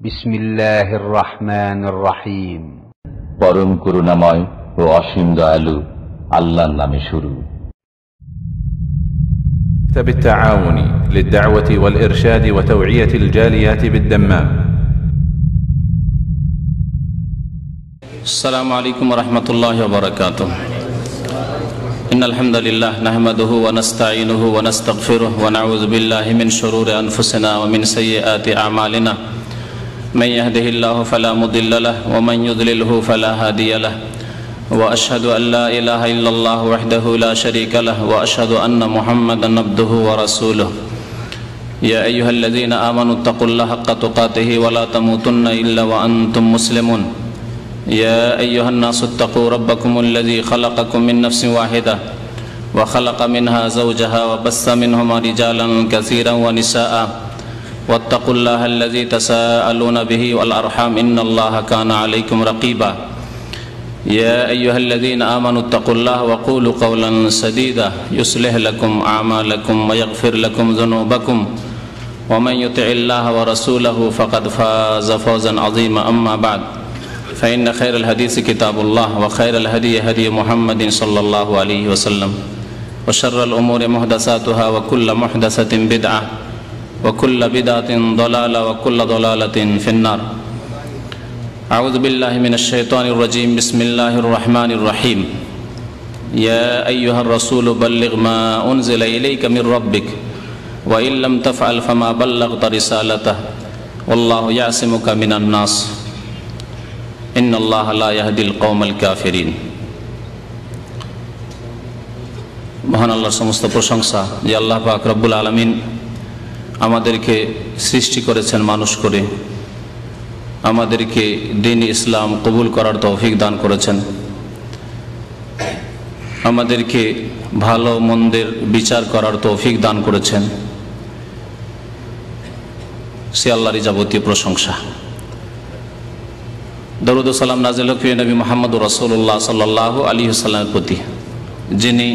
বিসমিল্লাহির রহমানির রহিম। পরম করুণাময় ও অসীম দয়ালু আল্লাহর নামে শুরু। بالتعاون للدعوة والإرشاد وتوعية الجاليات بالدمام. السلام عليكم ورحمة الله وبركاته. إن الحمد لله نحمده ونستعينه ونستغفره ونعوذ بالله من شرور أنفسنا ومن سيئات أعمالنا. من يهده الله فلا مضل له ومن يضلله فلا هادي له. وأشهد أن لا إله إلا الله وحده لا شريك له وأشهد أن محمدا عبده ورسوله. يا أيها الذين آمنوا اتقوا الله حق تقاته ولا تموتن إلا وأنتم مسلمون. يا أيها الناس اتقوا ربكم الذي خلقكم من نفس واحدة وخلق منها زوجها وبث منهما رجالا كثيرا ونساء واتقوا الله الذي تساءلون به والأرحام إن الله كان عليكم رقيبا. يا أيها الذين آمنوا اتقوا الله وقولوا قولا سديدا يصلح لكم أعمالكم ويغفر لكم ذنوبكم ومن يطع الله ورسوله فقد فاز فوزا عظيما. أما بعد فإن خير الحديث كتاب الله وخير الهدي هدي محمد صلى الله عليه وسلم وشر الأمور محدثاتها وكل محدثة بدعة وكل بدعة ضلالة وكل ضلالة في النار. أعوذ بالله من الشيطان الرجيم. بسم الله الرحمن الرحيم. يا أيها الرسول بلغ ما أنزل إليك من ربك وإن لم تفعل فما بلغت رسالته والله يعصمك من الناس إن الله لا يهدي القوم الكافرين. মহান আল্লাহর সমস্ত প্রশংসা যে আল্লাহ পাক রব্বুল আলামিন আমাদেরকে সৃষ্টি করেছেন মানুষ করে, আমাদেরকে দ্বীন ইসলাম কবুল করার তৌফিক দান করেছেন, আমাদেরকে ভালো মন্দের বিচার করার তৌফিক দান করেছেন। সে আল্লাহরই যাবতীয় প্রশংসা। দরুদ ও সালাম নাজিল হোক নবী মুহাম্মদ রাসূলুল্লাহ সাল্লাল্লাহু আলাইহি ওয়াসাল্লামের প্রতি, যিনি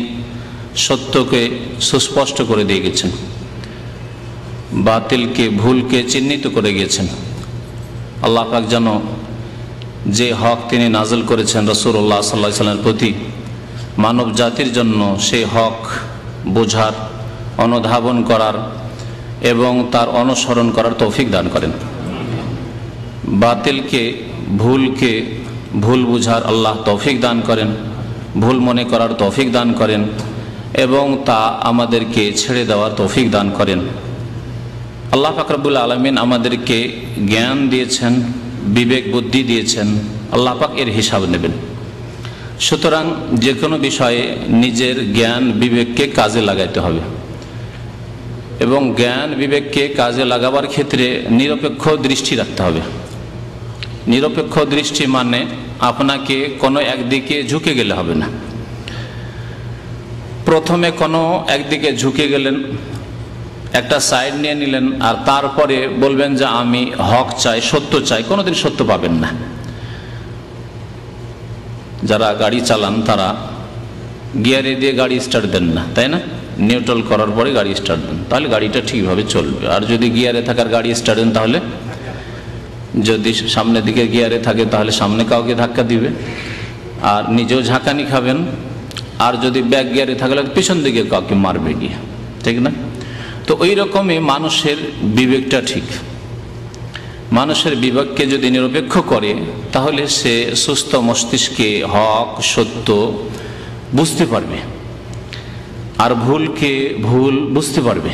সত্যকে সুস্পষ্ট করে দিয়ে গেছেন, বাতিলকে ভুলকে চিহ্নিত করে গিয়েছেন। আল্লাহ পাক যেন যে হক তিনি নাজিল করেছেন রাসূলুল্লাহ সাল্লাল্লাহু আলাইহি ওয়াসাল্লামের প্রতি, মানব জাতির জন্য সেই হক বোঝার, অনুধাবন করার এবং তার অনুসরণ করার তৌফিক দান করেন। বাতিলকে ভুলকে ভুল বুঝার আল্লাহ তৌফিক দান করেন, ভুল মনে করার তৌফিক দান করেন এবং তা আমাদেরকে ছেড়ে দেওয়ার তৌফিক দান করেন। আল্লাহ পাক রব্বুল আলামিন আমাদেরকে জ্ঞান দিয়েছেন, বিবেক বুদ্ধি দিয়েছেন, আল্লাহ পাক এর হিসাব নেবেন। সুতরাং যে কোনো বিষয়ে নিজের জ্ঞান বিবেককে কাজে লাগাইতে হবে এবং জ্ঞান বিবেককে কাজে লাগাবার ক্ষেত্রে নিরপেক্ষ দৃষ্টি রাখতে হবে। নিরপেক্ষ দৃষ্টি মানে আপনাকে কোনো একদিকে ঝুঁকে গেলে হবে না। প্রথমে কোনো একদিকে ঝুঁকে গেলেন, একটা সাইড নিয়ে নিলেন আর তারপরে বলবেন যে আমি হক চাই, সত্য চাই, কোনোদিন সত্য পাবেন না। যারা গাড়ি চালান তারা গিয়ারে দিয়ে গাড়ি স্টার্ট দেন না, তাই না? নিউট্রাল করার পরে গাড়ি স্টার্ট দেন, তাহলে গাড়িটা ঠিকভাবে চলবে। আর যদি গিয়ারে থাকার গাড়ি স্টার্ট দেন, তাহলে যদি সামনের দিকে গিয়ারে থাকে তাহলে সামনে কাউকে ধাক্কা দিবে আর নিজেও ঝাঁকানি খাবেন। আর যদি ব্যাক গিয়ারে থাকলে পিছন দিকে কাউকে মারবে গিয়ে, ঠিক না? তো ওই রকমই মানুষের বিবেকটা ঠিক। মানুষের বিবেককে যদি নিরপেক্ষ করে তাহলে সে সুস্থ মস্তিষ্কে হক সত্য বুঝতে পারবে আর ভুলকে ভুল বুঝতে পারবে।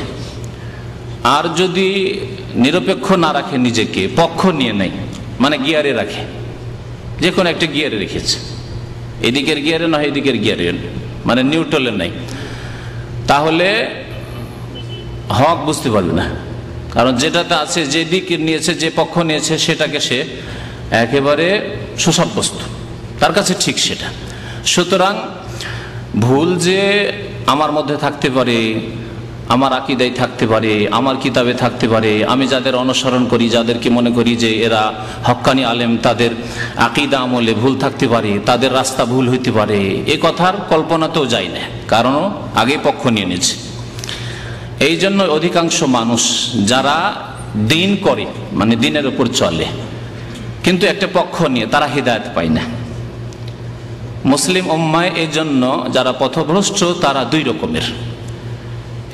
আর যদি নিরপেক্ষ না রাখে, নিজেকে পক্ষ নিয়ে নেয়, মানে গিয়ারে রাখে, যে কোনো একটা গিয়ারে রেখেছে, এদিকের গিয়ারে নয় এদিকের গিয়ারে, মানে নিউট্রালে নাই, তাহলে হক বুঝতে পারবে না। কারণ যেটাতে আছে, যে দিক নিয়েছে, যে পক্ষ নিয়েছে, সেটাকে সে একেবারে সুসাব্যস্ত, তার কাছে ঠিক সেটা। সুতরাং ভুল যে আমার মধ্যে থাকতে পারে, আমার আকীদায় থাকতে পারে, আমার কিতাবে থাকতে পারে, আমি যাদের অনুসরণ করি, যাদেরকে মনে করি যে এরা হক্কানি আলেম, তাদের আকীদা আমলে ভুল থাকতে পারে, তাদের রাস্তা ভুল হইতে পারে, এ কথার কল্পনাতেও যায় না, কারণ আগে পক্ষ নিয়ে নিয়েছে। এই জন্য অধিকাংশ মানুষ যারা দিন করে, মানে দিনের উপর চলে, কিন্তু একটা পক্ষ নিয়ে তারা হিদায়াত পায় না। মুসলিম উম্মায় এই জন্য যারা পথভ্রষ্ট তারা দুই রকমের।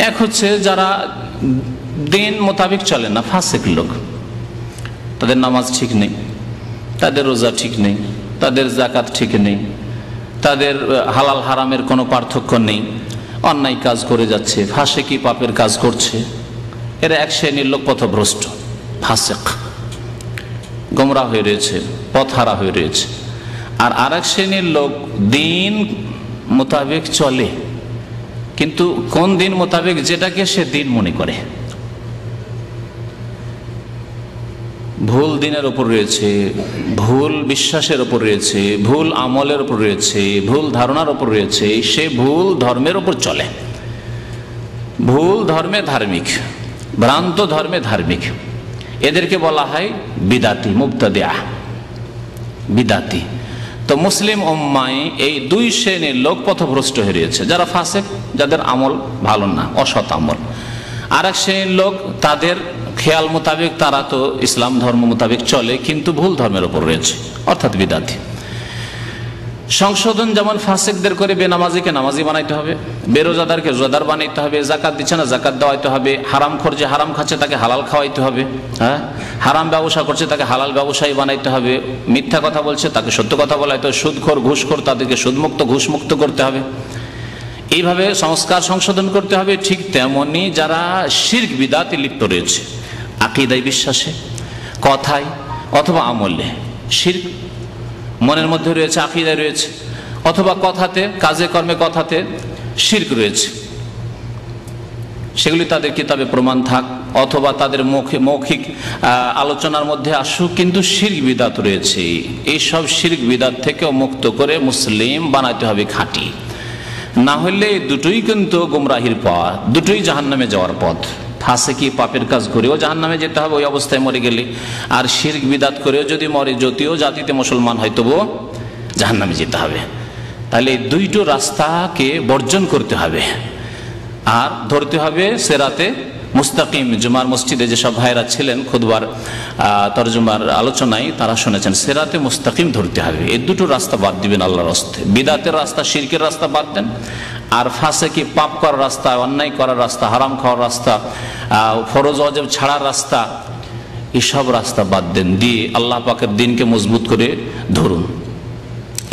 এক হচ্ছে যারা দিন মোতাবেক চলে না, ফাসিক লোক, তাদের নামাজ ঠিক নেই, তাদের রোজা ঠিক নেই, তাদের যাকাত ঠিক নেই, তাদের হালাল হারামের কোনো পার্থক্য নেই, অন্যায় কাজ করে যাচ্ছে, ফাসিকি পাপের কাজ করছে। এরা এক শ্রেণীর লোক পথভ্রষ্ট, ফাসিক, গোমরা হয়ে রয়েছে, পথহারা হয়ে রয়েছে। আর আরেক শ্রেণীর লোক দিন মোতাবেক চলে, কিন্তু কোন দিন মোতাবেক, যেটাকে সে দিন মনে করে, ভুল দিনের উপর রয়েছে, ভুল বিশ্বাসের উপর রয়েছে, ভুল আমলের উপর রয়েছে, ভুল ধারণার উপর রয়েছে, সে ভুল ধর্মের উপর চলে। ভুল ধর্মে ধার্মিক, ভ্রান্ত ধর্মে ধার্মিক, এদেরকে বলা হয় বিদাতি, মুবতাদিআ, বিদাতি। তো মুসলিম উম্মায় এই দুই শ্রেণীর লোক পথভ্রষ্ট হয়ে রয়েছে, যারা ফাসিক, যাদের আমল ভালো না, অসৎ আমল। আর এক শ্রেণীর লোক, তাদের খেয়াল মোতাবেক তারা তো ইসলাম ধর্ম মোতাবেক চলে, কিন্তু ভুল ধর্মের উপর রয়েছে, অর্থাৎ বিদাতি। সংশোধন যেমন ফাসিকদের করে বেনামাজিকে নামাজি বানাইতে হবে, বেরোজাদারকে রোজাদার বানাইতে হবে, জাকাত দিচ্ছে না জাকাত দেওয়াইতে হবে, হারামখোর যে হারাম খাচ্ছে তাকে হালাল খাওয়াইতে হবে, হ্যাঁ, হারাম ব্যবসা করছে তাকে হালাল ব্যবসায়ী বানাইতে হবে, মিথ্যা কথা বলছে তাকে সত্য কথা বলাইতে হবে, সুদখোর ঘুষখোর তাদেরকে সুদমুক্ত ঘুষমুক্ত করতে হবে। এইভাবে সংস্কার সংশোধন করতে হবে। ঠিক তেমনি যারা শিরক বিদাতে লিপ্ত রয়েছে, আকীদায়, বিশ্বাসে, কথায় অথবা আমলে শিরক মনের মধ্যে রয়েছে, আকীদায় রয়েছে, অথবা কথাতে, কাজে কর্মে কথাতে শিরক রয়েছে, সেগুলি তাদের কিতাবে প্রমাণ থাক, অথবা তাদের মৌখিক আলোচনার মধ্যে আসুক, কিন্তু শিরক বিদাত রয়েছে। এইসব শিরক বিদাত থেকেও মুক্ত করে মুসলিম বানাতে হবে খাঁটি, না হলে দুটোই কিন্তু গুমরাহির পথ, দুটোই জাহান্নামে যাওয়ার পথ। ফাসিকি পাপের কাজ করেও জাহান্নামে যেতে হবে ওই অবস্থায় মরে গেলে, আর শিরক বিদাত করেও যদি মরে, যদিও জাতিতে মুসলমান হয়, তবুও জাহান্নামে যেতে হবে। তাহলে এই দুইটো রাস্তাকে বর্জন করতে হবে আর ধরতে হবে সিরাতে মুস্তাকিম। জুমার মসজিদে যেসব ভাইরা ছিলেন খুতবার তরজমার আলোচনায় তারা শুনেছেন, সিরাতে মুস্তাকিম ধরতে হবে। এই দুটো রাস্তা বাদ দিবেন আল্লাহর রাস্তে, বিদাতের রাস্তা, শিরকের রাস্তা বাদ দেন, আর ফাসিকি পাপ করার রাস্তা, অন্যায় করার রাস্তা, হারাম খাওয়ার রাস্তা, ফরজ ওয়াজিব ছাড়ার রাস্তা, এসব রাস্তা বাদ দেন, দিয়ে আল্লাহ পাকের দিনকে মজবুত করে ধরুন।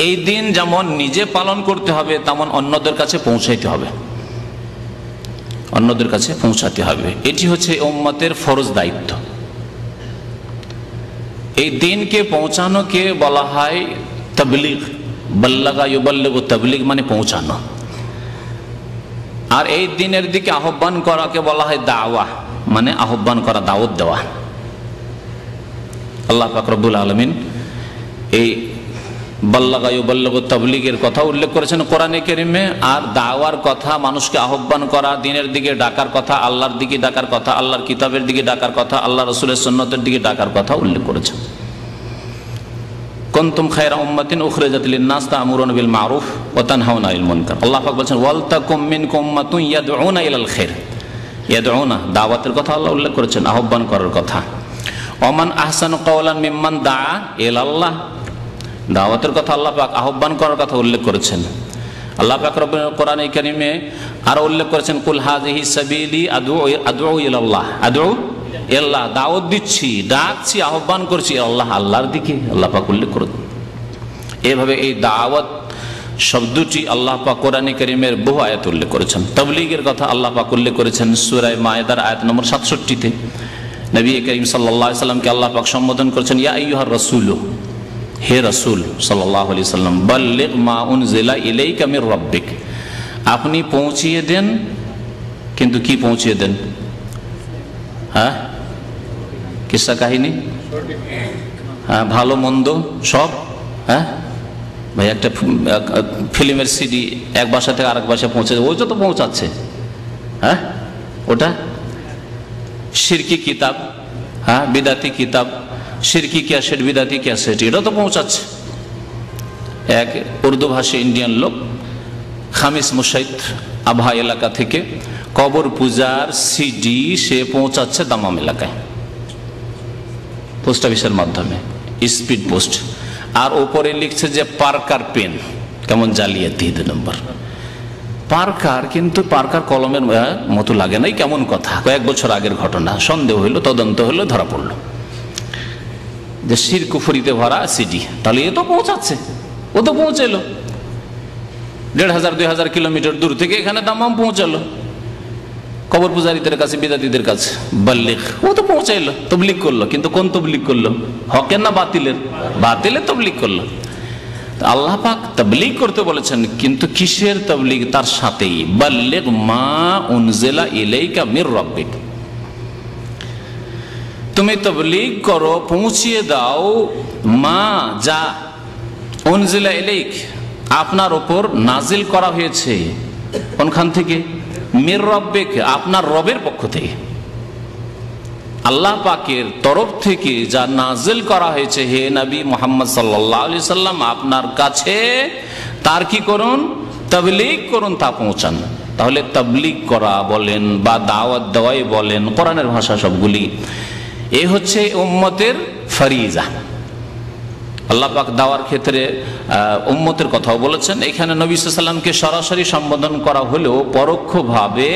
এই দিন যেমন নিজে পালন করতে হবে, তেমন অন্যদের কাছে পৌঁছাইতে হবে, অন্যদের কাছে পৌঁছাতে হবে। এটি হচ্ছে উম্মতের ফরজ দায়িত্ব। এই দিনকে পৌঁছানোকে বলা হয় তাবলীগ, বাল্লাগা ইউবাল্লিগু, তাবলীগ মানে পৌঁছানো। আর এই দিনের দিকে আহ্বান করাকে বলা হয় দাওয়া, মানে আহ্বান করা, দাওয়াত দেওয়া। আল্লাহ পাক রব্বুল আলামিন এই বাল্লাগা ইউবাল্লিগু তাবলীগের কথা উল্লেখ করেছেন কোরআনে কারীমে, আর দাওয়ার কথা, মানুষকে আহ্বান করা, দিনের দিকে ডাকার কথা, আল্লাহর দিকে ডাকার কথা, আল্লাহর কিতাবের দিকে ডাকার কথা, আল্লাহ রাসূলের সুন্নতের দিকে ডাকার কথা উল্লেখ করেছেন। কুনতুম খায়রা উম্মাতিন উখরিজাত লিন-নাস তা'মুরুনা বিল মা'রুফ ওয়া তানহাউনা আনিল মুনকার। আল্লাহ পাক বলেছেন ওয়াল তাকুম মিনকুম উম্মাতুন ইয়াদউনা ইলাল খায়র। ইয়াদউনা, দাওয়াতের কথা আল্লাহ উল্লেখ করেছেন, আহ্বান করার কথা। ওমান আহসানু কাওলান মিম্মান দাআ ইলাল্লাহ, দাওয়াতের কথা আল্লাহ পাক আহ্বান করার কথা উল্লেখ করেছেন। আল্লাহ পাক রব্বুল কোরআনে কারীমে আরো উল্লেখ করেছেন কুল হাযিহি সাবিলি আদউ ইলাল্লাহ, আদউ ইলাল্লাহ, দাওয়াত দিচ্ছি, ডাকছি, আহ্বান করছি আল্লাহ, আল্লাহর দিকে, আল্লাহ পাক উল্লেখ করেছেন। এভাবে এই দাওয়াত শব্দটি আল্লাহ পাক কোরআনে কারীমের বহু আয়াত উল্লেখ করেছেন। তাবলীগের কথা আল্লাহ পাক উল্লেখ করেছেন সূরা মায়েদার আয়াত নম্বর 67-তে। নবী করিম সাল্লাল্লাহু আলাইহি সাল্লামকে আল্লাহ পাক সম্বোধন করেছেন ইয়া আইয়ুহার রাসূল, হে রাসূল সাল্লাল্লাহু আলাইহি সাল্লাম, বাল্লিগ মা উনজিলা ইলাইকা মির রাব্বিক, আপনি পৌঁছিয়ে দেন, কিন্তু কি পৌঁছিয়ে দেন? হ্যাঁ, কিসসা কাহিনী, হ্যাঁ, ভালো মন্দ সব। হ্যাঁ ভাই, একটা ফিল্মের সিডি এক বাসা থেকে আরেক বাসায় পৌঁছে, ওইটা তো পৌঁছাচ্ছে। হ্যাঁ, ওটা শিরকি কিতাব, হ্যাঁ, বিদাতি কিতাব, শিরকি ক্যাসেট, বিদাতি ক্যাসেট, এটা তো পৌঁছাচ্ছে। এক উর্দু ভাষী ইন্ডিয়ান লোক খামিস মুশাইত আবহা এলাকা থেকে কবর পূজার সিডি সে পৌঁছাচ্ছে দামাম এলাকায়। পোস্ট অফিসের মাধ্যমে, স্পিড পোস্ট। আর ওপরে লিখছে যে পার্কার পেন, কেমন জালিয়াতি 2 নম্বর। পার্কার, কিন্তু পার্কার কলমের মতো লাগে নাই, কেমন কথা। কয়েক বছর আগের ঘটনা, সন্দেহ হইল, তদন্ত হইল, ধরা পড়লো যে শির কুফরিতে ভরা সিডি। তাহলে এ তো পৌঁছাচ্ছে, ও তো পৌঁছালো 1500-2000 কিলোমিটার দূর থেকে এখানে দামাম পৌঁছালো কবর পূজারীদের কাছে, বিদাতীদের কাছে। বাল্লিগ, ও তো পৌঁছাইলো, তবলিগ করলো। কিন্তু কোন তবলিগ করলো? হকের না বাতিলের? বাতিলের তবলিগ করলো। আল্লাহ পাক তবলিগ করতে বলেছেন, কিন্তু কিসের তবলিগ? তার সাথেই বাল্লিগ মা উনজিলা ইলাইকা মির রাব্বিক, তুমি তবলিগ করো, পৌঁছিয়ে দাও, মা যা উনজিলা ইলাইক, আপনার উপর নাজিল করা হয়েছে। কোনখান থেকে? মির রাব্বিক, আপনার রবের পক্ষ থেকে, আল্লাহ পাকের তরফ থেকে যা নাজিল করা হয়েছে হে নবী মুহাম্মদ সাল্লাল্লাহু আলাইহি সাল্লাম, আপনার কাছে তার কি করুন? তাবলীগ করুন, তা পৌঁছান। তাহলে তাবলীগ করা বলেন বা দাওয়াত দেওয়াই বলেন, কোরআনের ভাষা সবগুলি, এই হচ্ছে উম্মতের ফরিজা। আল্লাহ পাক দাওয়ার ক্ষেত্রে উম্মতের কথাও বলেছেন। এখানে নবী সাল্লাল্লাহু আলাইহি সাল্লামকে সরাসরি সম্বোধন করা হলেও পরোক্ষভাবে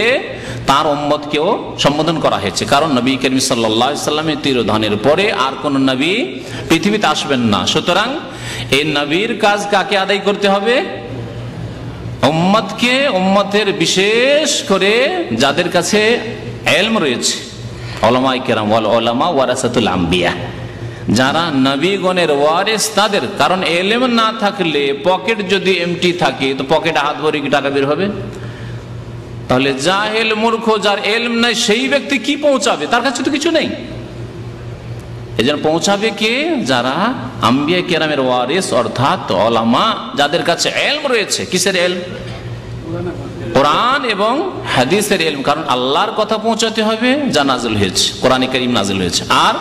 তার উম্মতকেও সম্বোধন করা হয়েছে, কারণ নবী করিম সাল্লাল্লাহু আলাইহি সাল্লামের তিরোধানের পরে আর কোন নবী পৃথিবীতে আসবেন না। সুতরাং এই নবীর কাজ কাকে আদায় করতে হবে? উম্মতকে, উম্মতের বিশেষ করে যাদের কাছে ইলম রয়েছে, উলামায়ে কেরাম, ওয়াল উলামা ওয়ারাসাতুল আম্বিয়া, যারা নবীগণের ওয়ারিস তাদের। কারণ ইলম না থাকলে, পকেট যদি এমটি থাকে, তো পকেটে হাত ভরে কি টাকা বের হবে? তাহলে জাহেল, মূর্খ, যার ইলম নাই, সেই ব্যক্তি কি পৌঁছাবে? তার কাছে তো কিছু নেই। এজন্য পৌঁছাবে কে? যারা আম্বিয়া কেরামের ওয়ারিস, অর্থাৎ উলামা, যাদের কাছে ইলম রয়েছে। কিসের ইলম? কোরআন এবং হাদিসের ইলম। কারণ আল্লাহর কথা পৌঁছাতে হবে যা নাজিল হয়েছে, কোরআনে কারীম নাজিল হয়েছে। আর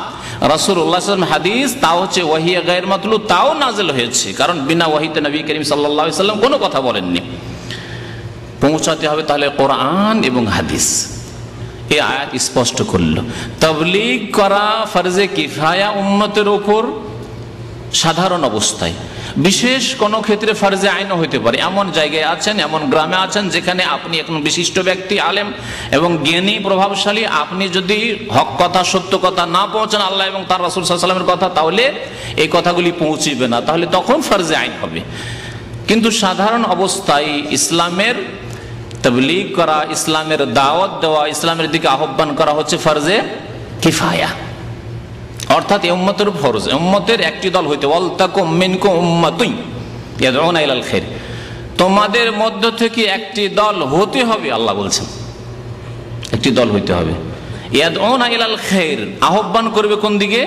রাসূলুল্লাহ সাল্লাল্লাহু আলাইহি ওয়াসাল্লাম হাদিস, তাও হচ্ছে ওয়াহী গায়র মাতলু, তাও নাজিল হয়েছে। কারণ বিনা ওয়াহীতে নবী করিম সাল্লাল্লাহু আলাইহি ওয়াসাল্লাম কোনো কথা বলেননি। পৌঁছাতে হবে তাহলে কোরআন এবং হাদিস। এই আয়াত স্পষ্ট করল তাবলীগ করা ফরজে কিফায়া উম্মতের উপর সাধারণ অবস্থায়। বিশেষ কোনো ক্ষেত্রে ফরজে আইনও হইতে পারে। এমন জায়গায় আছেন, এমন গ্রামে আছেন যেখানে আপনি এখন বিশিষ্ট ব্যক্তি, আলেম এবং জ্ঞানী, প্রভাবশালী, আপনি যদি হক কথা, সত্য কথা না পৌঁছান, আল্লাহ এবং তার রাসূল সাল্লাল্লাহু আলাইহি ওয়াসাল্লামের কথা, তাহলে এই কথাগুলি পৌঁছিবে না, তাহলে তখন ফরজে আইন হবে। কিন্তু সাধারণ অবস্থায় ইসলামের তাবলীগ করা, ইসলামের দাওয়াত দেওয়া, ইসলামের দিকে আহ্বান করা হচ্ছে ফরজে কিফায়া, অর্থাৎ এই উম্মতের ফরজ। উম্মতের একটি দল হইতে, ওয়ালতাকুম মিনকুম উম্মাতুন ইয়াদউনা ইলাল খায়র, তোমাদের মধ্য থেকে একটি দল হতে হবে। আল্লাহ বলছেন একটি দল হইতে হবে। ইয়াদউনা ইলাল খায়র, আহ্বান করবে কোন দিকে?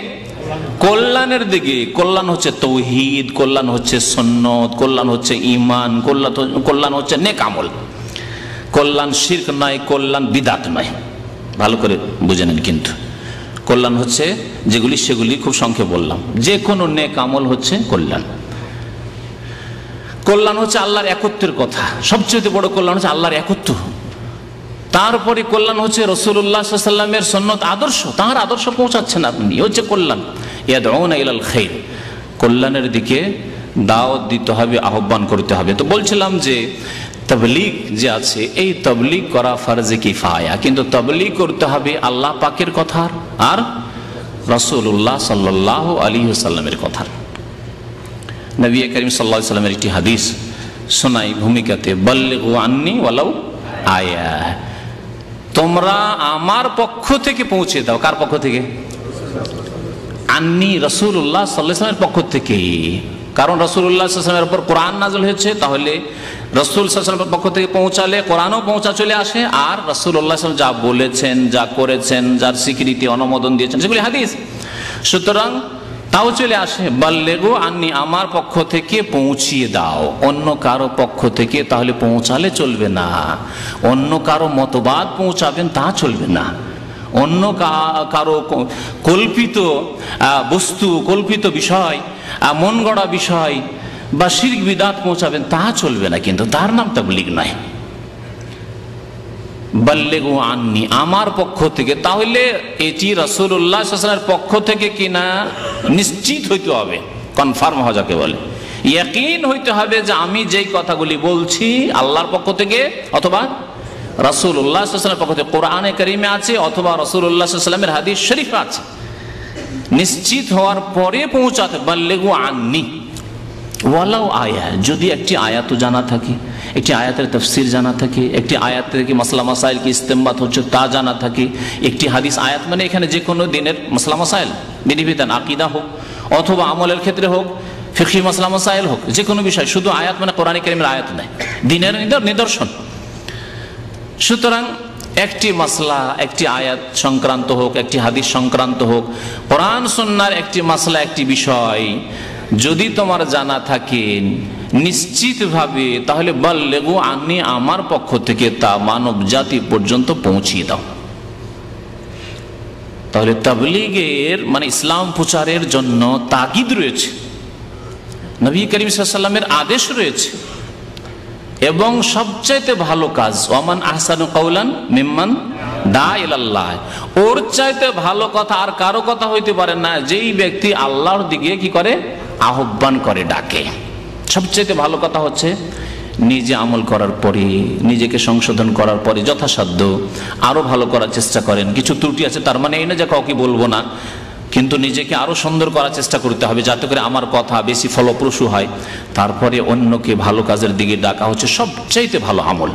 কল্যাণের দিকে। কল্যাণ হচ্ছে তাওহীদ, কল্যাণ হচ্ছে সুন্নাত, কল্যাণ হচ্ছে ঈমান, কল্যাণ হচ্ছে নেক আমল। কল্যাণ শিরক নয়, কল্যাণ বিদআত নয়। ভালো করে বুঝে নেন। কিন্তু কল্যাণ হচ্ছে যেগুলি, সেগুলি খুব সংক্ষেপে বললাম। যে কোনো নেক আমল হচ্ছে কল্যাণ। কল্যাণ হচ্ছে আল্লাহর একত্বের কথা। সবচেয়ে বড় কল্যাণ হচ্ছে আল্লাহর একত্ব। তারপরে কল্যাণ হচ্ছে রাসূলুল্লাহ সাল্লাল্লাহু আলাইহি ওয়াসাল্লামের সুন্নাত, আদর্শ। তার আদর্শ পৌঁছাচ্ছেন আপনি, হচ্ছে কল্যাণ। ইয়াদউনা ইলাল খায়র, কল্যাণের দিকে দাওয়াত দিতে হবে, আহ্বান করতে হবে। তো বলছিলাম যে তাবলীগ যে আছে, এই তাবলীগ করা ফরজে কিফায়া, কিন্তু তাবলীগ করতে হবে আল্লাহ পাকের কথার আর রাসূলুল্লাহ সাল্লাল্লাহু আলাইহি ওয়াসাল্লামের কথার। নবী করিম সাল্লাল্লাহু আলাইহি ওয়াসাল্লামের একটি হাদিস শোনাই ভূমিকাতে, বাল্লিগু আন্নী ওয়ালাউ আয়া, তোমরা আমার পক্ষ থেকে পৌঁছে দাও। কার পক্ষ থেকে? আন্নী, রাসূলুল্লাহ সাল্লাল্লাহু আলাইহি ওয়াসাল্লামের পক্ষ থেকে। কারণ রাসূলুল্লাহ সাল্লাল্লাহু আলাইহি ওয়াসাল্লামের উপর কোরআন নাযিল হয়েছে, তাহলে রাসূল সাল্লাল্লাহু আলাইহি ওয়াসাল্লামের পক্ষ থেকে পৌঁছালে কোরআনও পৌঁছা চলে আসে। আর রাসূলুল্লাহ সাল্লাল্লাহু আলাইহি ওয়াসাল্লাম যা বলেছেন, যা করেছেন, যার স্বীকৃতি, অনুমোদন দিয়েছেন, সেগুলি হাদিস। সুতরাং তাও চলে আসে। বাল্লিগু আন্নী, আমার পক্ষ থেকে পৌঁছিয়ে দাও। অন্য কারো পক্ষ থেকে তাহলে পৌঁছালে চলবে না। অন্য কারো মতবাদ পৌঁছাবেন, তা চলবে না। অন্য কারো কল্পিত বস্তু, কল্পিত বিষয়, মন গড়া বিষয় বা শিরক বিদআত পৌঁছাবেন, তা চলবে না। কিন্তু তার নাম তাবলীগ নয়। বাল্লিগু আন্নি, আমার পক্ষ থেকে। তাহলে এটি রাসূলুল্লাহ সাল্লাল্লাহু আলাইহি ওয়াসাল্লামের পক্ষ থেকে কিনা নিশ্চিত হইতে হবে, কনফার্ম হওয়া যাকে বলে, ইয়াকিন হইতে হবে যে আমি যেই কথাগুলি বলছি আল্লাহর পক্ষ থেকে অথবা রাসূলুল্লাহ সাল্লাল্লাহু আলাইহি ওয়াসাল্লামের পক্ষ থেকে, কোরআনে কারীমে আছে অথবা রাসূলুল্লাহ সাল্লাল্লাহু আলাইহি ওয়াসাল্লামের হাদিস শরীফে আছে। নিশ্চিত হওয়ার পরে পৌঁছাতে, বাল্লিগু আন্নি ওয়ালাউ আয়া, যদি একটি আয়াতও জানা থাকে, একটি আয়াতের তাফসীর জানা থাকে, একটি আয়াত থেকে মাসলা মাসাইল কি ইস্তেমবাত হচ্ছে তা জানা থাকে, একটি হাদিস, আয়াত মানে এখানে যে কোনো দিনের মাসলা মাসাইল, বিধিবিধান, আকীদা হোক অথবা আমলের ক্ষেত্রে হোক, ফিকহি মাসলা মাসাইল হোক, যে কোনো বিষয়, শুধু আয়াত মানে কোরআন কারীমের আয়াত নয়, দ্বীনের নিদর্শন। সুতরাং একটি মাসলা, একটি আয়াত সংক্রান্ত হোক, একটি হাদিস সংক্রান্ত হোক, কোরআন সুন্নাহর একটি মাসলা, একটি বিষয় যদি তোমার জানা থাকে নিশ্চিতভাবে, তাহলে বাল্লিগু আন্নি, আমার পক্ষ থেকে তা মানব জাতি পর্যন্ত পৌঁছিয়ে দাও। তাহলে তাবলীগের মানে ইসলাম প্রচারের জন্য তাগিদ রয়েছে, নবী করিম সাল্লাল্লাহু আলাইহি ওয়াসাল্লামের আদেশ রয়েছে, এবং সবচাইতে ভালো কাজ, ওয়ামান আহসানু কাওলান মিম্মান দা ইলাল্লাহ, ওর চাইতে ভালো কথা আর কারো কথা হইতে পারে না যেই ব্যক্তি আল্লাহর দিকে কি করে, আহ্বান করে, ডাকে। সবচাইতে ভালো কথা হচ্ছে নিজে আমল করার পরে, নিজেকে সংশোধন করার পরে যথাসাধ্য আরো ভালো করার চেষ্টা করেন। কিছু ত্রুটি আছে তার মানে এই না যে কাউকে বলবো না, কিন্তু নিজেকে আরো সুন্দর করার চেষ্টা করতে হবে যাতে করে আমার কথা বেশি ফলপ্রসূ হয়। তারপরে অন্যকে ভালো কাজের দিকে ডাকা হচ্ছে সবচাইতে ভালো আমল।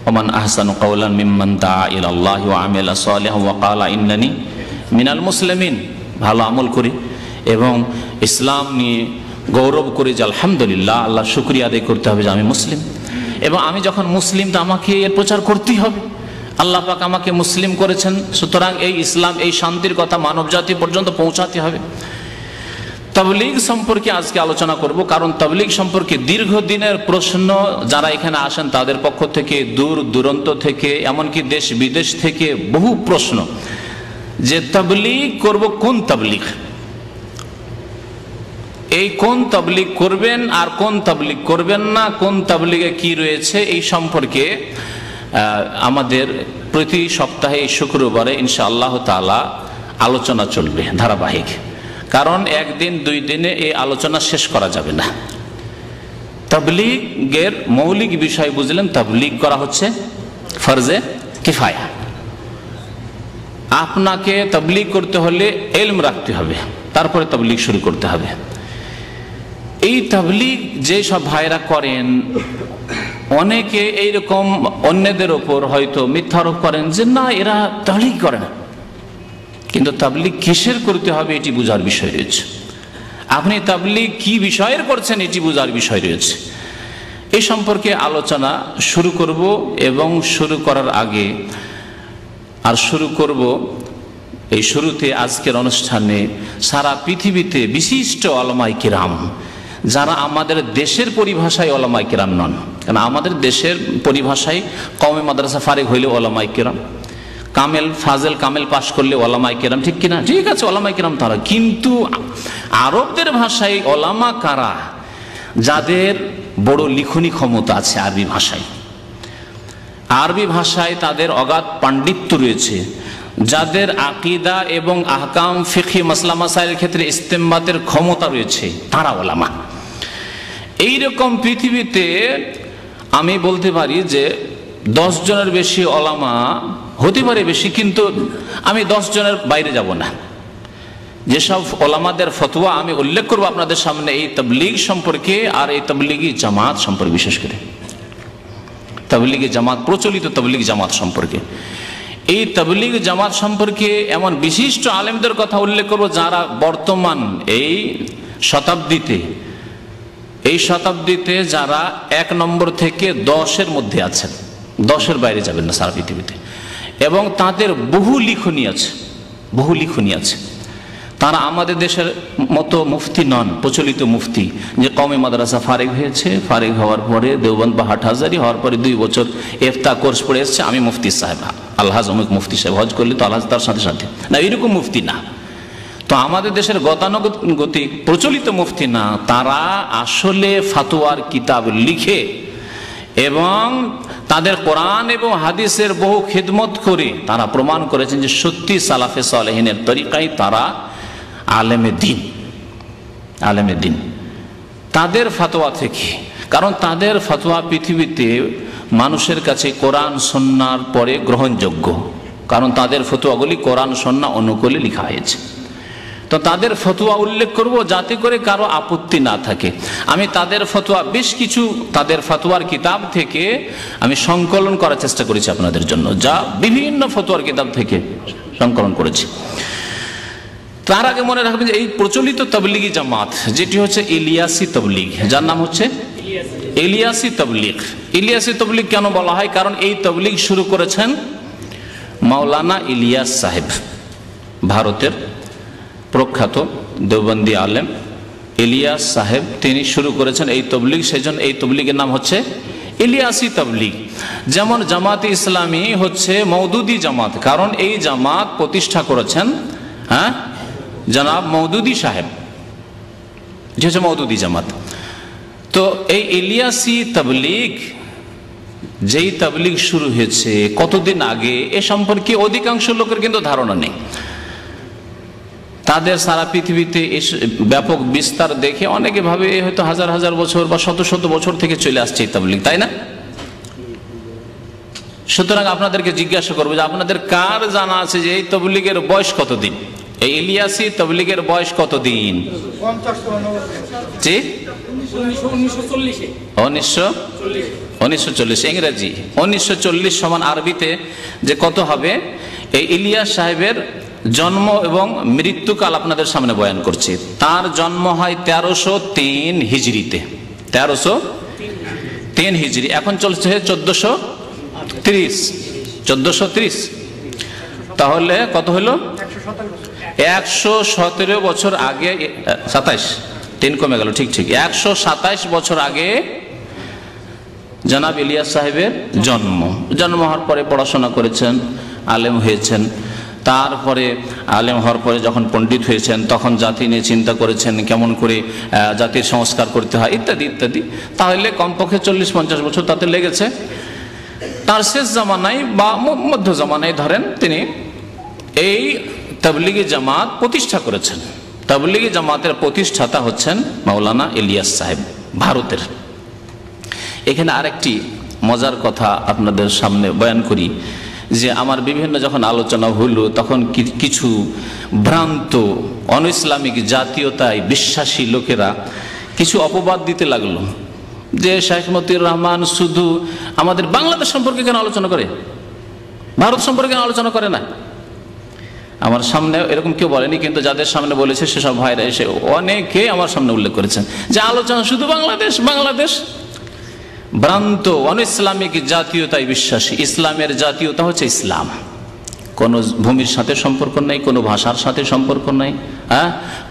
ওমান আহসানু কাওলান মিম্মান দা ইলাল্লাহি ওয়া আমিলা সালিহান ওয়া ক্বালা ইন্নানি মিনাল মুসলিমিন, ভালো আমল করি এবং ইসলাম নিয়ে গৌরব করে যে আলহামদুলিল্লাহ, আল্লাহ শুকরিয়া আদায় করতে হবে যে আমি মুসলিম, এবং আমি যখন মুসলিম তো আমাকে এর প্রচার করতেই হবে। আল্লাহ পাক আমাকে মুসলিম করেছেন, সুতরাং এই ইসলাম, এই শান্তির কথা মানব জাতি পর্যন্ত পৌঁছাতে হবে। তাবলীগ সম্পর্কে আজকে আলোচনা করব, কারণ তাবলীগ সম্পর্কে দীর্ঘদিনের প্রশ্ন যারা এখানে আসেন তাদের পক্ষ থেকে, দূর দূরান্ত থেকে, এমনকি দেশ বিদেশ থেকে বহু প্রশ্ন, যে তাবলীগ করব, কোন তাবলীগ, এই কোন তাবলীগ করবেন আর কোন তাবলীগ করবেন না, কোন তাবলীগে কি রয়েছে, এই সম্পর্কে আমাদের প্রতি সপ্তাহে এই শুক্রবারে ইনশাআল্লাহ তাআলা আলোচনা চলবে ধারাবাহিক, কারণ একদিন দুই দিনে এই আলোচনা শেষ করা যাবে না। তাবলীগের মৌলিক বিষয় বুঝলেন, তাবলীগ করা হচ্ছে ফরজে কিফায়া। আপনাকে তাবলীগ করতে হলে ইলম রাখতে হবে, তারপরে তাবলীগ শুরু করতে হবে। এই তাবলীগ যে সব ভাইরা করেন, অনেকে এইরকম অন্যদের ওপর হয়তো মিথ্যারোপ করেন যে না এরা তাবলীগ করে না, কিন্তু তাবলীগ কিসের করতে হবে এটি বোঝার বিষয় রয়েছে। আপনি তাবলীগ কি বিষয়ের করছেন এটি বোঝার বিষয় রয়েছে। এই সম্পর্কে আলোচনা শুরু করব, এবং শুরু করার আগে আর শুরু করব এই শুরুতে আজকের অনুষ্ঠানে সারা পৃথিবীতে বিশিষ্ট ওলামায়ে কিরাম, যারা আমাদের দেশের পরিভাষায় ওলামায়ে কিরাম নন, কারণ আমাদের দেশের পরিভাষায় কওমি মাদ্রাসা ফারিগ হইলে ওলামায়ে কিরাম, কামেল ফাজেল কামেল পাশ করলে ওলামায়ে কিরাম, ঠিক কিনা? ঠিক আছে, ওলামায়ে কিরাম তারা, কিন্তু আরবদের ভাষায় ওলামা কারা? যাদের বড় লিখনি ক্ষমতা আছে আরবি ভাষায়, আরবি ভাষায় তাদের অগাধ পাণ্ডিত্য রয়েছে, যাদের আকীদা এবং আহকাম ফিকহি মাসলা মাসাইলের ক্ষেত্রে ইস্তেমবাতের ক্ষমতা রয়েছে, তারা ওলামা। এইরকম পৃথিবীতে আমি বলতে পারি যে 10 জনের বেশি ওলামা হতে পারে বেশি, কিন্তু আমি 10 জনের বাইরে যাব না। যেসব ওলামাদের ফতোয়া আমি উল্লেখ করবো আপনাদের সামনে এই তাবলীগ সম্পর্কে আর এই তাবলীগী জামাত সম্পর্কে, বিশেষ করে তাবলীগী জামাত, প্রচলিত তাবলীগ জামাত সম্পর্কে, এই তাবলীগ জামাত সম্পর্কে এমন বিশিষ্ট আলেমদের কথা উল্লেখ করব যারা বর্তমান এই শতাব্দীতে যারা 1 নম্বর থেকে 10-এর মধ্যে আছেন, 10-এর বাইরে যাবেন না সারা পৃথিবীতে, এবং তাদের বহু লিখনি আছে। তারা আমাদের দেশের মতো মুফতি নন, প্রচলিত মুফতি যে কওমি মাদ্রাসা ফারিগ হয়েছে, ফারিগ হওয়ার পরে দেওবন্দ বা হাটহাজারি হওয়ার পরে 2 বছর ইফতা কোর্স পড়ে এসছে, আমি মুফতি সাহেব, আলহাজ অমুক মুফতি সাহেব, হজ করলে তো আলহাজ তার সাথে সাথে না, এরকম মুফতি না। তো আমাদের দেশের গতানুগতিক প্রচলিত মুফতি না, তারা আসলে ফাতোয়ার কিতাব লিখে এবং তাদের কোরআন এবং হাদিসের বহু খিদমত করে তারা প্রমাণ করেছেন যে সত্যি সালাফে সালেহিনের তরিকায় তারা আলেমে দিন। তাদের ফতোয়া থেকে, কারণ তাদের ফতোয়া পৃথিবীতে মানুষের কাছে কোরআন সুন্নাহর পরে গ্রহণযোগ্য, কারণ তাদের ফতোয়াগুলি কোরআন সুন্নাহ অনুকূলে লেখা হয়েছে। তো তাদের ফতোয়া উল্লেখ করব যাতে করে কারো আপত্তি না থাকে। আমি তাদের ফতোয়া বেশ কিছু তাদের ফতোয়ার কিতাব থেকে আমি সংকলন করার চেষ্টা করেছি আপনাদের জন্য, যা বিভিন্ন ফতোয়ার কিতাব থেকে সংকলন করেছি। তার আগে মনে রাখবেন যে এই প্রচলিত তাবলিগি জামাত যেটি হচ্ছে ইলিয়াসি তাবলিগ, যার নাম হচ্ছে ইলিয়াসি তাবলিগ। ইলিয়াসি তাবলিগ কেন বলা হয়? কারণ এই তাবলিগ শুরু করেছেন মাওলানা ইলিয়াস সাহেব, ভারতের প্রখ্যাত দেওবন্দি আলেম ইলিয়াস সাহেব, তিনি শুরু করেছেন এই তবলিগ। সেজন্য এই তবলিগের নাম হচ্ছে ইলিয়াসি তবলিগ। যেমন জামাতে ইসলামী হচ্ছে মওদুদি জামাত, কারণ এই জামাত প্রতিষ্ঠা করেছেন জনাব মওদুদি সাহেব, যে হচ্ছে মওদুদি জামাত। তো এই ইলিয়াসি তবলিগ, যেই তবলিগ শুরু হয়েছে কতদিন আগে এ সম্পর্কে অধিকাংশ লোকের কিন্তু ধারণা নেই। তাদের সারা পৃথিবীতে ব্যাপক বিস্তার দেখে অনেকে ভাবে হয়তো হাজার হাজার বছর বা শত শত বছর থেকে চলে আসছে এই তাবলিগ, তাই না? সুতরাং আপনাদেরকে জিজ্ঞাসা করবো যে আপনাদের কার জানা আছে যে এই তবলিগের বয়স কতদিন? এই ইলিয়াসি তবলিগের বয়স কতদিন? 1940 ইংরেজি, 1940 সমান আরবিতে যে কত হবে? এই ইলিয়াস সাহেবের জন্ম এবং মৃত্যুকাল আপনাদের সামনে বয়ান করছে। তার জন্ম হয় 1303 হিজরিতে, 1303 হিজরি। এখন চলছে 1430। তাহলে কত হলো? 117 বছর আগে, 27, 3 কমে গেল, ঠিক 127 বছর আগে জনাব ইলিয়াস সাহেবের জন্ম হওয়ার পরে পড়াশোনা করেছেন, আলেম হয়েছেন। তারপরে আলেম হওয়ার পরে যখন পণ্ডিত হয়েছেন তখন জাতি নিয়ে চিন্তা করেছেন কেমন করে জাতির সংস্কার করতে হয় ইত্যাদি ইত্যাদি। তাহলে কমপক্ষে 40-50 বছর তাতে লেগেছে। তার শেষ জামানায় বা মধ্য জামানায় ধরেন তিনি এই তাবলিগি জামাত প্রতিষ্ঠা করেছেন। তাবলিগি জামাতের প্রতিষ্ঠাতা হচ্ছেন মাওলানা ইলিয়াস সাহেব, ভারতের। এখানে আরেকটি মজার কথা আপনাদের সামনে বয়ান করি যে আমার বিভিন্ন যখন আলোচনা হলো তখন কিছু ভ্রান্ত অনইসলামিক জাতীয়তায় বিশ্বাসী লোকেরা কিছু অপবাদ দিতে লাগলো যে শেখ মতিউর রহমান শুধু আমাদের বাংলাদেশ সম্পর্কে কেন আলোচনা করে, ভারত সম্পর্কে কেন আলোচনা করে না। আমার সামনে এরকম কেউ বলেনি, কিন্তু যাদের সামনে বলেছে সেসব ভাইরা এসে অনেকে আমার সামনে উল্লেখ করেছেন যে আলোচনা শুধু বাংলাদেশ। ভ্রান্ত অনইসলামিক জাতীয়তায় বিশ্বাসী। ইসলামের জাতীয়তা হচ্ছে ইসলাম, কোনো ভূমির সাথে সম্পর্ক নেই, কোনো ভাষার সাথে সম্পর্ক নেই,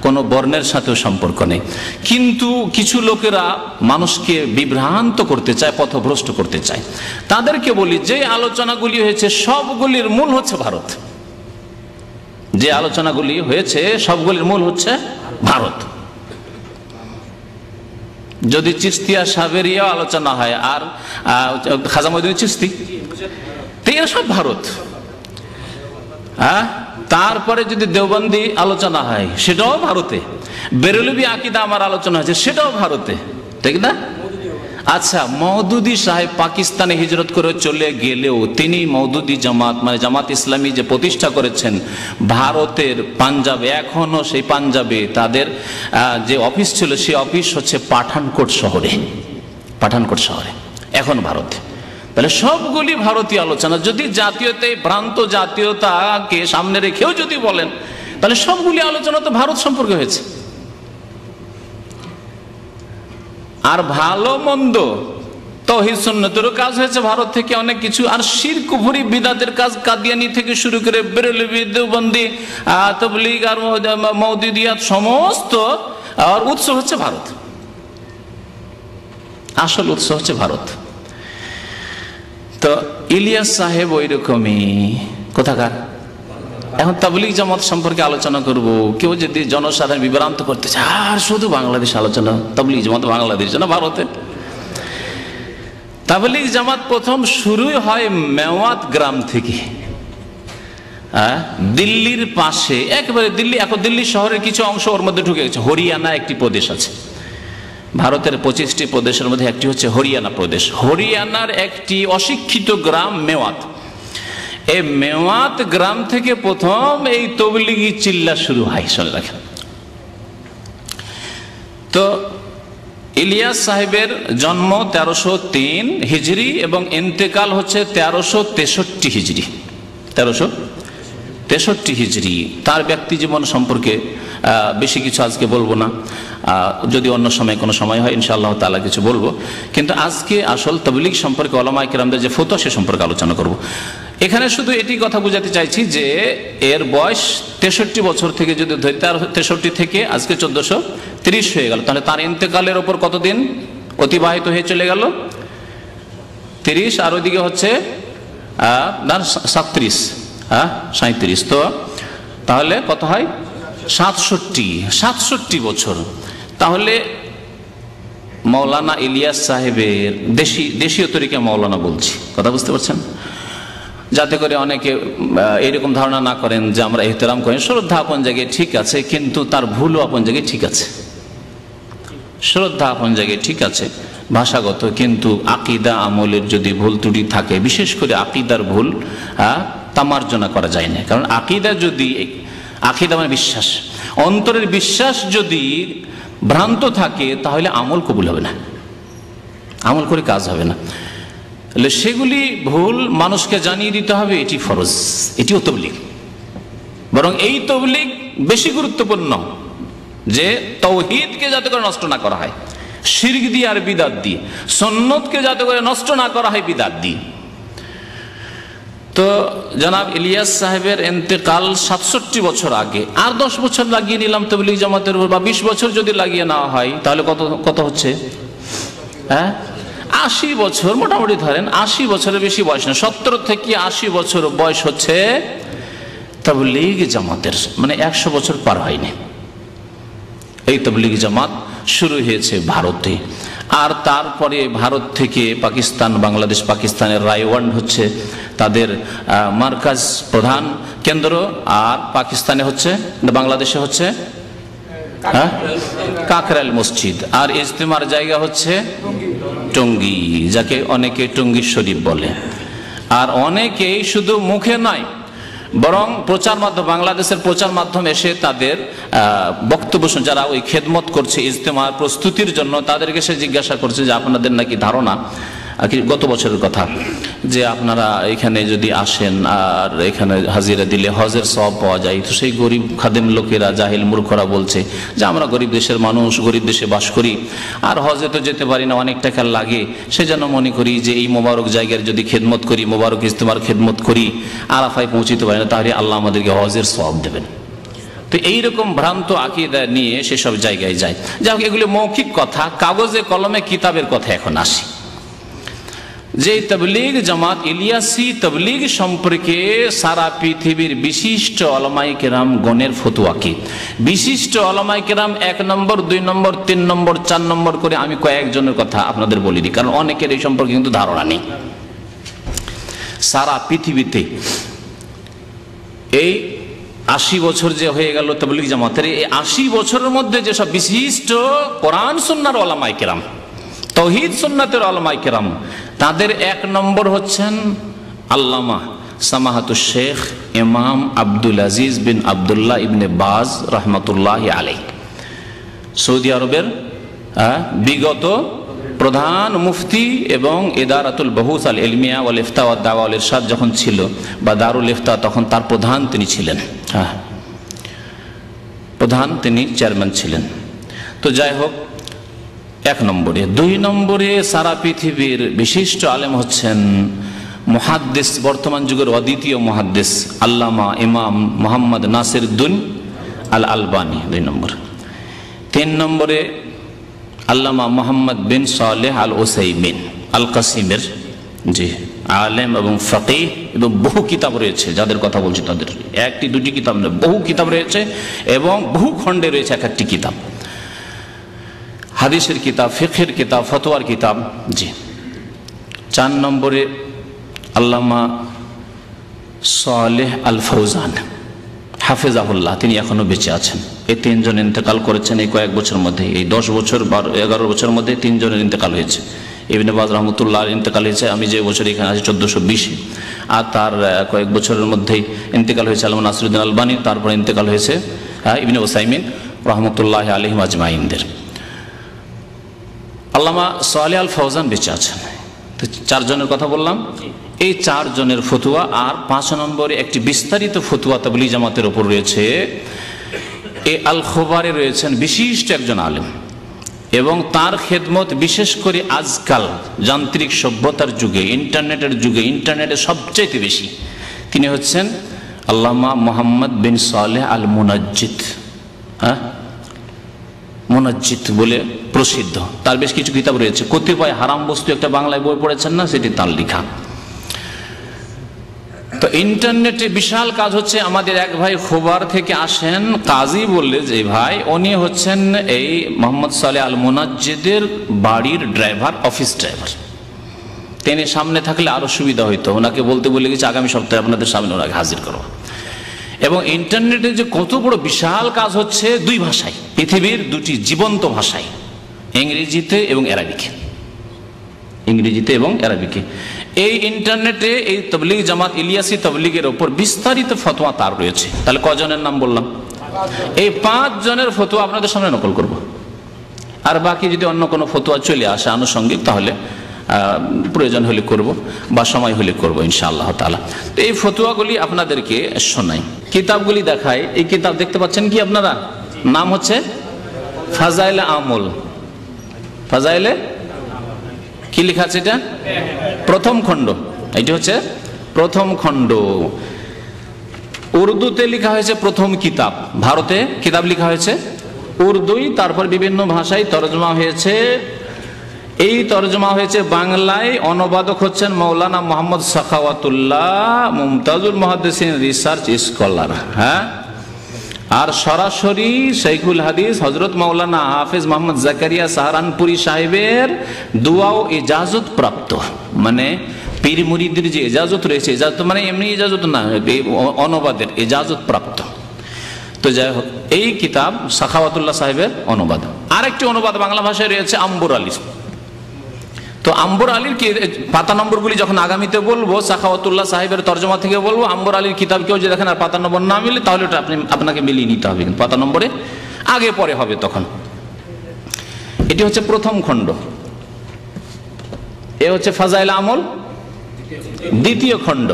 কোনো বর্ণের সাথেও সম্পর্ক নেই। কিন্তু কিছু লোকেরা মানুষকে বিভ্রান্ত করতে চায়, পথভ্রষ্ট করতে চায়। তাদেরকে বলি যে আলোচনাগুলি হয়েছে সবগুলির মূল হচ্ছে ভারত। যে আলোচনাগুলি হয়েছে সবগুলির মূল হচ্ছে ভারত। যদি চিস্তিয়া সাবেরিয়া আলোচনা হয় আর খাজা মঈনুদ্দিন চিস্তি, এরা সব ভারত। তারপরে যদি দেওবন্দি আলোচনা হয় সেটাও ভারতে, বেরেলভি আকিদা আমার আলোচনা হয়েছে সেটাও ভারতে, ঠিক না? আচ্ছা, মওদুদি সাহেব পাকিস্তানে হিজরত করে চলে গেলেও তিনি মওদুদি জামাত মানে জামাত ইসলামী যে প্রতিষ্ঠা করেছেন ভারতের পাঞ্জাবে, এখনো সেই পাঞ্জাবে তাদের যে অফিস ছিল সেই অফিস হচ্ছে পাঠানকোট শহরে, এখন ভারতে। তাহলে সবগুলি ভারতীয় আলোচনা। যদি জাতীয়তায় ভ্রান্ত জাতীয়তাকে সামনে রেখেও যদি বলেন তাহলে সবগুলি আলোচনা তো ভারত সম্পর্কে হয়েছে। আর ভালো মন্দ তাওহীদ সুন্নতেরও কাজ হয়েছে ভারত থেকে অনেক কিছু। আর শিরক কুফরি বিদআতের কাজ কাদিয়ানি থেকে শুরু করে বেরেলভি, দেওবন্দি, তাবলীগ আর মওদুদিয়াত সমস্ত আর উৎস হচ্ছে ভারত। আসল উৎস হচ্ছে ভারত। তো ইলিয়াস সাহেব ওই রকমই কোথাকার। এখন তাবলীগ জামাত সম্পর্কে আলোচনা করব, কেউ যদি জনসাধারণ বিভ্রান্ত করতে চায় আর শুধু বাংলাদেশ আলোচনা, তাবলীগ জামাত বাংলাদেশ না ভারতে। তাবলীগ জামাত প্রথম শুরুই হয় মেওয়াত গ্রাম থেকে, দিল্লির পাশে, একেবারে দিল্লি, এখন দিল্লি শহরের কিছু অংশ ওর মধ্যে ঢুকে গেছে। হরিয়ানা একটি প্রদেশ আছে, ভারতের 25টি প্রদেশের মধ্যে একটি হচ্ছে হরিয়ানা প্রদেশ। হরিয়ানার একটি অশিক্ষিত গ্রাম মেওয়াত, এই মেওয়াত গ্রাম থেকে প্রথম এই তবলিগি চিল্লা শুরু হয়। শুনে রাখেন তো, ইলিয়াস সাহেবের জন্ম 1303 হিজরি এবং ইন্তেকাল হচ্ছে 1363 হিজরি। 1363 হিজরি। তার ব্যক্তি জীবন সম্পর্কে বেশি কিছু আজকে বলবো না, যদি অন্য সময় কোনো সময় হয় ইনশাআল্লাহ তাআলা কিছু বলবো। কিন্তু আজকে আসল তাবলীগ সম্পর্কে উলামায়ে কেরামদের যে ফতোয়া সে সম্পর্কে আলোচনা করব। এখানে শুধু এটি কথা বোঝাতে চাইছি যে এর বয়স 63 বছর থেকে যদি ধরি, 63 থেকে আজকে 1430 হয়ে গেল, তাহলে তার ইন্তেকালের ওপর কতদিন অতিবাহিত হয়ে চলে গেল? 30 আর ওইদিকে হচ্ছে 37, তো তাহলে কত হয়? 67 বছর। তাহলে মৌলানা ইলিয়াস সাহেবের দেশীয় তরিকা মৌলানা বলছি, কথা বুঝতে পারছেন, যাতে করে অনেকে এরকম ধারণা না করেন যে আমরা ইহতেরাম করি। শ্রদ্ধা আপন জায়গায় ঠিক আছে, কিন্তু তার ভুলও আপন জায়গায় ঠিক আছে। শ্রদ্ধা আপন জায়গায় ঠিক আছে ভাষাগত, কিন্তু আকীদা আমলের যদি ভুল ত্রুটি থাকে, বিশেষ করে আকীদার ভুল তামার্জনা করা যায় না। কারণ আকীদা মানে বিশ্বাস, অন্তরের বিশ্বাস যদি ভ্রান্ত থাকে তাহলে আমল কবুল হবে না, আমল করে কাজ হবে না। সেগুলি ভুল মানুষকে জানিয়ে দিতে হবে, এটি ফরজ, এটিও তাবলীগ। বরং এই তাবলীগ বেশি গুরুত্বপূর্ণ যে তাওহীদকে যাতে করে নষ্ট না করা হয় শিরক দিয়ে আর বিদআত দিয়ে, সুন্নতকে যাতে করে নষ্ট না করা হয় বিদআত দিয়ে। তো জনাব ইলিয়াস সাহেবের ইন্তেকাল 67 বছর আগে, আর 10 বছর লাগিয়ে নিলাম তাবলীগ জামাতের উপর, বা 20 বছর যদি লাগিয়ে নেওয়া হয় তাহলে কত হচ্ছে? 80 বছর মোটামুটি ধরেন, 80 বছরের বেশি বয়স না, 70 থেকে 80 বছর বয়স হচ্ছে তাবলীগ জামাতের, মানে 100 বছর পার হয়নি। এই তাবলীগ জামাত শুরু হয়েছে ভারতে, আর তারপরে ভারত থেকে পাকিস্তান, বাংলাদেশ, পাকিস্তানের রায়ওয়ান্ড হচ্ছে তাদের মার্কাজ, প্রধান কেন্দ্র, আর পাকিস্তানে হচ্ছে, বাংলাদেশে হচ্ছে কাকরাইল মসজিদ, আর ইজতেমার জায়গা হচ্ছে টঙ্গী, যাকে অনেকে টঙ্গী শরীফ বলে। আর অনেকেই শুধু মুখে নয়, বরং প্রচার মাধ্যম, বাংলাদেশের প্রচার মাধ্যম এসে তাদের বক্তব্য, যারা ওই খেদমত করছে ইজতেমার প্রস্তুতির জন্য, তাদেরকে সে জিজ্ঞাসা করছে যে আপনাদের নাকি ধারণা, গত বছরের কথা, যে আপনারা এখানে যদি আসেন আর এখানে হাজিরা দিলে হজের সওয়াব পাওয়া যায়। তো সেই গরিব খাদেম লোকেরা, জাহিল মূর্খরা বলছে যে আমরা গরিব দেশের মানুষ, গরিব দেশে বাস করি, আর হজে তো যেতে পারি না, অনেক টাকা লাগে, সেজন্য মনে করি যে এই মোবারক জায়গার যদি খেদমত করি, মোবারক ইজতেমার খেদমত করি, আরাফায় পৌঁছিতে পারি না, তাহলে আল্লাহ আমাদেরকে হজের সওয়াব দেবেন। তো এইরকম ভ্রান্ত আকীদা নিয়ে সেসব জায়গায় যায়। যাই হোক, এগুলো মৌখিক কথা, কাগজে কলমে কিতাবের কথা এখন আসি। যে তাবলীগ জামাত, ইলিয়াসি তাবলীগ সম্পর্কে সারা পৃথিবীর বিশিষ্ট উলামায়ে কেরাম গণের ফতোয়া কি? বিশিষ্ট উলামায়ে কেরাম 1 নম্বর, 2 নম্বর, 3 নম্বর, 4 নম্বর করে আমি কয়েকজনের কথা আপনাদের বলি দিই, কারণ অনেকের এই সম্পর্কে কিন্তু ধারণা নেই। সারা পৃথিবীতে এই 80 বছর যে হয়ে গেল তাবলীগ জামাতের, এই 80 বছরের মধ্যে যেসব বিশিষ্ট কোরআন সুন্নাহর উলামায়ে কেরাম, তাওহীদ সুন্নাতের উলামায়ে কেরাম, তাদের 1 নম্বর হচ্ছেন আল্লামা সামাহাতুশ শেখ ইমাম আব্দুল আজিজ বিন আব্দুল্লাহ ইবনে বাজ রহমতুল্লাহি আলাইহি, সৌদি আরবের বিগত প্রধান মুফতি এবং ইদারাতুল বহুস আল ইলমিয়া ওয়াল ইফতা ওয়াদ দাওয়া ওয়াল ইরশাদ যখন ছিল, বা দারুল ইফতা, তখন তার প্রধান তিনি ছিলেন, প্রধান তিনি চেয়ারম্যান ছিলেন। তো যাই হোক, 1 নম্বরে। 2 নম্বরে সারা পৃথিবীর বিশিষ্ট আলেম হচ্ছেন মুহাদ্দিস, বর্তমান যুগের অদ্বিতীয় মুহাদ্দিস আল্লামা ইমাম মুহাম্মদ নাসিরউদ্দিন আল আলবানী, 2 নম্বর। 3 নম্বরে আল্লামা মুহাম্মদ বিন সালেহ আল উসাইমিন আল কাসিমের, জি, আলেম এবং ফাকিহ, এবং বহু কিতাব রয়েছে, যাদের কথা বলছি তাদের 1টি 2টি কিতাব নয়, বহু কিতাব রয়েছে, এবং বহু খণ্ডে রয়েছে এক একটি কিতাব, হাদিসের কিতাব, ফিকহের কিতাব, ফতোয়ার কিতাব। জি, 4 নম্বরে আল্লামা সালেহ আল ফৌজান হাফেজাহুল্লাহ, তিনি এখনো বেঁচে আছেন। এই 3 জন ইন্তেকাল করেছেন এই কয়েক বছর মধ্যে, এই 10 বছর 11 বছর মধ্যে 3 জনের ইন্তেকাল হয়েছে। ইবনে বাজ রহমতুল্লাহ ইন্তেকাল হয়েছে আমি যে বছর এখানে আছি 1420, আর তার কয়েক বছরের মধ্যেই ইন্তেকাল হয়েছে আল্লামা নাসিরুদ্দিন আলবানী, তারপরে ইন্তেকাল হয়েছে ইবনে উসাইমিন রহমতুল্লাহ আলাইহিম আজমাইনদের। আল্লামা সালেহ আল ফৌজান বেঁচে আছেন। তো 4 জনের কথা বললাম। এই 4 জনের ফতুয়া, আর 5 নম্বরে একটি বিস্তারিত ফতুয়া তাবলীগ জামাতের উপর রয়েছে। এই আল খোবারে রয়েছেন বিশিষ্ট একজন আলেম, এবং তার খেদমত বিশেষ করে আজকাল যান্ত্রিক সভ্যতার যুগে, ইন্টারনেটের যুগে, ইন্টারনেটে সবচাইতে বেশি। তিনি হচ্ছেন আল্লামা মোহাম্মদ বিন সালেহ আল মুনাজ্জিদ, মুনাজ্জিদ বলে প্রসিদ্ধ। তার বেশ কিছু কিতাব রয়েছে। কতিপয় হারাম বস্তু একটা বাংলায় বই পড়েছেন না, সেটি তার লেখা। তো ইন্টারনেটে বিশাল কাজ হচ্ছে। আমাদের এক ভাই খোবার থেকে আসেন, কাজী বললে যে ভাই, উনি হচ্ছেন এই মোহাম্মদ সালেহ আল মুনাজ্জিদের বাড়ির ড্রাইভার, অফিস ড্রাইভার। তিনি সামনে থাকলে আরো সুবিধা হইতো, ওনাকে বলতে বলে গেছে আগামী সপ্তাহে আপনাদের সামনে ওনাকে হাজির করো। এবং ইন্টারনেটে যে কত বড় বিশাল কাজ হচ্ছে 2 ভাষায়, পৃথিবীর 2টি জীবন্ত ভাষায়, ইংরেজিতে এবং আরবিকে, ইংরেজিতে এবং আরবিকে। এই ইন্টারনেটে এই তাবলীগ জামাত ইলিয়াসি তাবলীগের উপর বিস্তারিত ফতোয়া তার রয়েছে। তাহলে কজনের নাম বললাম? এই 5 জনের ফতোয়া আপনাদের সামনে নকল করব, আর বাকি যদি অন্য কোনো ফতোয়া চলে আসে আনুষঙ্গিক, তাহলে প্রয়োজন হলে করব বা সময় হলে করব ইনশাআল্লাহ তাআলা। তো এই ফতোয়াগুলি আপনাদেরকে শোনাই, কিতাবগুলি দেখাই। এই কিতাব দেখতে পাচ্ছেন কি আপনারা? নাম হচ্ছে ফাজাইলে আমল। ফাজাইলে কি লেখা আছে? এটা প্রথম খণ্ড। এটি হচ্ছে প্রথম খণ্ড। উর্দুতে লেখা হয়েছে প্রথম কিতাব, ভারতে কিতাব লেখা হয়েছে উর্দুই, তারপর বিভিন্ন ভাষায় তরজমা হয়েছে। এই তরজমা হয়েছে বাংলায়, অনুবাদক হচ্ছেন মৌলানা মোহাম্মদ সাখাওয়াতুল্লাহ, মুমতাজুল মুহাদ্দিসিন রিসার্চ স্কলার। হ্যাঁ, আর সরাসরি শাইখুল হাদিস হযরত মাওলানা হাফেজ মোহাম্মদ জাকারিয়া সাহারানপুরি সাহেবের দোয়া ও ইজাজত প্রাপ্ত, মানে পীর মুরিদের যে ইজাজত রয়েছে, ইজাজত মানে এমনি ইজাজত না, অনুবাদের ইজাজত প্রাপ্ত। তো যাই হোক, এই কিতাব সাখাওয়াতুল্লাহ সাহেবের অনুবাদ। আরেকটি অনুবাদ বাংলা ভাষায় রয়েছে আম্বর আলীর। তো আম্বর আলীর পাতা নম্বরগুলি যখন আগামীতে বলবো, সাখাওয়াতুল্লাহ সাহেবের তর্জমা থেকে বলবো, আম্বর আলীর কিতাব কেউ যে দেখেন আর পাতা নম্বর না মিলে, তাহলে ওটা আপনাকে মিলিয়ে নিতে হবে, কিন্তু পাতা নম্বরে আগে পরে হবে তখন। এটি হচ্ছে প্রথম খণ্ড। এ হচ্ছে ফাজাইল আমল, দ্বিতীয় খণ্ড।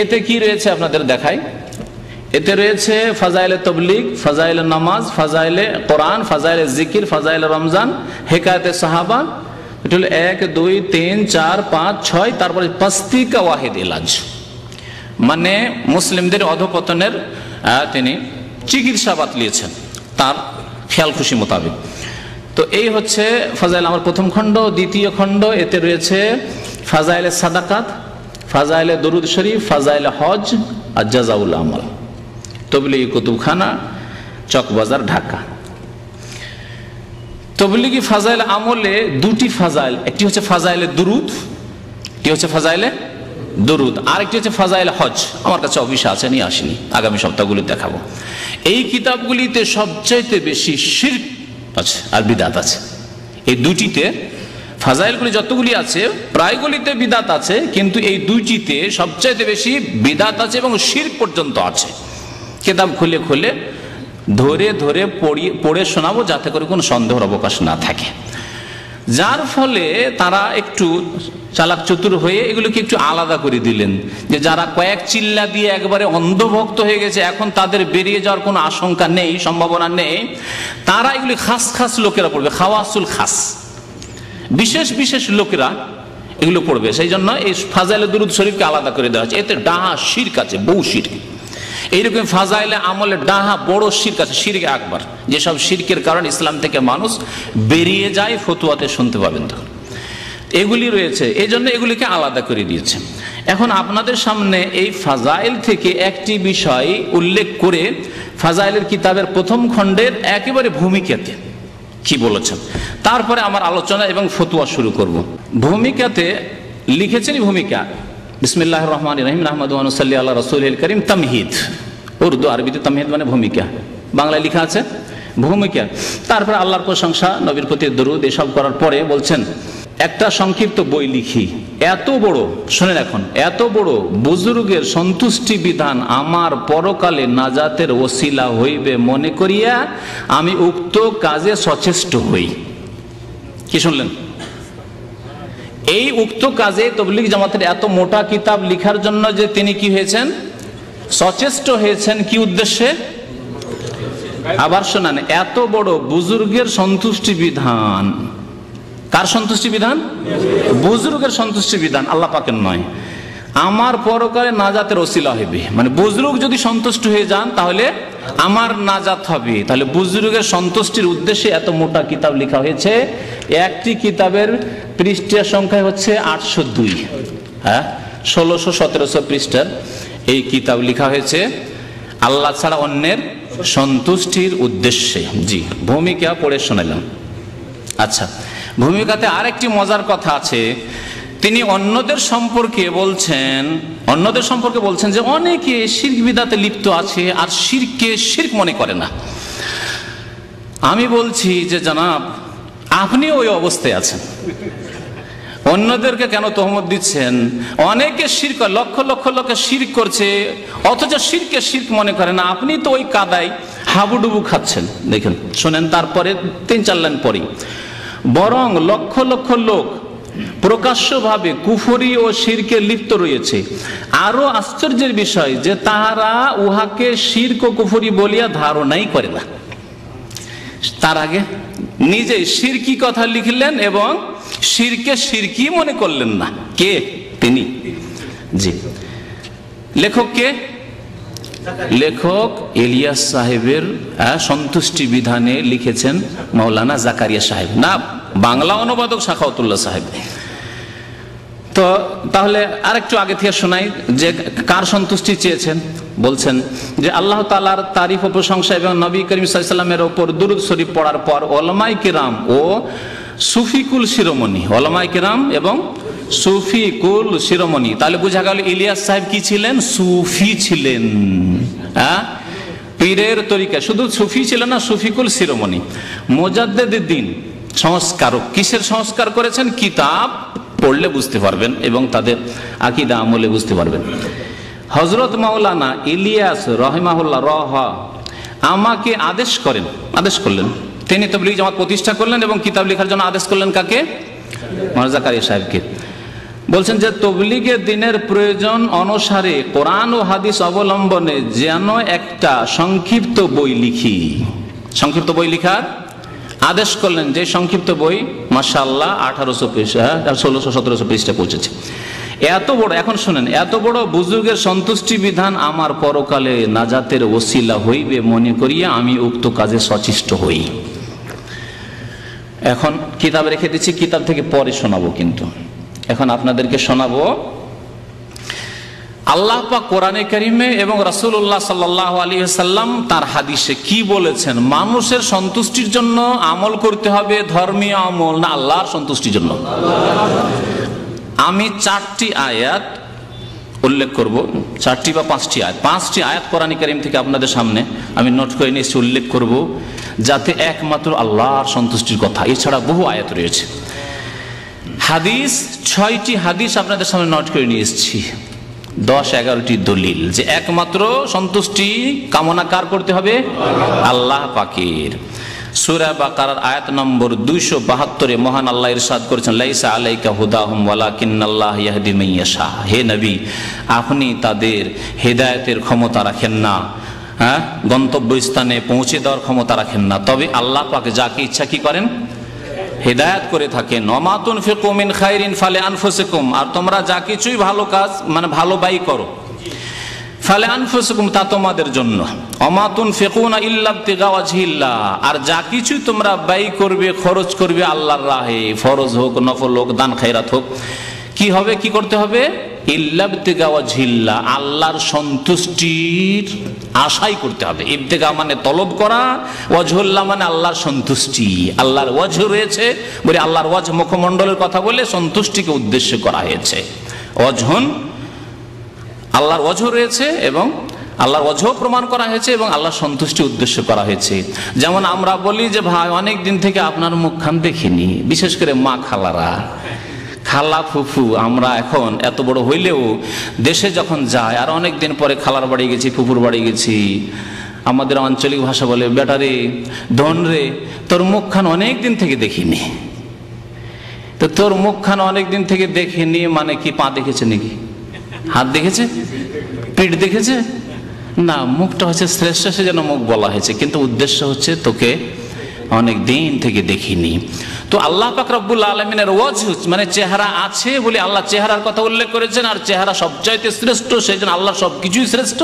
এতে কি রয়েছে আপনাদের দেখাই। এতে রয়েছে ফাজাইলে তবলিগ, ফাজাইলে নামাজ, ফাজাইলে কোরআন, ফাজাইলে জিকির, ফাজাইলে রমজান, হেকায়েতে সাহাবা। এটা হলো 1, 2, 3, 4, 5, 6। তারপরে পাস্তি কা ওয়াহিদ ইলাজ, মানে মুসলিমদের অধপতনের তিনি চিকিৎসা বাতলিয়েছেন তার খেয়াল খুশি মোতাবেক। তো এই হচ্ছে ফাজাইল আমার প্রথম খণ্ড। দ্বিতীয় খণ্ড, এতে রয়েছে ফাজাইলে সাদাকাত, ফাজাইলে দরুদ শরীফ, ফাজাইলে হজ আর জাজাউল আমল। তবলিগি কুতুবখানা, চকবাজার, ঢাকা। তবলিগি ফাজাইল আমলে 2টি ফাজাইল, একটি হচ্ছে ফাজাইলে দুরুদ, একটি হচ্ছে ফাজাইলে দুরুদ, আর একটি হচ্ছে ফাজাইলে হজ। আমার কাছে অফিসে আছে, নিয়ে আসিনি, আগামী সপ্তাহগুলি দেখাবো। এই কিতাবগুলিতে সবচাইতে বেশি শিরক আছে আর বিদাত আছে। এই 2টিতে ফাজাইলগুলি যতগুলি আছে প্রায়গুলিতে বিদাত আছে, কিন্তু এই 2টিতে সবচাইতে বেশি বিদাত আছে এবং শিরক পর্যন্ত আছে। কিতাব খুলে খুলে ধরে ধরে পড়ে শোনাবো, যাতে করে কোনো সন্দেহের অবকাশ না থাকে। যার ফলে তারা একটু চালাক চতুর হয়ে এগুলোকে একটু আলাদা করে দিলেন, যে যারা কয়েক চিল্লা দিয়ে একবারে অন্ধভক্ত হয়ে গেছে, এখন তাদের বেরিয়ে যাওয়ার কোনো আশঙ্কা নেই, সম্ভাবনা নেই, তারা এগুলি খাস খাস লোকেরা পড়বে, খাওয়াসুল খাস, বিশেষ বিশেষ লোকেরা এগুলো পড়বে। সেই জন্য এই ফাজাইলে দুরুদ শরীফকে আলাদা করে দেওয়া হচ্ছে। এতে ডাহা শিরক আছে, বহু শিরক। এইরকম ফাজাইলে আমলে ডাহা বড় শিরক আছে, শিরকে আকবার, যেসব শিরকের কারণে ইসলাম থেকে মানুষ বেরিয়ে যায়, ফতুয়াতে শুনতে পাবেন তখন। এগুলি রয়েছে, এই জন্য এগুলিকে আলাদা করে দিয়েছে। এখন আপনাদের সামনে এই ফাজাইল থেকে একটি বিষয় উল্লেখ করে ফাজাইলের কিতাবের প্রথম খণ্ডের একেবারে ভূমিকাতে কি বলেছেন। তারপরে আমার আলোচনা এবং ফতোয়া শুরু করব। ভূমিকাতে লিখেছেন, ভূমিকা বিসমিল্লাহির রহমানির রহিম নাহমাদু ওয়া নুসাল্লি আলা রাসূলিল কারীম, তামহিদ, উর্দু আরবিতে তামহিদ মানে ভূমিকা, বাংলায় লেখা আছে ভূমিকা। তারপরে আল্লাহর প্রশংসা, নবীর প্রতি দরুদ, এসব করার পরে বলছেন একটা সংক্ষিপ্ত বই লিখি, এত বড়, শুনেন এখন, এত বড় বুজুর্গের সন্তুষ্টি বিধান আমার পরকালে নাজাতের ওসিলা হইবে মনে করিয়া আমি উক্ত কাজে সচেষ্ট হই। কি শুনলেন? এই উক্ত কাজে তাবলীগ জামাতের এত মোটা কিতাব লিখার জন্য যে তিনি কি হয়েছেন, সচেষ্ট হয়েছেন, কি উদ্দেশ্যে? আবার শোনান, এত বড় বুজুর্গের সন্তুষ্টি বিধান, কার সন্তুষ্টি বিধান? বুজুর্গের সন্তুষ্টি বিধান, আল্লাহ পাকের নয়। আমার পরকালে নাজাতের ওসিলা হবে, মানে বুজুর্গ যদি সন্তুষ্ট হয়ে যান তাহলে আমার নাজাত হবে। তাহলে বুজুর্গের সন্তুষ্টির উদ্দেশ্যে এত মোটা কিতাব লেখা হয়েছে। একটি কিতাবের পৃষ্ঠা সংখ্যা হচ্ছে 802, হ্যাঁ, 1600-1700 পৃষ্ঠার এই কিতাব লেখা হয়েছে আল্লাহ ছাড়া অন্যের সন্তুষ্টির উদ্দেশ্যে। জি, ভূমিকা পড়ে শোনালাম। আচ্ছা, ভূমিকাতে আরেকটি মজার কথা আছে। তিনি অন্যদের সম্পর্কে বলছেন যে অনেকে শিরক বিদআতে লিপ্ত আছে আর শিরকে শিরক মনে করে না। আমি বলছি যে জনাব, আপনি ওই অবস্থায় আছেন। অন্যদেরকে কেন তহমত দিচ্ছেন? অনেকে শিরক, লক্ষ লক্ষ লোক শিরক করছে, অথচ শিরকে শিরক মনে করে না। আপনি তো ওই কাদায় হাবুডুবু খাচ্ছেন। দেখেন, শোনেন, তারপরে 3-4 লাইন পরেই, বরং লক্ষ লক্ষ লোক প্রকাশ্যভাবে কুফরি ও শিরকে লিপ্ত রয়েছে। আরো আশ্চর্যের বিষয় যে তাহারা উহাকে শিরক ও কুফরি বলিয়া ধারণাই করে না। তার আগে নিজেই শিরকি কথা লিখলেন এবং শিরকে শিরকি মনে করলেন না। কে? তিনি। জি, লেখক কে? লেখক ইলিয়াস সাহেবের সন্তুষ্টি বিধানে লিখেছেন মাওলানা জাকারিয়া সাহেব, না বাংলা অনুবাদক সাখাওয়াতুল্লাহ সাহেব। তো তাহলে আরেকটু আগে থেকে শোনাই যে কার সন্তুষ্টি চেয়েছেন। বলছেন যে আল্লাহ তাআলার তারিফ ও প্রশংসা এবং নবী করিম সাল্লাল্লাহু আলাইহি ওয়াসাল্লামের উপর দুরূদ শরীফ পড়ার পর ওলামায়ে কিরাম ও সুফিকুল শিরোমণি, ওলামায়ে কিরাম এবং সুফিকুল শিরোমণি, তাহলে বোঝা গেল ইলিয়াস সাহেব কি ছিলেন? সুফি ছিলেন। হ্যাঁ, পীরের তরিকা, শুধু সুফি ছিলেন না, সুফিকুল শিরোমণি, মুজাদ্দিদুদ দ্বীন, সংস্কারক। কিসের সংস্কার করেছেন? কিতাব পড়লে বুঝতে পারবেন এবং তাদের আকীদা আমলে বুঝতে পারবেন। হযরত মাওলানা ইলিয়াস রাহিমাহুল্লাহ আমাকে আদেশ করলেন, তিনি তাবলীগ জামাত প্রতিষ্ঠা করলেন এবং কিতাব লেখার জন্য আদেশ করলেন কাকে? মাওলানা জাকারিয়া সাহেবকে। বলছেন যে তবলীগে দ্বীনের প্রয়োজন অনুসারে কোরআন ও হাদিস অবলম্বনে যেন একটা সংক্ষিপ্ত বই লিখি। সংক্ষিপ্ত বই লিখার আদেশ করলেন, যে সংক্ষিপ্ত বই মাশাআল্লাহ 1800 পৃষ্ঠা, 1600-1700 পৃষ্ঠা পৌঁছেছে। এত বড়, এখন শুনেন, এত বড় বুজুর্গের সন্তুষ্টি বিধান আমার পরকালে নাজাতের ওসিলা হইবে মনে করিয়া আমি উক্ত কাজে সচেষ্ট হই। এখন কিতাব রেখে দিচ্ছি, কিতাব থেকে পরে শোনাবো, কিন্তু এখন আপনাদেরকে শোনাবো আল্লাহ পাক কোরআনে কারিমে এবং রাসূলুল্লাহ সাল্লাল্লাহু আলাইহি ওয়াসাল্লাম তার হাদিসে কি বলেছেন। মানুষের সন্তুষ্টির জন্য আমল করতে হবে, ধর্মীয় আমল না আল্লাহর সন্তুষ্টির জন্য। আমি 4টি আয়াত উল্লেখ করব, 4টি বা 5টি আয়াত, 5টি আয়াত কোরআনে কারিম থেকে আপনাদের সামনে আমি নোট করে নিয়েছি, উল্লেখ করব, যাতে একমাত্র আল্লাহর সন্তুষ্টির কথা, এছাড়া বহু আয়াত রয়েছে। হাদিস 6টি হাদিস আপনাদের সামনে নোট করে নিয়ে এসেছি, 10-11টি দলিল যে একমাত্র সন্তুষ্টি কামনা কার করতে হবে? আল্লাহ পাকের। সূরা বাকারার আয়াত নম্বর 272 মহান আল্লাহ ইরশাদ করেছেন, লাইসা আলাইকা হুদাহুম ওয়ালাকিন্নাল্লাহ ইয়াহদি মান ইয়াশা। হে নবী, আপনি তাদের হেদায়েতের ক্ষমতা রাখেন না, হ্যাঁ, গন্তব্যস্থানে পৌঁছে দেওয়ার ক্ষমতা রাখেন না, তবে আল্লাহ পাক যাকে ইচ্ছা কি করেন? হেদায়েত করে থাকেন। ওমা তুনফিকু মিন খাইরিন ফালিআনফুসিকুম, আর তোমরা যা কিছুই ভালো কাজ মানে ভালো ব্যয় করো, ফালিআনফুসিকুম, তা তোমাদের জন্য। ওমা তুনফিকুনা ইল্লা ইবতিগা ওয়াজহিল্লাহ, আর যা কিছু তোমরা ব্যয় করবে, খরচ করবে আল্লাহর রাহে, ফরজ হোক, নফল হোক, দান খায়রাত হোক, কি হবে? কি করতে হবে? ইল্লা ইবতিগা ওয়াজহিল্লাহ, আল্লাহর সন্তুষ্টির আশাই করতে হবে। ইবতিগা মানে তলব করা, ওয়াজহুল্লাহ মানে আল্লাহর সন্তুষ্টি। আল্লাহর ওয়াজহ রয়েছে বলে আল্লাহর ওয়াজহ মুখমণ্ডলের কথা বলে সন্তুষ্টিকে উদ্দেশ্য করা হয়েছে। ওয়াজহুন আল্লাহর ওয়াজহ রয়েছে এবং আল্লাহর ওয়াজহ প্রমাণ করা হয়েছে এবং আল্লাহর সন্তুষ্টি উদ্দেশ্য করা হয়েছে। যেমন আমরা বলি যে ভাই অনেক দিন থেকে আপনার মুখখান দেখিনি, বিশেষ করে মা খালারা, খালা ফুফু, আমরা এখন এত বড় হইলেও দেশে যখন যায় আর অনেক দিন পরে খালার বাড়ি গেছি, ফুফুর বাড়ি গেছি, আমাদের আঞ্চলিক ভাষা বলে বেটারে ধন রে তোর মুখখান অনেক দিন থেকে দেখিনি। তো তোর মুখখান অনেক দিন থেকে দেখিনি মানে কি পা দেখেছে নাকি, হাত দেখেছে, পিঠ দেখেছে? না, মুখটা হচ্ছে শ্রেষ্ঠ সেজন্য মুখ বলা হয়েছে, কিন্তু উদ্দেশ্য হচ্ছে তোকে অনেক দিন থেকে দেখিনি। তো আল্লাহ পাক রব্বুল আলামিনের ওয়াজহ মানে চেহারা আছে বলে আল্লাহ চেহারার কথা উল্লেখ করেছেন, আর চেহারা সবচাইতে শ্রেষ্ঠ, সেই জন্য আল্লাহ সবকিছুই শ্রেষ্ঠ।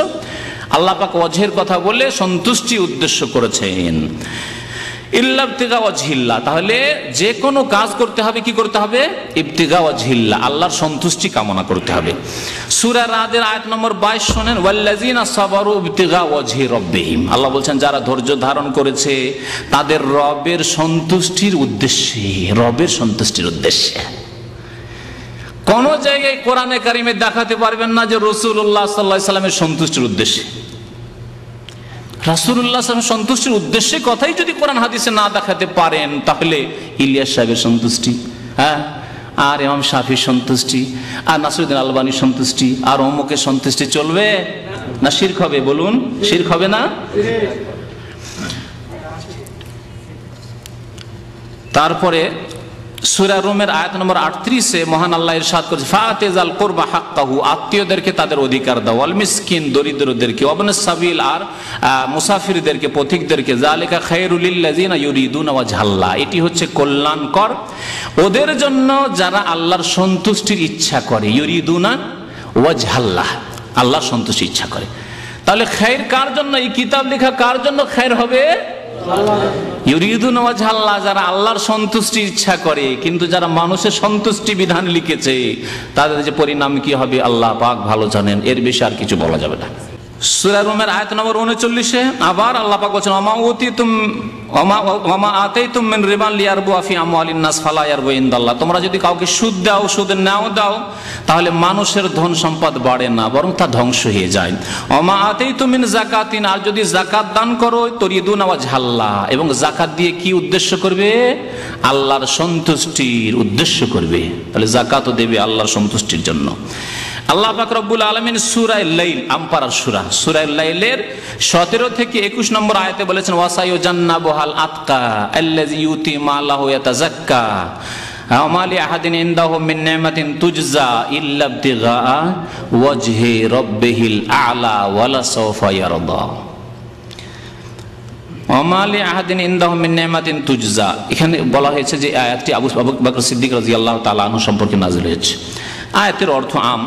আল্লাহ পাক ওয়াজহের কথা বলে সন্তুষ্টি উদ্দেশ্য করেছেন। ইল্লা ইবতিগা ওয়াজহিল্লাহ, তাহলে যে কোনো কাজ করতে হবে কি করতে হবে? ইবতিগা ওয়াজহিল্লাহ, আল্লাহর সন্তুষ্টি কামনা করতে হবে। সূরা রাদের আয়াত নম্বর 22 শুনেন, ওয়াল্লাযিনা সাবারু ইবতিগা ওয়াজহি রাব্বিহিম, আল্লাহ বলছেন যারা ধৈর্য ধারণ করেছে তাদের রবের সন্তুষ্টির উদ্দেশ্যে, রবের সন্তুষ্টির উদ্দেশ্যে। কোন জায়গায় কোরআনে কারিমে দেখাতে পারবেন না যে রাসূলুল্লাহ সাল্লাল্লাহু আলাইহি সাল্লামের সন্তুষ্টির উদ্দেশ্যে। রাসূলুল্লাহ সাল্লাল্লাহু আলাইহি সন্তুষ্টির উদ্দেশ্যে কথাই যদি কোরআন হাদিসে না দেখাতে পারেন, তাহলে ইলিয়াস সাহেবের সন্তুষ্টি, হ্যাঁ, আর ইমাম শাফির সন্তুষ্টি, আর নাসিরউদ্দিন আলবানীর সন্তুষ্টি, আর অমুকের সন্তুষ্টি চলবে না? শিরক হবে, বলুন, শিরক হবে না? তারপরে সূরা রুমের আয়াত নম্বর 38-এ মহান আল্লাহ ইরশাদ করেছে, ফাতিজাল কুরবা হাক্কাহু, আত্মীয়দেরকে তাদের অধিকার দাও, ওয়াল মিসকিন, দরিদ্রদেরকে, ওয়াবনাস সাবিল, আর মুসাফিরদেরকে, পথিকদেরকে, যালিকা খায়রুল লিল্লাযিনা ইউরিদুনা ওয়াজহাল্লাহ, এটি হচ্ছে কল্যাণকর ওদের জন্য যারা আল্লাহর সন্তুষ্টির ইচ্ছা করে। ইউরিদুনা ওয়াজহাল্লাহ, আল্লাহর সন্তুষ্টি ইচ্ছা করে। তাহলে খায়র কার জন্য? এই কিতাব লেখা কার জন্য খায়র হবে? ইউরিদুনা ওয়াজহাল্লাহ, যারা আল্লাহর সন্তুষ্টি ইচ্ছা করে। কিন্তু যারা মানুষের সন্তুষ্টি বিধান লিখেছে তাদের যে পরিণাম কি হবে আল্লাহ পাক ভালো জানেন, এর বেশি আর কিছু বলা যাবে না। সূরা রুমের আয়াত নম্বর 39-এ আবার আল্লাহ পাক বলেছেন, ওয়ামা আতাইতুম মিন রিবান লিয়ারবু ফি আমওয়ালিন নাস ফালা ইয়ারবু ইনদাল্লাহ, তোমরা যদি কাউকে সুদ দাও, সুদের নাও দাও, তাহলে মানুষের ধন সম্পদ বাড়ে না, বরং তা ধ্বংস হয়ে যায়। ওয়ামা আতাইতুম মিন যাকাতিন, আর যদি যাকাত দান করো, তুরিদুনা ওয়াজহাল্লাহ, এবং যাকাত দিয়ে কি উদ্দেশ্য করবে? আল্লাহর সন্তুষ্টির উদ্দেশ্য করবে। তাহলে যাকাতও দেবে আল্লাহর সন্তুষ্টির জন্য। আল্লাহ পাক রব্বুল আলামিন সূরা লাইল, আমপারার সূরা লাইলের 17 থেকে 21 নম্বর আয়াতে বলেছেন, ওয়াসায়ুজান্নাবুহাল আতকা আল্লাযী ইউতি মালাহু ইয়াতাযাক্কা ওয়া মা লিআহাদিন ইনদাহু মিন নি'মাতিন তুজজা ইল্লা ইবতিগা ওয়াজহি রাব্বিহিল আ'লা ওয়ালা সাওফা ইয়ারদা। ওয়া মা লিআহাদিন ইনদাহু মিন নি'মাতিন তুজজা, এখানে বলা হয়েছে যে আয়াতটি আবু বকর সিদ্দিক রাদিয়াল্লাহু তাআলা আনহু সম্পর্কে নাযিল হয়েছে। আয়াতের অর্থ আম,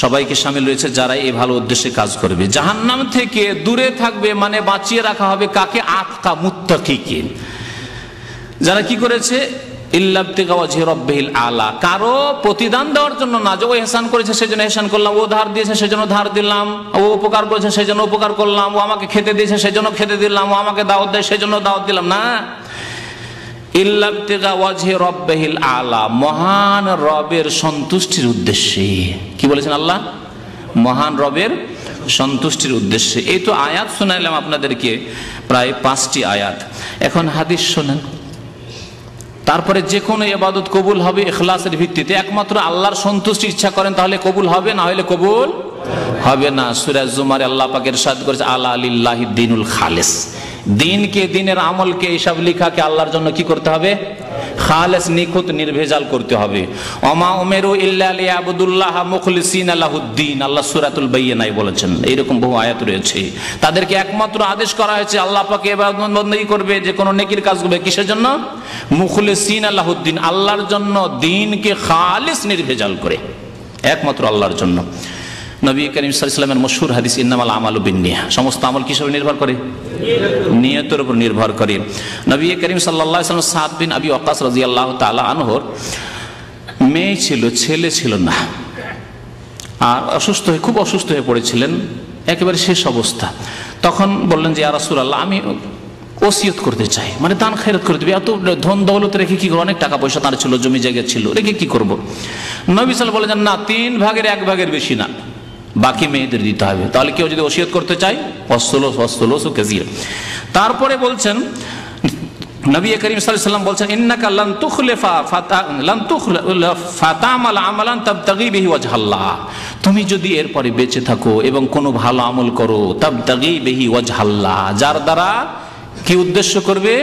সবাইকে শামিল রয়েছে যারা এই ভালো উদ্দেশ্যে কাজ করবে। জাহান্নাম থেকে দূরে থাকবে মানে বাঁচিয়ে রাখা হবে কাকে? আতকা, মুত্তাকিকে। যারা কি করেছে? ইল্লা ইবতিগা ওয়াজহি রাব্বিহিল আ'লা, কারো প্রতিদান দেওয়ার জন্য না, যে ও ইহসান করেছে সেজন্য ইহসান করলাম, ও ধার দিয়েছে সেজন্য ধার দিলাম, ও উপকার করেছে সেজন্য উপকার করলাম, ও আমাকে খেতে দিয়েছে সেজন্য খেতে দিলাম, ও আমাকে দাওয়াত দেয় সেজন্য দাওয়াত দিলাম, না। ইল্লা ইবতিগা ওয়াজহি রাব্বিহিল আ'লা, মহান রবের সন্তুষ্টির উদ্দেশ্যে। কি বলেছেন আল্লাহ? মহান রবের সন্তুষ্টির উদ্দেশ্যে। এই তো আয়াত শোনাইলাম আপনাদেরকে, প্রায় 5টি আয়াত। এখন হাদিস শোনেন। তারপরে যে কোনো ইবাদত কবুল হবে ইখলাসের ভিত্তিতে, একমাত্র আল্লাহর সন্তুষ্টি ইচ্ছা করেন তাহলে কবুল হবে, না হলে কবুল হবে না। সূরা জুমারে আল্লাহ পাক ইরশাদ করেছে, আলা লিল্লাহি দ্বীনুল খালিস, দিনকে, দিনের আমলকে, এইসব লিখাকে আল্লাহর জন্য কি করতে হবে? খালেস, নিখুঁত, নির্ভেজাল করতে হবে। ওমা উমিরু ইল্লা লিয়াবুদুল্লাহ মুখলিসিনা লাহুদ্দিন, আল্লাহ সূরাতুল বাইয়িনায় বলেছেন। এইরকম বহু আয়াত রয়েছে। তাদেরকে একমাত্র আদেশ করা হয়েছে আল্লাহ পাকে ইবাদত বন্দেগী করবে, যে কোনো নেকির কাজ করবে, কিসের জন্য? মুখলিসিনা লাহুদ্দিন, আল্লাহর জন্য, দিনকে খালিস, নির্ভেজাল করে, একমাত্র আল্লাহর জন্য। নবী করিম সাল্লাল্লাহু আলাইহি ওয়াসাল্লামের মশহুর হাদিস, ইন্নামাল আমালু বিন্নিয়াহ, সমস্ত আমল কিসের উপর নির্ভর করে? নিয়তের উপর নির্ভর করে। নবী করিম সাল্লাল্লাহু আলাইহি ওয়াসাল্লাম সাদ বিন আবি ওয়াক্কাস রাদিয়াল্লাহু তাআলা আনহুর মেয়ে ছিল, ছেলে ছিল না। আর খুব অসুস্থ হয়ে পড়েছিলেন, একেবারে শেষ অবস্থা। তখন বললেন যে ইয়া রাসূলুল্লাহ, আমি ওসিয়ত করতে চাই, মানে দান খয়রাত করে দেবে। এত ধন দৌলত রেখে কি করবো? অনেক টাকা পয়সা তার ছিল, জমি জায়গা ছিল, রেখে কি করব? নবী সাল্লাল্লাহু আলাইহি ওয়াসাল্লাম বলেন, না, 3 ভাগের 1 ভাগের বেশি না, বাকি মেয়েদের দিতে হবে। তাহলে কেউ যদি ওসিয়ত করতে চায় তারপরে বলছেন নবী করিম সাল্লাল্লাহু আলাইহি ওয়াসাল্লাম বলছেন, ইন্নাকা লান তুখলিফা ফাতামাল আমালান তাবতাগি বিহি ওয়াজহাল্লাহ, তুমি যদি এরপরে বেঁচে থাকো এবং কোনো ভালো আমল করো, তাবতাগি বিহি ওয়াজহাল্লাহ, যার দ্বারা কি উদ্দেশ্য করবে?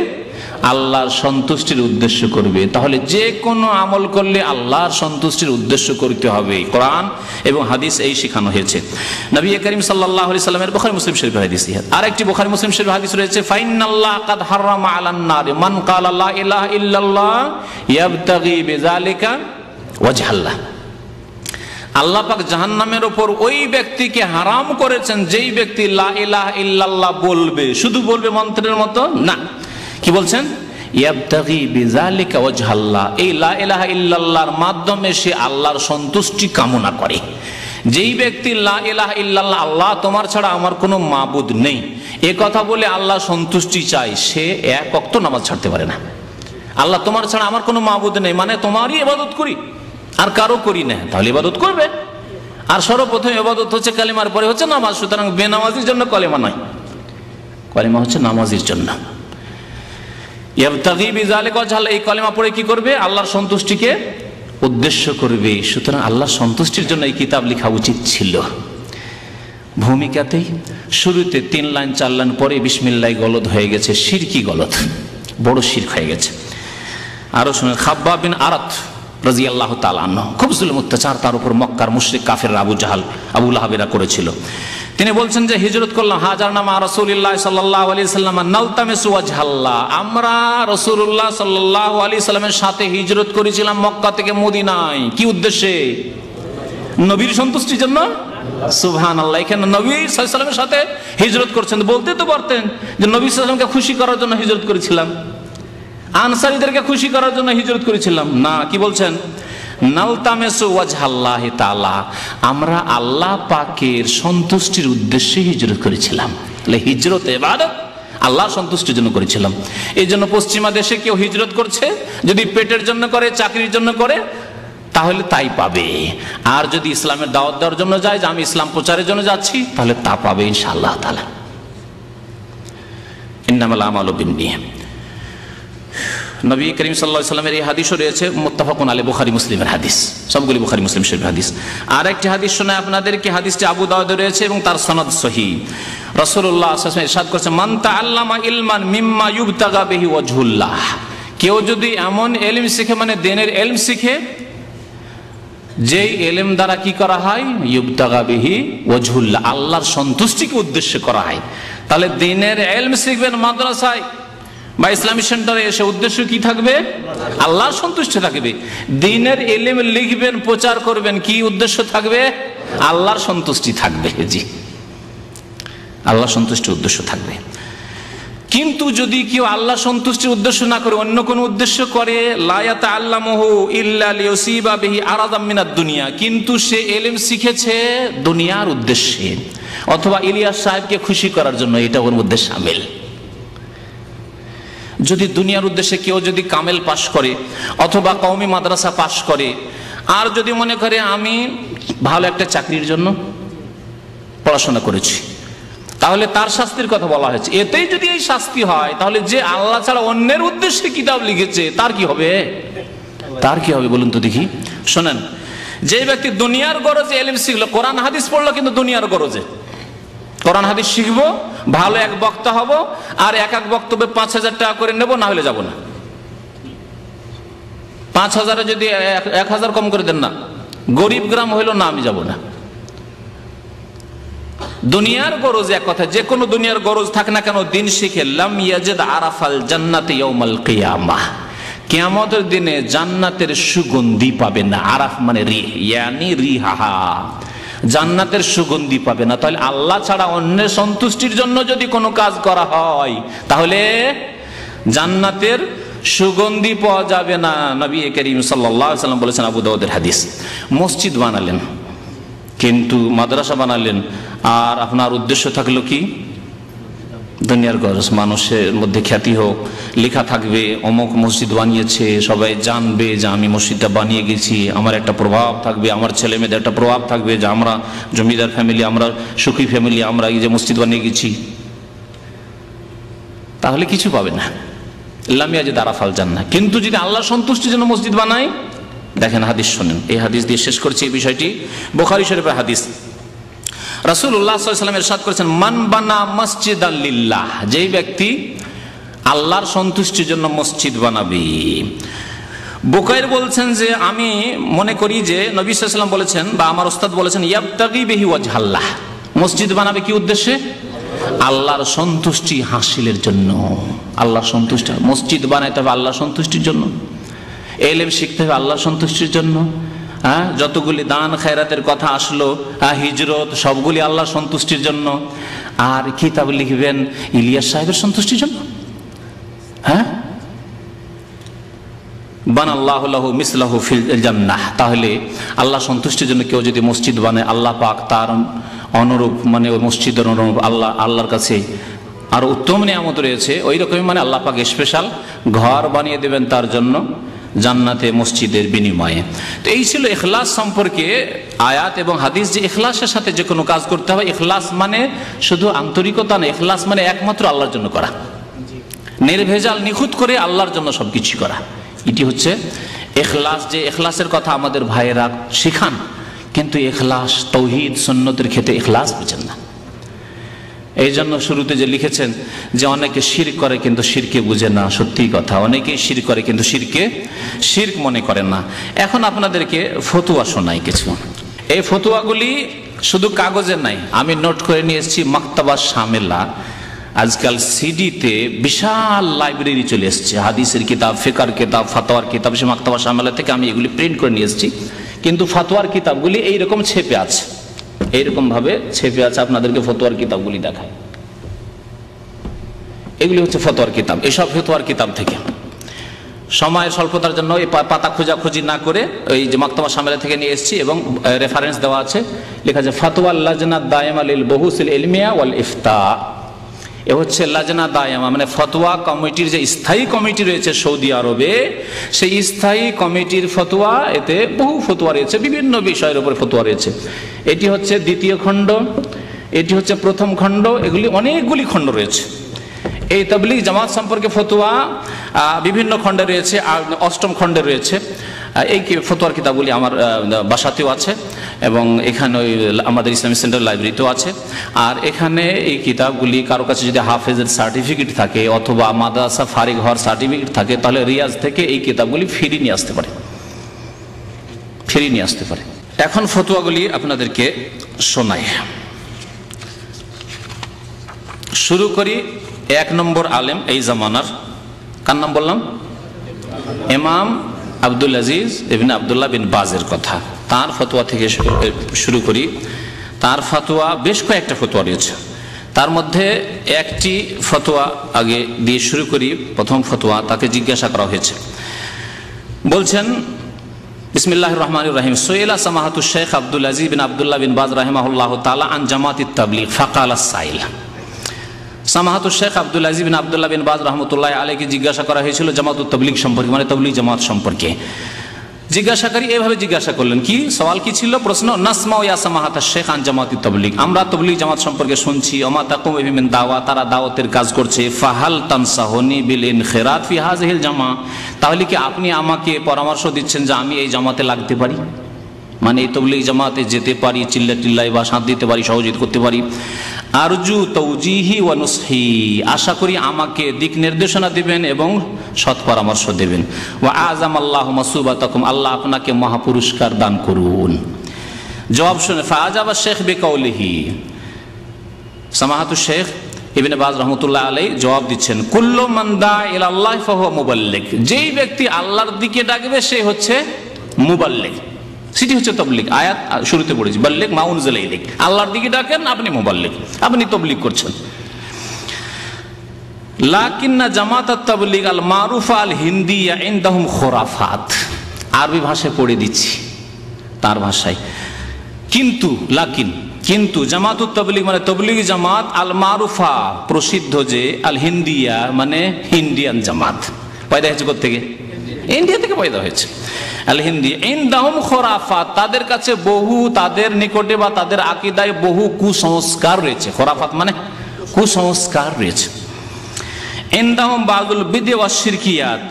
আল্লাহর সন্তুষ্টির উদ্দেশ্য করবে। তাহলে যে কোনো আমল করলে আল্লাহর সন্তুষ্টির উদ্দেশ্য করতে হবে। কোরআন এবং হাদিস এই শেখানো হয়েছে। নবী করিম সাল্লাল্লাহু আলাইহি সাল্লামের বুখারী মুসলিম শরীফের হাদিস। আরেকটি বুখারী মুসলিম শরীফের হাদিস রয়েছে, ফাইনাল্লাহ কাদ হারামা আলান নার মান ক্বালা লা ইলাহা ইল্লাল্লাহ ইয়াবতাগি বিযালিকা ওয়াজহাল্লাহ। আল্লাহ পাক জাহান্নামের উপর ওই ব্যক্তিকে হারাম করেছেন যেই ব্যক্তি লা ইলাহা ইল্লাল্লাহ বলবে, শুধু বলবে মন্ত্রের মতো না। কি বলছেন? ইয়াবতাগি বিযালিকা ওয়াজহাল্লাহ, এই লা ইলাহা ইল্লাল্লাহর মাধ্যমে সে আল্লাহর সন্তুষ্টি কামনা করে। যেই ব্যক্তি লা ইলাহা ইল্লাল্লাহ, আল্লাহ তোমার ছাড়া আমার কোনো মাবুদ নেই, এ কথা বলে আল্লাহ সন্তুষ্টি চায়, সে এক ওয়াক্ত নামাজ ছাড়তে পারে না। আল্লাহ তোমার ছাড়া আমার কোনো মাবুদ নেই মানে তোমারই ইবাদত করি, আর কারো করি না, তাহলে ইবাদত করবে। আর সর্বপ্রথম ইবাদত হচ্ছে কালিমার পরে হচ্ছে নামাজ। সুতরাং বেনামাজির জন্য কলেমা নয়, কলেমা হচ্ছে নামাজির জন্য। ইয়াবতাগি বিযালিকা ওয়াজহাল্লাহ, এই কলেমা পড়ে কি করবে? আল্লাহর সন্তুষ্টিকে উদ্দেশ্য করবে। সুতরাং আল্লাহর সন্তুষ্টির জন্য এই কিতাব লেখা উচিত ছিল। ভূমিকাতেই শুরুতে 3 লাইন 4 লাইন পরে বিসমিল্লাহ গলদ হয়ে গেছে, শিরকি গলদ, বড় শিরক হয়ে গেছে। আরো শুনেন, খাব্বাব বিন আরাত রাদিয়াল্লাহু তাআলা আনহু, খুব জুলুম অত্যাচার তার উপর মক্কার মুশরিক কাফের আবু জাহাল, আবু লাহাবেরা করেছিল। তিনি বলছেন যে হিজরত করলাম, হাজারনা মা রাসূলিল্লাহ সাল্লাল্লাহু আলাইহি ওয়াসাল্লাম নালতামিসু ওয়াজহাল্লাহ, আমরা রাসূলুল্লাহ সাল্লাল্লাহু আলাইহি ওয়াসাল্লামের সাথে হিজরত করেছিলাম মক্কা থেকে মদিনায়। কি উদ্দেশ্যে? নবীর সন্তুষ্টির জন্য। সুবহানাল্লাহ, এখানে নবী সাল্লাল্লাহু আলাইহি ওয়াসাল্লামের সাথে হিজরত করছেন। বলতে তো পারতেন যে নবী সাল্লাল্লাহু আলাইহি ওয়াসাল্লামকে খুশি করার জন্য হিজরত করেছিলাম, আনসারীদেরকে খুশি করার জন্য হিজরত করেছিলাম। না, কি বলছেন? নালতামিসু ওয়াজহাল্লাহ তাআলা, আমরা আল্লাহ পাকের সন্তুষ্টির উদ্দেশ্যে হিজরত করেছিলাম। তাহলে হিজরত ইবাদত, আল্লাহর সন্তুষ্টির জন্য করেছিলাম। এই জন্য পশ্চিমা দেশে কেউ হিজরত করছে, যদি পেটের জন্য করে, চাকরির জন্য করে, তাহলে তাই পাবে। আর যদি ইসলামের দাওয়াত দেওয়ার জন্য যায়, যে আমি ইসলাম প্রচারের জন্য যাচ্ছি, তাহলে তা পাবে ইনশাআল্লাহ তাআলা। ইন্নামাল আমালু বিন্নিয়াত। নবী করিম সাল্লাল্লাহু আলাইহি ওয়াসাল্লামের এই হাদিসও রয়েছে, মুত্তাফাকুন আলাইহি, বুখারী মুসলিমের হাদিস, সবগুলি বুখারী মুসলিম শরীফের হাদিস। আর একটি হাদিস শোনায় আপনাদেরকে, হাদিসটি আবু দাউদে রয়েছে এবং তার সনদ সহিহ। রাসূলুল্লাহ সাল্লাল্লাহু আলাইহি ওয়াসাল্লাম ইরশাদ করেছেন, মান তাআল্লামা ইলমান মিম্মা ইউবতাগা বিহি ওয়াজহুল্লাহ, কেউ যদি এমন ইলম শিখে, মানে দ্বীনের ইলম শিখে, যেই ইলম দ্বারা কি করা হয়? ইউবতাগা বিহি ওয়াজহুল্লাহ, আল্লাহর সন্তুষ্টিকে উদ্দেশ্য করা হয়। তাহলে দ্বীনের ইলম শিখবেন মাদ্রাসায় বা ইসলামী সেন্টারে, এসে উদ্দেশ্য কি থাকবে? আল্লাহর সন্তুষ্টি থাকবে। দ্বীনের ইলম লিখবেন, প্রচার করবেন, কি উদ্দেশ্য থাকবে? আল্লাহর সন্তুষ্টি থাকবে। জি, আল্লাহর সন্তুষ্টির উদ্দেশ্য থাকবে। কিন্তু যদি কেউ আল্লাহ সন্তুষ্টির উদ্দেশ্য না করে অন্য কোন উদ্দেশ্য করে, লা ইয়াতাআল্লামুহু ইল্লা লিয়ুসিবা বিহি আরাদাম মিনাদ দুনিয়া, কিন্তু সে ইলম শিখেছে দুনিয়ার উদ্দেশ্যে, অথবা ইলিয়াস সাহেবকে খুশি করার জন্য, এটা ওর মধ্যে শামিল। যদি দুনিয়ার উদ্দেশ্যে কেউ যদি কামেল পাশ করে অথবা কওমি মাদ্রাসা পাশ করে, আর যদি মনে করে আমি ভালো একটা চাকরির জন্য পড়াশোনা করেছি, তাহলে তার শাস্তির কথা বলা হয়েছে। এতেই যদি এই শাস্তি হয়, তাহলে যে আল্লাহ ছাড়া অন্যের উদ্দেশ্যে কিতাব লিখেছে, তার কি হবে? তার কি হবে বলুন তো দেখি। শোনেন, যে ব্যক্তি দুনিয়ার গরজে ইলম শিখলো, কোরআন হাদিস পড়লো, কিন্তু দুনিয়ার গরজে কোরআন হাদিস শিখবো, ভালো এক বক্তা হব, আর এক এক বক্তব্যে 5,000 টাকা করে নেব, না হলে যাব না। 5,000 যদি 1,000 কম করে দেন না, গরিব গ্রাম হইলো না, আমি যাব না। দুনিয়ার গরজ এক কথা, যে কোনো দুনিয়ার গরজ থাক না কেন, দিন শিখে লাম ইয়াজিদ আরাফাল জান্নাতি ইয়াউমাল কিয়ামাহ, কিয়ামতের দিনে জান্নাতের সুগন্ধি পাবে না। আরাফ মানে রিহ, ইয়ানি রিহাহা, জান্নাতের সুগন্ধি পাবে না। তাহলে আল্লাহ ছাড়া অন্যের সন্তুষ্টির জন্য যদি কোনো কাজ করা হয়, তাহলে জান্নাতের সুগন্ধি পাওয়া যাবে না। নবী করিম সাল্লাল্লাহু আলাইহি ওয়াসাল্লাম বলেছেন, আবু দাউদের হাদিস। মসজিদ বানালেন, কিন্তু মাদ্রাসা বানালেন আর আপনার উদ্দেশ্য থাকলো কি দুনিয়ার গরজ, মানুষের মধ্যে খ্যাতি হোক, লেখা থাকবে অমুক মসজিদ বানিয়েছে, সবাই জানবে যে আমি মসজিদটা বানিয়ে গেছি, আমার একটা প্রভাব থাকবে, আমার ছেলে মেয়েদের একটা প্রভাব থাকবে যে আমরা জমিদার ফ্যামিলি, আমরা সুখী ফ্যামিলি, আমরা এই যে মসজিদ বানিয়ে গেছি। তাহলে কিছু পাবে না, লামিয়া যে দারাফাল যান না। কিন্তু যদি আল্লাহ সন্তুষ্টির জন্য মসজিদ বানায়, দেখেন হাদিস শোনেন, এই হাদিস দিয়ে শেষ করছি এই বিষয়টি, বুখারী শরীফের হাদিস। রাসূলুল্লাহ সাল্লাল্লাহু আলাইহি ওয়াসাল্লাম ইরশাদ করেছেন, মান বানা মসজিদান লিল্লাহ, যেই ব্যক্তি আল্লাহর সন্তুষ্টির জন্য মসজিদ বানাবে। বুখারী বলছেন যে আমি মনে করি যে নবী সাল্লাল্লাহু আলাইহি ওয়াসাল্লাম বলেছেন বা আমার ওস্তাদ বলেছেন, ইয়াবতাগি বিহি ওয়াজহাল্লাহ, মসজিদ বানাবে কি উদ্দেশ্যে? আল্লাহর সন্তুষ্টি হাসিলের জন্য। আল্লাহর সন্তুষ্টি, মসজিদ বানাইতে হবে আল্লাহর সন্তুষ্টির জন্য, ইলম শিখতে হবে আল্লাহর সন্তুষ্টির জন্য। হ্যাঁ, যতগুলি দান খায়রাতের কথা আসলো, হিজরত, সবগুলি আল্লাহর সন্তুষ্টির জন্য। আর কিতাব লিখবেন ইলিয়াস সাহেবের সন্তুষ্টির জন্য। হ্যাঁ, বানাল্লাহু লাহু মিসলাহু ফিল জান্নাহ, তাহলে আল্লাহ সন্তুষ্টির জন্য কেউ যদি মসজিদ বানায়, আল্লাহ পাক তার অনুরূপ, মানে ওই মসজিদের অনুরূপ আল্লাহর কাছে আর উত্তম নিয়ামত রয়েছে, ওই রকমই মানে আল্লাহ পাক স্পেশাল ঘর বানিয়ে দেবেন তার জন্য জান্নাতে মসজিদের বিনিময়ে। তো এই ছিল ইখলাস সম্পর্কে আয়াত এবং হাদিস, যে ইখলাসের সাথে যে কোনো কাজ করতে হবে। ইখলাস মানে শুধু আন্তরিকতা না, ইখলাস মানে একমাত্র আল্লাহর জন্য করা, নির্ভেজাল নিখুঁত করে আল্লাহর জন্য সবকিছু করা। এটি হচ্ছে ইখলাস। যে ইখলাসের কথা আমাদের ভাইয়েরা শিখান, কিন্তু ইখলাস তাওহীদ সুন্নতের ক্ষেত্রে ইখলাস বুঝেন না। এই জন্য শুরুতে যে লিখেছেন যে অনেকে শিরক করে কিন্তু শিরকে বুঝে না, সত্যি কথা, অনেকেই শিরক করে কিন্তু শিরক মনে করেন না। এখন আপনাদেরকে ফতুয়া শোনাই কিছু। এই ফতুয়াগুলি শুধু কাগজে নাই, আমি নোট করে নিয়ে এসেছি মাকতাবা শামেলা। আজকাল সিডিতে বিশাল লাইব্রেরি চলে এসছে, হাদিসের কিতাব, ফিকার কিতাব, ফাতোয়ার কিতাব, সে মাকতাবা শামেলা থেকে আমি এগুলি প্রিন্ট করে নিয়ে এসেছি। কিন্তু ফাতোয়ার কিতাবগুলি এইরকম ছেপে আছে, এইরকম ভাবে ছেপে আছে। আপনাদেরকে ফতোয়ার কিতাবগুলি দেখায়, এগুলি হচ্ছে ফতোয়ার কিতাব। এইসব ফতোয়ার কিতাব থেকে সময়ের স্বল্পতার জন্য এই পাতা খোঁজাখুঁজি না করে ওই যে মাকতাবা শামেলা থেকে নিয়ে এসেছি, এবং রেফারেন্স দেওয়া আছে, লেখা আছে ফাতওয়া লাজনা দায়মা লিল বহুসিল ইলমিয়া ওয়াল ইফতা। এ হচ্ছে লাজনা দায়মা, মানে ফতোয়া কমিটির যে স্থায়ী কমিটি রয়েছে সৌদি আরবে, সেই স্থায়ী কমিটির ফতোয়া। এতে বহু ফতোয়া রয়েছে, বিভিন্ন বিষয়ের উপর ফতোয়া রয়েছে। এটি হচ্ছে দ্বিতীয় খণ্ড, এটি হচ্ছে প্রথম খণ্ড, এগুলি অনেকগুলি খণ্ড রয়েছে। এই তাবলীগ জামাত সম্পর্কে ফতোয়া বিভিন্ন খণ্ডে রয়েছে, অষ্টম খণ্ডে রয়েছে। এই ফতোয়ার কিতাবগুলি আমার বাসাতেও আছে, এবং এখানে ওই আমাদের ইসলামী সেন্টার লাইব্রেরিতেও আছে। আর এখানে এই কিতাবগুলি কারো কাছে যদি হাফেজের সার্টিফিকেট থাকে অথবা মাদ্রাসা ফারিগ হওয়ার সার্টিফিকেট থাকে, তাহলে রিয়াজ থেকে এই কিতাবগুলি ফিরি নিয়ে আসতে পারে, এখন ফতোয়াগুলি আপনাদেরকে শোনাই। শুরু করি এক নম্বর আলেম এই জামানার, কার নাম বললাম? ইমাম আব্দুল আজিজ ইবনে আব্দুল্লাহ বিন বাজের কথা। তার ফতোয়া থেকে শুরু করি। তার ফতোয়া বেশ কয়েকটা ফতোয়া রয়েছে, তার মধ্যে একটি ফতোয়া আগে দিয়ে শুরু করি। প্রথম ফতোয়া, তাকে জিজ্ঞাসা করা হয়েছে, বলছেন বিসমিল্লাহির রহমানির রহিম, সুইলা সামাহাতু শেখ আব্দুল আজিজ বিন আব্দুল্লাহ বিন বাজ রাহিমাহুল্লাহ তাআলা আন জামাতিত তাবলীগ ফাকাল আস-সাইল। সামাহাতুল শেখ আব্দুল আজিজ বিন আব্দুল্লাহ বিন বাজ রহমতুল্লাহ আলাইহি জিজ্ঞাসা করা হয়েছিল জামাতুত তাবলীগ সম্পর্কে, মানে তাবলীগ জামাত সম্পর্কে। জিজ্ঞাসাকারী এভাবে জিজ্ঞাসা করলেন, কি সওয়াল কি ছিল? প্রশ্ন, নাসমাউ ইয়া সামাহাতুল শেখ আন জামাতিত তাবলীগ, আমরা তাবলীগ জামাত সম্পর্কে শুনছি, ওমা তাকুম বিহি মিন দাওয়া, তারা দাওয়াতের কাজ করছে, ফাহাল তানসাহুনি বিল ইনখিরাত ফি হাযিহিল জামা, তাহলে কি আপনি আমাকে পরামর্শ দিচ্ছেন যে আমি এই জামাতে লাগতে পারি, মানে এই তাবলীগ জামাতে যেতে পারি, চিল্লাই বা সাথ দিতে পারি, সহযোগিতা করতে পারি। আরজু তৌজিহি ওয়া নুসহি, আশা করি আমাকে দিক নির্দেশনা দিবেন এবং সৎ পরামর্শ দেবেন। ওয়া আযামাল্লাহু মাসুবাতাকুম, আল্লাহ আপনাকে মহাপুরস্কার দান করুন। জবাব শুনে ফাআজাবা শেখ বিকাউলিহি, সামাহাতুল শেখ ইবনে বাজ রহমতুল্লাহ আলাইহি জবাব দিচ্ছেন, কুল্লু মান দা ইলাল্লাহ ফাহুয়া মুবাল্লিগ, যেই ব্যক্তি আল্লাহর দিকে ডাকবে সে হচ্ছে মুবাল্লিগ, সেটি হচ্ছে তবলিগ। আয়াত শুরুতে পড়েছি, বাল্লিগ মা উনজিলা ইলাইক, আল্লাহর দিকে ডাকেন আপনি মুবাল্লিগ, আপনি তবলিগ করছেন। লাকিন্না জামাতাত তাবলিগ আল মারুফা আল হিন্দিয়া ইনদাহুম খুরাফাত, আরবি ভাষায় পড়ে দিচ্ছি, তার ভাষায়। কিন্তু লাকিন কিন্তু জামাতুত তাবলীগ মানে তাবলীগী জামাত আল মারুফা প্রসিদ্ধ, যে আল হিন্দিয়া মানে ইন্ডিয়ান জামাত, পয়দা হয়েছে কোত্থেকে? ইন্ডিয়া থেকে পয়দা হয়েছে। আল হিন্দি ইনদাহুম খোরাফাত, তাদের কাছে বহু, তাদের নিকটে বা তাদের আকীদায় বহু কুসংস্কার রয়েছে। খোরাফাত মানে কুসংস্কার রয়েছে। ইনদাহুম বাযুল বিদআ ওয়াশ শিরকিয়াত,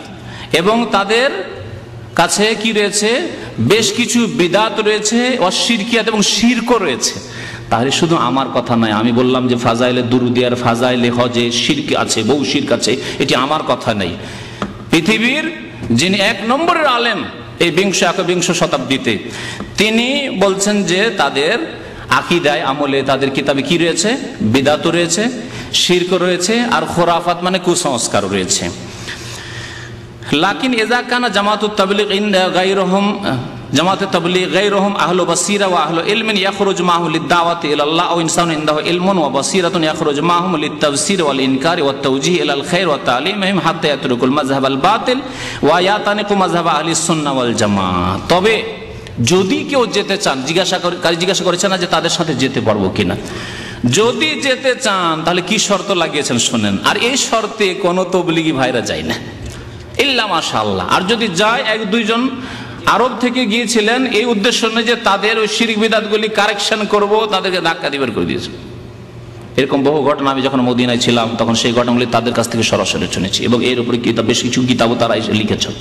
এবং তাদের কাছে কি রয়েছে? বেশ কিছু বিদআত রয়েছে, ওয়াশ শিরকিয়াত এবং শিরকও রয়েছে। তাহলে শুধু আমার কথা নয়, আমি বললাম যে ফাজাইলে দুরুদি আর ফাজাইলে হজে শিরক আছে, বহু শিরক আছে, এটি আমার কথা নেই। পৃথিবীর যিনি 1 নম্বরের আলেম এই একবিংশ শতাব্দীতে, তিনি বলছেন যে তাদের আকীদায় আমলে তাদের কিতাবে কি রয়েছে? বিদআত রয়েছে, শিরক রয়েছে, আর খোরাফাত মানে কুসংস্কার রয়েছে। লাকিন ইযা কানা জামাতুত তাবলীগ গায়রুহুম জামাতুত তাবলীগ গায়রুহুম আহলু বাসীরা ওয়া আহলু ইলমিন ইয়াখরুজু মাহুম লিদ-দাওয়াতি ইলাল্লাহ আও ইনসানুন ইনদাহু ইলমুন ওয়া বাসীরাতুন ইয়াখরুজু মাহুম লিত-তাফসীর ওয়াল ইনকার ওয়াত তাওজীহ ইলাল খায়র ওয়া তা'লিমিহিম হাত্তা ইয়াতরুকুল মাযহাব আল বাতিল ওয়া ইয়াতানিকু মাযহাব আহলিস সুন্নাহ ওয়াল জামাআহ। তবে যদি কেউ যেতে চান, জিজ্ঞাসা করেছেন না যে তাদের সাথে যেতে পারবো কিনা, যদি যেতে চান তাহলে কি শর্ত লাগিয়েছেন শুনেন। আর এই শর্তে কোনো তাবলীগী ভাইরা যায় না ইল্লা মাশাআল্লাহ। আর যদি যায় 1-2 জন আরব থেকে গিয়েছিলেন এই উদ্দেশ্য নয় যে তাদের ওই শিরক বিদআতগুলি কারেকশন করব, তাদেরকে ধাক্কা দিয়ে বের করে দিয়েছে। এরকম বহু ঘটনা আমি যখন মদিনায় ছিলাম তখন সেই ঘটনাগুলি তাদের কাছ থেকে সরাসরি শুনেছি, এবং এর উপরে কিতাব, বেশ কিছু কিতাবও তারা এসে লিখেছেন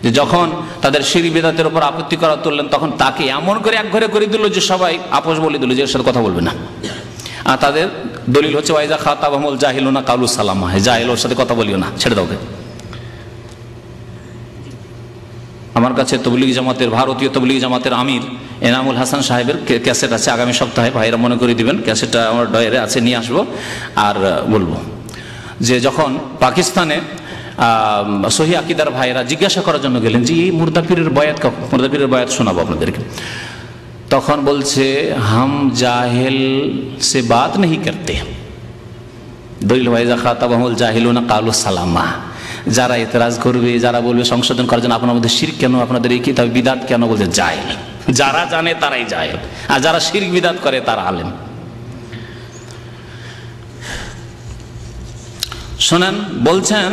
যে যখন তাদের শিরক বিদআতের উপর আপত্তি করা তুললেন তখন তাকে এমন করে একঘরে করে দিল যে সবাই আপোষ বলে দিল যে এর সাথে কথা বলবে না। আর তাদের দলিল হচ্ছে ওয়াইজা খাতাবাহুমুল জাহিলুনা কালু সালামা, জাহিল ওর সাথে কথা বলিও না, ছেড়ে দাও। আমার কাছে তাবলীগী জামাতের, ভারতীয় তাবলীগী জামাতের আমির এনামুল হাসান সাহেবের ক্যাসেট আছে, আগামী সপ্তাহে ভাইরা মনে করে দিবেন, ক্যাসেটটা আমার ডয়ারে আছে, নিয়ে আসবো আর বলবো যে যখন পাকিস্তানে সহি আকীদার ভাইরা জিজ্ঞাসা করার জন্য গেলেন যে এই মুর্দা পীরের বয়াত, মুর্দা পীরের বয়াত শোনাবো আপনাদেরকে, তখন বলছে হাম জাহেল সে বাত नहीं करते, দলিল ওয়াইজা খাতাবাহুমুল জাহিলুনা কালু সালামা। যারা এতরাজ করবে, যারা বলবে সংশোধন করার জন্য আপনার মধ্যে শিরক কেন, আপনাদের এই কিতাব বিদআত কেন, বলছে জাহেল। যারা জানে তারাই জাহেল, আর যারা শিরক বিদআত করে তারা আলেম। শুনেন, বলছেন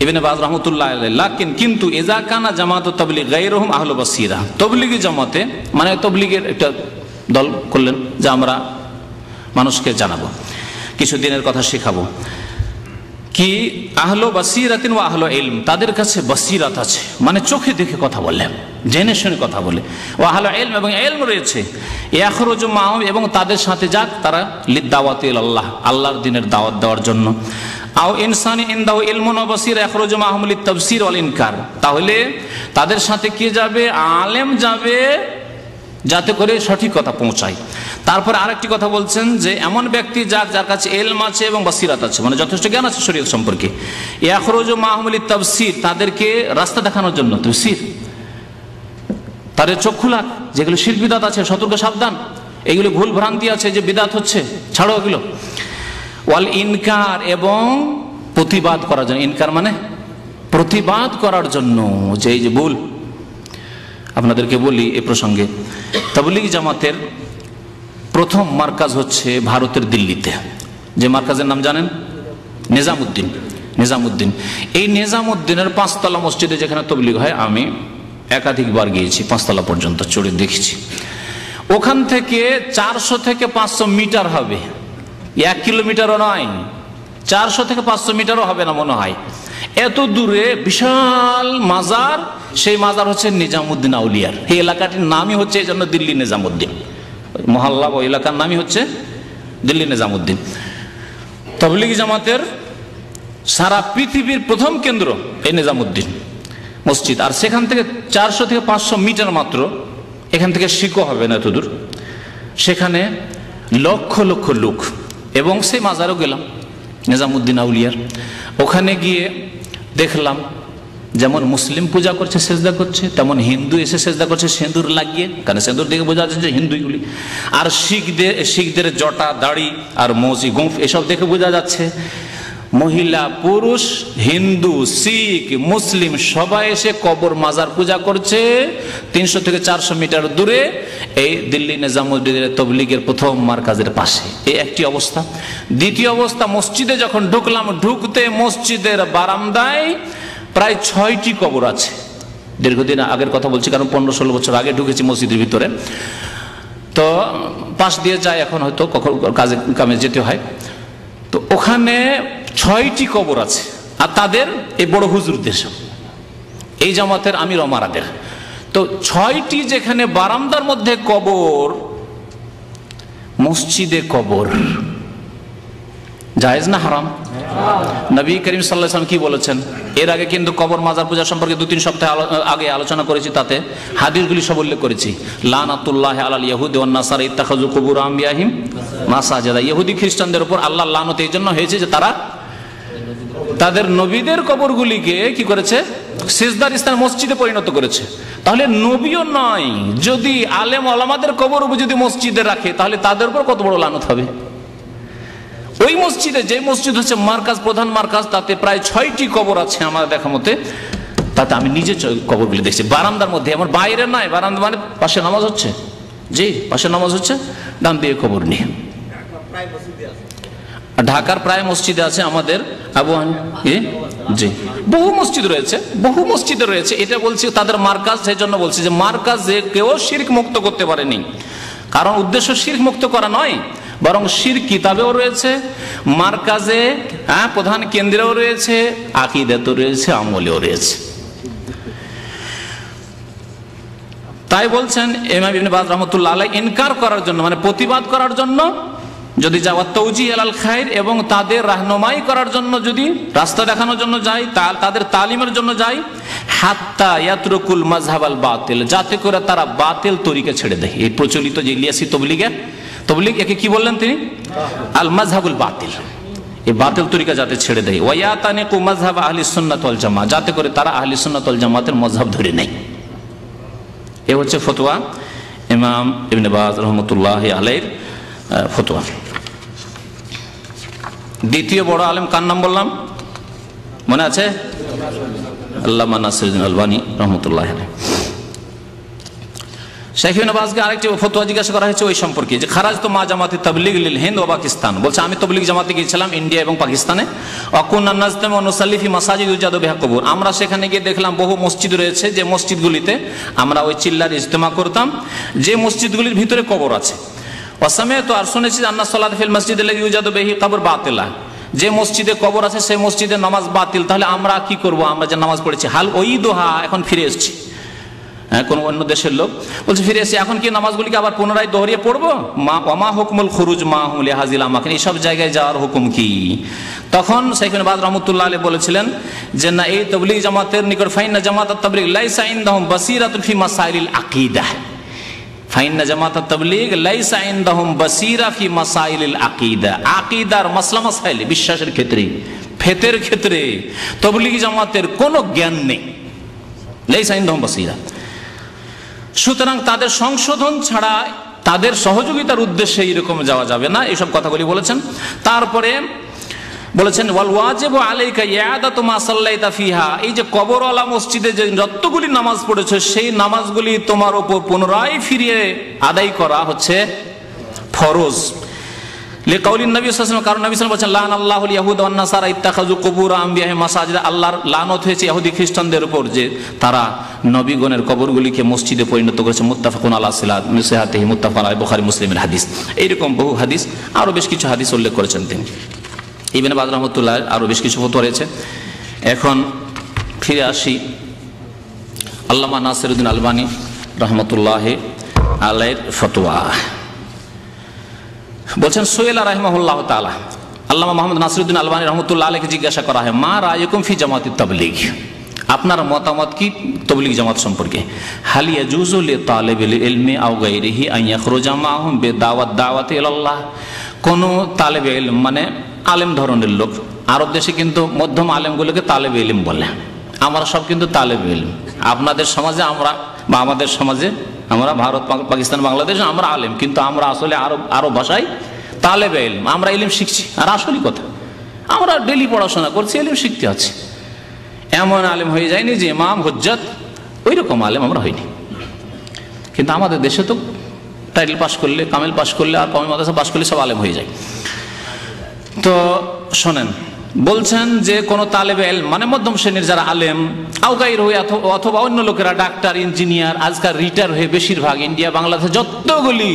ইবনে বাজ রাহমাতুল্লাহ আলাইহি, লাকিন কিন্তু ইযা কানা জামাতুত তাবলীগ গায়রুহুম আহলু বাসীরা, তাবলীগী জামাতে মানে তাবলীগের একটা দল করলেন যে আমরা মানুষকে জানাবো, কিছু দিনের কথা শেখাবো, কি আহলো বাসীরাতিন ওয়া আহলো ইলম, তাদের কাছে বাসীরাত আছে মানে চোখে দেখে কথা বলে, জেনে শুনে কথা বলে, ওয়া আহলো ইলম এবং ইলম রয়েছে, ইয়াখরুজু মাহুম এবং তাদের সাথে যাক তারা লিদ-দাওয়াতি ইলাল্লাহ, আল্লাহর দ্বীনের দাওয়াত দেওয়ার জন্য, আও ইনসানি ইনদাহু ইলমুন ওয়া বাসীরা ইয়াখরুজু মাহুম লিত-তাফসীর ওয়াল ইনকার, তাহলে তাদের সাথে কে যাবে? আলেম যাবে, যাতে করে সঠিক কথা পৌঁছায়। তারপরে আরেকটি কথা বলছেন যে এমন ব্যক্তি যার কাছে ইলম আছে এবং বাসিরাত আছে, মানে যথেষ্ট জ্ঞান আছে শরীয়ত সম্পর্কে, ইয়াখরুজু মাহুম লিত-তাফসীর, তাদেরকে রাস্তা দেখানোর জন্য, তাফসীর, তাদের চক্ষু লাগ, যেগুলো শিরক বিদআত আছে সতর্ক সাবধান, এগুলো ভুল ভ্রান্তি আছে যে বিদআত হচ্ছে, ছাড়ো এগুলো, ওয়াল ইনকার এবং প্রতিবাদ করার জন্য, ইনকার মানে প্রতিবাদ করার জন্য, যে এই যে ভুল। আপনাদেরকে বলি এ প্রসঙ্গে, তাবলীগী জামাতের প্রথম মার্কাজ হচ্ছে ভারতের দিল্লিতে, যে মার্কাজের নাম জানেন? নিজামউদ্দিন। নিজামউদ্দিন, এই নিজামউদ্দিনের 5 তলা মসজিদে যেখানে তাবলীগ হয়, আমি একাধিকবার গিয়েছি, 5 তলা পর্যন্ত চড়ে দেখেছি। ওখান থেকে 400 থেকে 500 মিটার হবে, 1 কিলোমিটারও নয়, 400 থেকে 500 মিটারও হবে না মনে হয়, এত দূরে বিশাল মাজার, সেই মাজার হচ্ছে নিজামউদ্দিন আউলিয়ার। এই এলাকাটির নামই হচ্ছে এই জন্য দিল্লি নিজামউদ্দিন, মহল্লা ও এলাকার নামই হচ্ছে দিল্লি নিজামউদ্দিন। তাবলীগী জামাতের সারা পৃথিবীর প্রথম কেন্দ্র এই নিজামউদ্দিন মসজিদ, আর সেখান থেকে 400 থেকে 500 মিটার মাত্র, এখান থেকে শিকো হবে না এত দূর, সেখানে লক্ষ লক্ষ লোক। এবং সেই মাজারও গেলাম নিজামউদ্দিন আউলিয়ার, ওখানে গিয়ে দেখলাম যেমন মুসলিম পূজা করছে, সেজদা করছে, তেমন হিন্দু এসে সেজদা করছে সিঁদুর লাগিয়ে, কারণ সিঁদুর দেখে বোঝা যাচ্ছে যে হিন্দুগুলি, আর শিখদের জটা দাড়ি আর মৌজি গুঁফ এসব দেখে বোঝা যাচ্ছে। মহিলা পুরুষ হিন্দু শিখ মুসলিম সবাই এসে কবর মাজার পূজা করছে 300 থেকে 400 মিটার দূরে এই দিল্লি নিজামুদ্দিনের তবলিগের প্রথম মার্কাজের পাশে। এই একটি অবস্থা। দ্বিতীয় অবস্থা, মসজিদে যখন ঢুকলাম, ঢুকতে মসজিদের বারান্দায় প্রায় 6টি কবর আছে। দীর্ঘদিন আগের কথা বলছি, কারণ 15-16 বছর আগে ঢুকেছি মসজিদের ভিতরে, তো পাশ দিয়ে যায়, এখন হয়তো কখন কাজে কামে যেতে হয়। তো ওখানে 6টি কবর আছে, আর তাদের এই বড় হুজুরদের সব এই জামাতের আমির ওমারাদের। তো 6টি যেখানে বারান্দার মধ্যে কবর, মসজিদে কবর জায়েজ না হারাম? নবী করিম সাল্লাল্লাহু আলাইহি ওয়াসাল্লাম কি বলেছেন? এর আগে কিন্তু কবর মাজার পূজা সম্পর্কে 2-3 সপ্তাহ আগে আলোচনা করেছি, তাতে হাদিসগুলি সব উল্লেখ করেছি। লানাতুল্লাহি আলাল ইয়াহুদি ওয়ান নাসারা ইত্তাখাযু কুবুর আমবিয়াহিম মাসাজিদা। ইহুদি খ্রিস্টানদের উপর আল্লাহর লানত এই জন্য হয়েছে যে তারা তাদের নবীদের কবরগুলিকে কি করেছে? সিজদার স্থান মসজিদে পরিণত করেছে। তাহলে নবীও নয়, যদি আলেম ওলামাদের কবর যদি মসজিদে রাখে, তাহলে তাদের উপর কত বড় লানত হবে। ওই মসজিদে, যে মসজিদ হচ্ছে মার্কাজ, প্রধান মার্কাজ, তাতে প্রায় 6টি কবর আছে আমার দেখা মতে। তাতে আমি নিজে কবরগুলি দেখছি বারান্দার মধ্যে, আমার বাইরে নয়, বারান্দা মানে পাশে নামাজ হচ্ছে, জি পাশে নামাজ হচ্ছে, ডান দিয়ে কবর নিয়ে। ঢাকার প্রায় মসজিদে আছে আমাদের আবু জি বহু মসজিদ রয়েছে, বহু মসজিদে রয়েছে। এটা বলছি তাদের মার্কাজ, সেই জন্য বলছি যে মার্কাজে কেউ শিরক মুক্ত করতে পারেনি, কারণ উদ্দেশ্য শিরক মুক্ত করা নয়, বরং শিরক কিতাবেও রয়েছে, মার্কাজে প্রধান কেন্দ্রেও রয়েছে, আকীদাতেও রয়েছে, আমলেও রয়েছে। তাই বলছেন ইমাম ইবনে বাজ রাহমাতুল্লাহ আলাইহি ইনকার করার জন্য, মানে প্রতিবাদ করার জন্য যদি যাওয়া, তৌজি আলাল খায়র, এবং তাদের রাহনুমাই করার জন্য যদি রাস্তা দেখানোর জন্য যাই, তাদের তালিমের জন্য যাই, হাত্তা ইয়াতরুকুল মাযহাবাল বাতিল, যাতে করে তারা বাতিল তরিকা ছেড়ে দেয়। এই প্রচলিত যে ইলিয়াসি তবলিগ, একে কি বললেন তিনি? আল মাযহাবুল বাতিল, এই বাতিল তরিকা যাতে ছেড়ে দেয়। ওয়ায়াতানিকু মাযহাব আহলিস সুন্নাত ওয়াল জামাত, যাতে করে তারা আহলিস সুন্নাত ওয়াল জামাতের মাযহাব ধরে নেয়। এ হচ্ছে ফতোয়া ইমাম ইবনে বাজ রাহমাতুল্লাহি আলাইহির ফতোয়া। দ্বিতীয় বড় আলেম কার নাম বললাম মনে আছে? আল্লামা নাসিরুদ্দিন আলবানী রাহমাতুল্লাহি আলাইহি। শেখ ইবনে বাজকে আরেকটি ফতোয়া জিজ্ঞাসা করা হয়েছে ওই সম্পর্কে, যে খারাজ তো মা জামাতে তাবলিগ লিল হিন্দ ও পাকিস্তান, বলছে আমি তবলিগ জামাতে গিয়েছিলাম ইন্ডিয়া এবং পাকিস্তানে। অকুন্না নাজতামু ওয়া নুসাল্লি ফি মাসাজিদ ইউজাদু বিহা কুবুর, আমরা সেখানে গিয়ে দেখলাম বহু মসজিদ রয়েছে, যে মসজিদগুলিতে আমরা ওই চিল্লার ইজতেমা করতাম, যে মসজিদগুলির ভিতরে কবর আছে। ওয়াসামিআতু, আর শুনেছি আন্না সালাত ফিল মাসজিদ আল্লাযী ইউজাদু বিহি কবর বাতিলা, যে মসজিদে কবর আছে সেই মসজিদে নামাজ বাতিল। তাহলে আমরা কি করব? আমরা যে নামাজ পড়েছি, হাল ওই দোহা, এখন ফিরে এসেছি, কোন অন্য দেশের লোক বলছে ফিরে এসে এখন কি নামাজগুলিকে আবার পুনরায় দোহরিয়ে পড়বো? মা হুকমুল খুরুজ মা হুম লিহাজিল আমাকিন, এইসব জায়গায় যাওয়ার হুকুম কি? তখন শাইখ ইবনে বাজ রাহমাতুল্লাহ আলাইহি বলেছিলেন যে না, এই তাবলীগ জামাতের নিকট ফাইন্না জামাত তাবলীগ লাইসা ইনদাহুম বাসীরাতুন ফি মাসাইলিল আকিদাহ, ফাইন্না জামাত তাবলীগ লাইসা ইনদাহুম বাসীরা ফি মাসাইলিল আকিদা, আকিদার মাসলা মাসাইল, বিশ্বাসের ক্ষেত্রে, ফেতের ক্ষেত্রে তাবলীগ জামাতের কোনো জ্ঞান নেই। লাইসা ইনদাহুম বাসীরা, সুতরাং তাদের সংশোধন ছাড়া, তাদের সহযোগিতার উদ্দেশ্যে এরকম যাওয়া যাবে না, এইসব কথাগুলি বলেছেন। তারপরে বলেছেন ওয়াল ওয়াজিবু আলাইকা ইয়াদাতু মা সাল্লাইতা ফিহা, এই যে কবরওয়ালা মসজিদে যে যতগুলি নামাজ পড়েছো, সেই নামাজগুলি তোমার উপর পুনরায় ফিরিয়ে আদায় করা হচ্ছে ফরজ। লিকাউলিন নবী সাল্লাল্লাহু আলাইহি ওয়াসাল্লাম, কারণ নবী সাল্লাল্লাহু আলাইহি ওয়াসাল্লাম বলেছেন লানাল্লাহুল ইয়াহুদা ওয়ান নাসারা ইত্তাখাযু কুবুর আমবিয়াহিম মাসাজিদা, আল্লাহর লানত হয়েছে ইহুদি খ্রিস্টানদের উপর যে তারা নবীগণের কবরগুলিকে মসজিদে পরিণত করেছে। মুত্তাফাকুন আলা সিহাতিহি, মুত্তাফাকুন আলাইহি, বুখারী মুসলিমের হাদিস। এইরকম বহু হাদিস, আরো বেশ কিছু হাদিস উল্লেখ করেছেন তিনি। ইবনে বাজ রাহমাতুল্লাহ আরো বেশ কিছু ফতোয়া রয়েছে। এখন ফিরে আসি আল্লামা নাসিরুদ্দিন আলবানী রাহমাতুল্লাহি আলাইহির ফতোয়া। বলছেন সোহেলা রাহিমাহুল্লাহ তাআলা, আল্লামা মুহাম্মদ নাসিরুদ্দিন আলবানী রাহমাতুল্লাহ আলাইহিকে জিজ্ঞাসা করা হয় মা রায়ুকুম ফি জামাতিত তাবলীগ, আপনার মতামত কি তাবলীগ জামাত সম্পর্কে? হাল ইয়াজুজু লিতালিবিল ইলমি আও গায়রিহি আন ইয়াখরুজা মাহুম বিদাওয়াতি ইলাল্লাহ, কোন তালেবে ইলম মানে আলেম ধরনের লোক, আরব দেশে কিন্তু মধ্যম আলেমগুলোকে তালেবে ইলম বলে, আমরা সব কিন্তু তালেবে ইলম। আপনাদের সমাজে আমরা, বা আমাদের সমাজে আমরা, ভারত পাকিস্তান বাংলাদেশ আমরা আলেম, কিন্তু আমরা আসলে আরব ভাষায় তালেবে ইলম, আমরা ইলম শিখছি। আর আসলে কথা আমরা ডেলি পড়াশোনা করছি, এলিম শিখতে আছি। এমন আলেম হয়ে যায়নি যে ইমাম হুজ্জত, ওই রকম আলেম আমরা হইনি। কিন্তু আমাদের দেশে তো টাইটেল পাস করলে, কামেল পাস করলে আর কমি মাদ্রাসা পাস করলে সব আলেম হয়ে যায়। তো শোনেন, বলছেন যে কোন তালেবে ইলম মানে মধ্যম শ্রেণীর যারা আলেম, আউগাইর হয়ে অথবা অন্য লোকেরা ডাক্তার, ইঞ্জিনিয়ার, আজকাল রিটায়ার হয়ে বেশিরভাগ ইন্ডিয়া বাংলাদেশে যতগুলি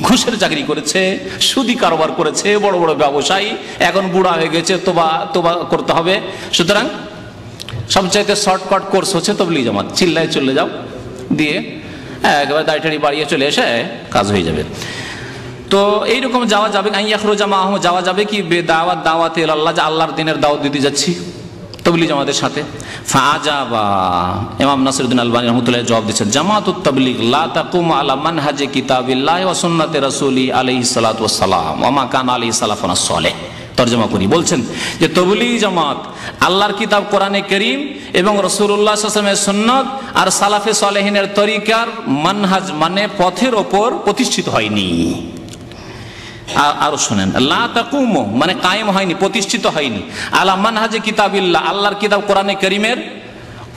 ঘুষের চাকরি করেছে, সুদি কারবার করেছে, বড় বড় ব্যবসায়ী, এখন বুড়া হয়ে গেছে, তোবা করতে হবে। সুতরাং সবচাইতে শর্টকাট কোর্স হচ্ছে তবলিগ জামাত। চিল্লায় চলে যাও, দিয়ে একেবারে দাড়ি বাড়িয়ে চলে এসে কাজ হয়ে যাবে। তো এইরকম যাওয়া যাবে, যাওয়া যাবে কি দাওয়াতে আল্লাহ, যে আল্লাহর দিনের দাওয়াত দিতে যাচ্ছি তবলিগ জামাতের সাথে। ফাআজাবা, ইমাম নাসিরউদ্দিন আলবানী রাহমাতুল্লাহ জবাব দিচ্ছেন, জামাতুত তাবলিগ লা তাকুম আলা মানহাজে কিতাবিল্লাহি ওয়া সুন্নাতি রাসূলি আলাইহিস সালাতু ওয়াস সালাম ওয়া মা কানা আলাইহি সালাফুনা সালেহ। তরজমা করি, বলছেন যে তবলিগ জামাত আল্লাহর কিতাব কোরআনে কারীম এবং রাসূলুল্লাহ সাল্লাল্লাহু আলাইহি ওয়াসাল্লামের সুন্নাত আর সালাফে সালেহিনের তরিকার মানহাজ মানে পথের ওপর প্রতিষ্ঠিত হয়নি। আরো শুনেন, লা তাকুমু মানে কায়েম হয়নি, প্রতিষ্ঠিত হয়নি, আলা মানহাজে কিতাবিল্লাহ আল্লাহর কিতাব কোরআনে কারীমের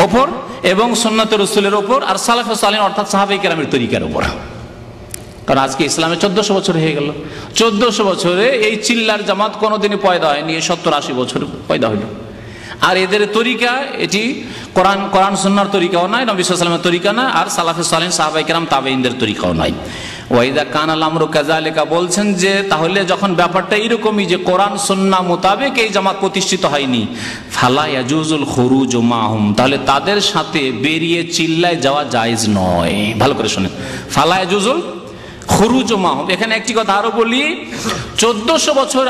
ওপর এবং সুন্নাতে রাসূলের ওপর আর সালাফে সালেহিন অর্থাৎ সাহাবায়ে কেরামের তরিকার ওপর। কারণ আজকে ইসলামে 1400 বছর হয়ে গেল। 1400 বছরে এই চিল্লার জামাত কোনোদিনই পয়দা হয়নি, 70-80 বছর পয়দা হইল। আর এদের তরিকা এটি কোরআন সুন্নাহর তরিকাও নয়, নবী সাল্লাল্লাহু আলাইহি ওয়াসাল্লামের তরিকা না, আর সালাফে সালেহিন সাহাবায়ে কেরাম তাবেঈনদের তরিকাও নয়। ওয়াইদা কানাল আমরু কাযালিকা, বলছেন যে তাহলে যখন ব্যাপারটা এরকমই যে কোরআন সুন্নাহ মোতাবেক এই জামাত প্রতিষ্ঠিত হয়নি, ফালা ইয়াজুজুল খুরুজ মাহুম, তাহলে তাদের সাথে বেরিয়ে চিল্লায় যাওয়া জায়েজ নয়। ভালো করে শুনেন, ফালা ইয়াজুজুল খুরুজ মাহুম। এখানে একটি কথা আরো বলি, 1400 বছর,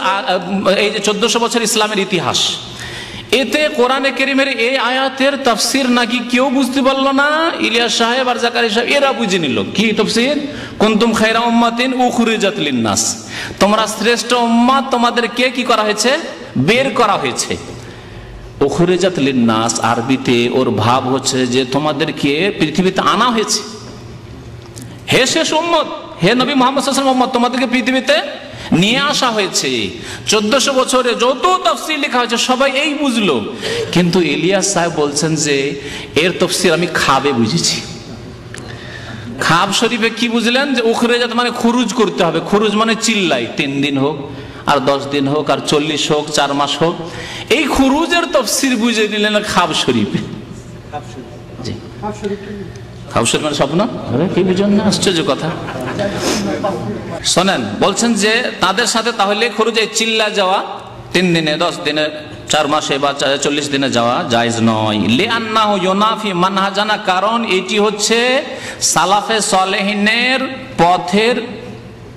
এই যে 1400 বছর ইসলামের ইতিহাস, এতে কোরআনে কারীমের এই আয়াতের তাফসীর নাকি কেউ বুঝতে পারলো না। ইলিয়াস সাহেব আর জাকারিয়া সাহেব এরা বুঝে নিল কি তাফসীর, কুনতুম খায়রা উম্মাতিন উখরিজাত লিন-নাস, তোমরা শ্রেষ্ঠ উম্মাত, তোমাদেরকে কি করা হয়েছে, বের করা হয়েছে। উখরিজাত লিন-নাস আরবিতে ওর ভাব হচ্ছে যে তোমাদেরকে পৃথিবীতে আনা হয়েছে, হে শেষ উম্মত, হে নবী মুহাম্মদ সাল্লাল্লাহু আলাইহি ওয়াসাল্লাম উম্মত, তোমাদেরকে পৃথিবীতে নিয়ে আসা হয়েছে। 1400 বছরে যত তাফসীর লেখা হয়েছে সবাই এই বুঝলো, কিন্তু ইলিয়াস সাহেব বলছেন যে এর তাফসীর আমি খাবে বুঝেছি। খাব শরীফে কি বুঝলেন, যে উখরিজাত মানে খুরুজ করতে হবে, খুরুজ মানে চিল্লাই, 3 দিন হোক আর 10 দিন হোক আর 40 হোক 4 মাস হোক, এই খুরুজের তাফসীর বুঝে নিলেন খাব শরীফে। জি, খাব শরীফ মানে স্বপ্ন, কি বুঝেন না, আশ্চর্য কথা। শোনেন, বলছেন যে তাদের সাথে তাহলে খুরুজে চিল্লা যাওয়া 3 দিনে 10 দিনে 4 মাসে বা 40 দিনে যাওয়া জায়েজ নয়। লিআন্নাহু ইউনাফি মানহাজানা, কারণ এটি হচ্ছে সালাফে সালেহিনের পথের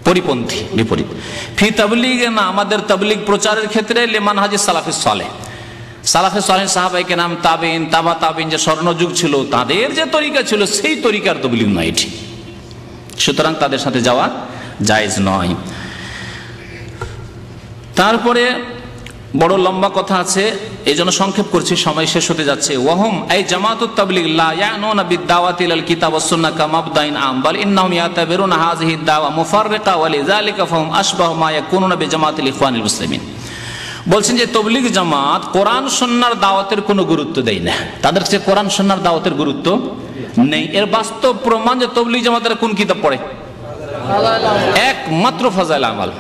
পরিপন্থী, বিপরীত। ফি তাবলীগে না, আমাদের তাবলীগ প্রচারের ক্ষেত্রে লিমানহাজি সালাফে সালেহ, সালাফে সালেহিন সাহাবায়ে কেরাম, তাবেঈন, তাবা তাবেঈন যে স্বর্ণযুগ ছিল তাদের যে তরিকা ছিল সেই তরিকার তাবলীগ নয় এটি, সুতরাং তাদের সাথে যাওয়া জায়েজ নয়। তারপরে বড় লম্বা কথা আছে, এই জন্য সংক্ষেপ করছি, সময় শেষ হতে যাচ্ছে। ওয়াহুম এই জামাতুত তাবলীগ লা ইয়ানুনা বিদ-দাওয়াতি ইলাল কিতাব ওয়াস সুন্নাহ কামাবদাইন আম, বাল ইন্নাহুম ইয়াতাবিরুনা হাযিহি দাওয়া মুফাররিকা ওয়া লিযালিকা ফাহুম আশবাহু মা ইয়াকুনুনা বিজামাতিল ইখওয়ানিল মুসলিমিন। বলছেন যে তবলীগ জামাত কোরআন সুন্নাহর দাওয়াতের কোনো গুরুত্ব দেয় না, তাদের কাছে কোরআন সুন্নাহর দাওয়াতের গুরুত্ব নেই। এর বাস্তব প্রমাণ যে তবলীগ জামাতের কোন কিতাব পড়ে, একমাত্র ফাজাইল আমাল।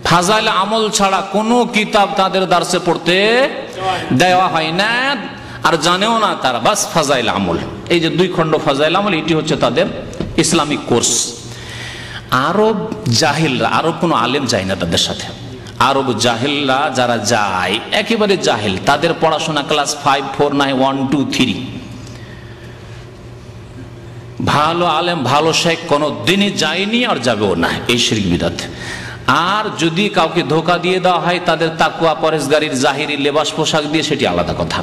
ফাজাইল আমল ছাড়া কোনো কিতাব তাদের দার্সে পড়তে দেওয়া হয় না, আর জানেও না তারা, বাস ফাজাইল আমল, এই যে 2 খণ্ড ফাজাইল আমল, এটি হচ্ছে তাদের ইসলামিক কোর্স। আরব জাহিলরা, আরব কোনো আলেম যায় না তাদের সাথে, আরব জাহিলরা যারা যায় একেবারে জাহিল, তাদের পড়াশোনা ক্লাস 5, 4 নয় 1, 2, 3। ভালো আলেম ভালো শেখ কোনো দিনই যায়নি আর যাবেও না, এই শিরক বিদআত। আর যদি কাউকে ধোকা দিয়ে দেওয়া হয় তাদের তাকওয়া পরহেজগারির জাহিরি লেবাস পোশাক দিয়ে, সেটি আলাদা কথা।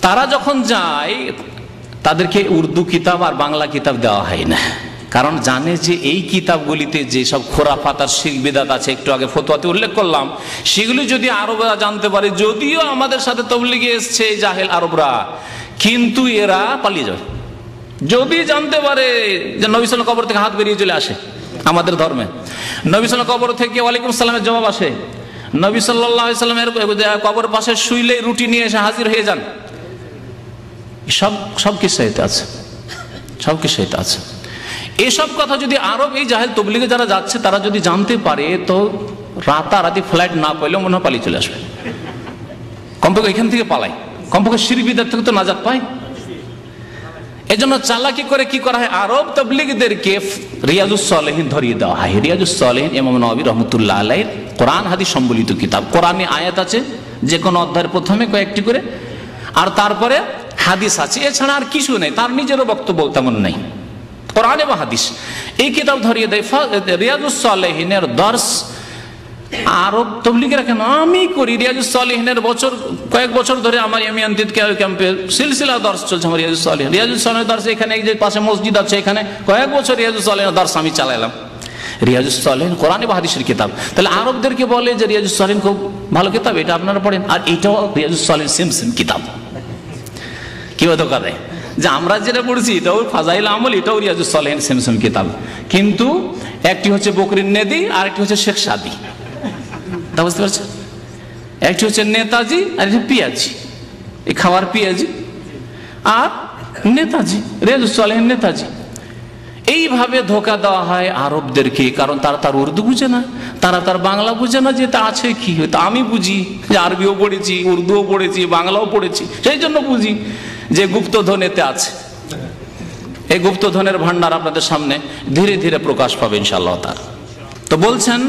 তারা যখন যায় তাদেরকে উর্দু কিতাব আর বাংলা কিতাব দেওয়া হয় না, কারণ জানে যে এই কিতাবগুলিতে যে সব খোরাফাত আর শিরক বিদআত আছে, একটু আগে ফতোয়াতে উল্লেখ করলাম, সেগুলি যদি আরবরা জানতে পারে, যদিও আমাদের সাথে তাবলীগে এসছে জাহেল আরবরা, কিন্তু এরা পালিয়ে যায়। যদি জানতে পারে যে নবী সাল্লাল্লাহু আলাইহি ওয়াসাল্লাম কবর থেকে হাত বেরিয়ে চলে আসে, আমাদের ধর্মে নবী সাল্লাল্লাহু আলাইহি ওয়াসাল্লাম কবর থেকে ওয়ালাইকুম সালামের জবাব আসে, নবী সাল্লাল্লাহু আলাইহি সাল্লামের কবর পাশে শুইলে রুটি নিয়ে এসে হাজির হয়ে যান। সব কিসসাতে আছে, সব কিসসাতে আছে। এসব কথা যদি আরব এই জাহেল তবলিগে যারা যাচ্ছে তারা যদি জানতে পারে, তো রাতারাতি ফ্লাইট না পাইলেও মনে হয় পালিয়ে চলে আসবে। কমপক্ষে এখান থেকে পালাই, কমপক্ষে শিরক বিদআত থেকে তো নাজাত পায়। এজন্য চালাকি করে কি করা হয়, আরব তাবলীগীদেরকে রিয়াজুস সালেহিন ধরিয়ে দেওয়া হয়। রিয়াজুস সালেহিন ইমাম নববী রাহমাতুল্লাহ আলাইহির কোরআন হাদিস সম্বলিত কিতাব। কোরআনে আয়াত আছে যে কোনো অধ্যায়ের প্রথমে কয়েকটি করে, আর তারপরে হাদিস আছে, এছাড়া আর কিছু নেই। তার নিজেরও বক্তব্য তেমন নেই, কোরআন এবং হাদিস। এই কিতাব ধরিয়ে দেয়। রিয়াজুস সালেহিনের দর্স আরব তবলিগেরা কেন আমি করি। রিয়াজুস সালেহিনের কয়েক বছর ধরে আমার ইয়ামিয়ানতিত ক্যাম্পে সিলসিলা দর্স চলছে। আমার রিয়াজুস সালেহিনের দর্স এখানে এই যে পাশে মসজিদ আছে, এখানে কয়েক বছর রিয়াজুস সালেহিনের দর্স আমি চালাইলাম। রিয়াজুস সালেহিন কোরআন এবং হাদিসের কিতাব। তাহলে আরবদেরকে বলে যে রিয়াজুস সালেহিন খুব ভালো কিতাব, এটা আপনারা পড়েন, আর এটাও রিয়াজুস সালেহিন সেম কিতাব। কি হতো করে যে আমরা যেটা পড়ছি এটাও ফাজাইল আমল, এটাও রিয়াজুস সালেহিন সেম কিতাব, কিন্তু একটি হচ্ছে বকরিন নেদি আর একটি হচ্ছে শেখ সাদি। তা বুঝতে পারছেন? একটি হচ্ছে নেতাজি আর একটি পিয়াজি, এই খাওয়ার পিয়াজি, আর নেতাজি রিয়াজুস সালেহিন নেতাজি। এইভাবে ধোকা দেওয়া হয় আরবদেরকে, কারণ তারা তার উর্দু বুঝে না, তারা তার বাংলা বুঝে না, যে তা আছে কি। তা আমি বুঝি যে আরবিও পড়েছি, উর্দুও পড়েছি, বাংলাও পড়েছি, সেই জন্য বুঝি যে গুপ্তধন এতে আছে। এই গুপ্তধনের ভান্ডার আপনাদের সামনে ধীরে ধীরে প্রকাশ পাবে ইনশাআল্লাহ তাআলা। তো বলছেন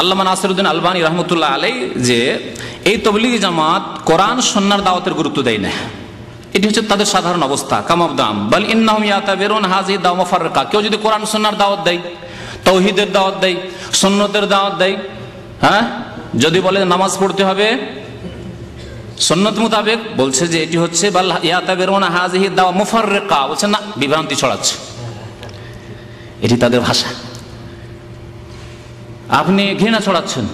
আল্লামা নাসিরউদ্দিন আলবানী রাহমাতুল্লাহ আলাইহি যে এই তাবলীগী জামাত কোরআন সুন্নাহর দাওয়াতের গুরুত্ব দেয় না। এটি হচ্ছে তাদের সাধারণ অবস্থা। কামাবদাম বল ইন্নাহুম ইয়াতাবিরুন হাযিহি দাওয়া মুফাররিকা। কেউ যদি কোরআন সুন্নাহর দাওয়াত দেয়, তাওহীদের দাওয়াত দেয়, সুন্নতের দাওয়াত দেয়, হ্যাঁ, যদি বলে নামাজ পড়তে হবে সুন্নত মোতাবেক, বলছে যে এটি হচ্ছে বাল ইয়াতাবিরুন হাযিহি দাওয়া মুফাররিকা, বলছে না, বিভ্রান্তি ছড়াচ্ছে। এটি তাদের ভাষা। আপনি ঘৃণা ছড়াচ্ছেন,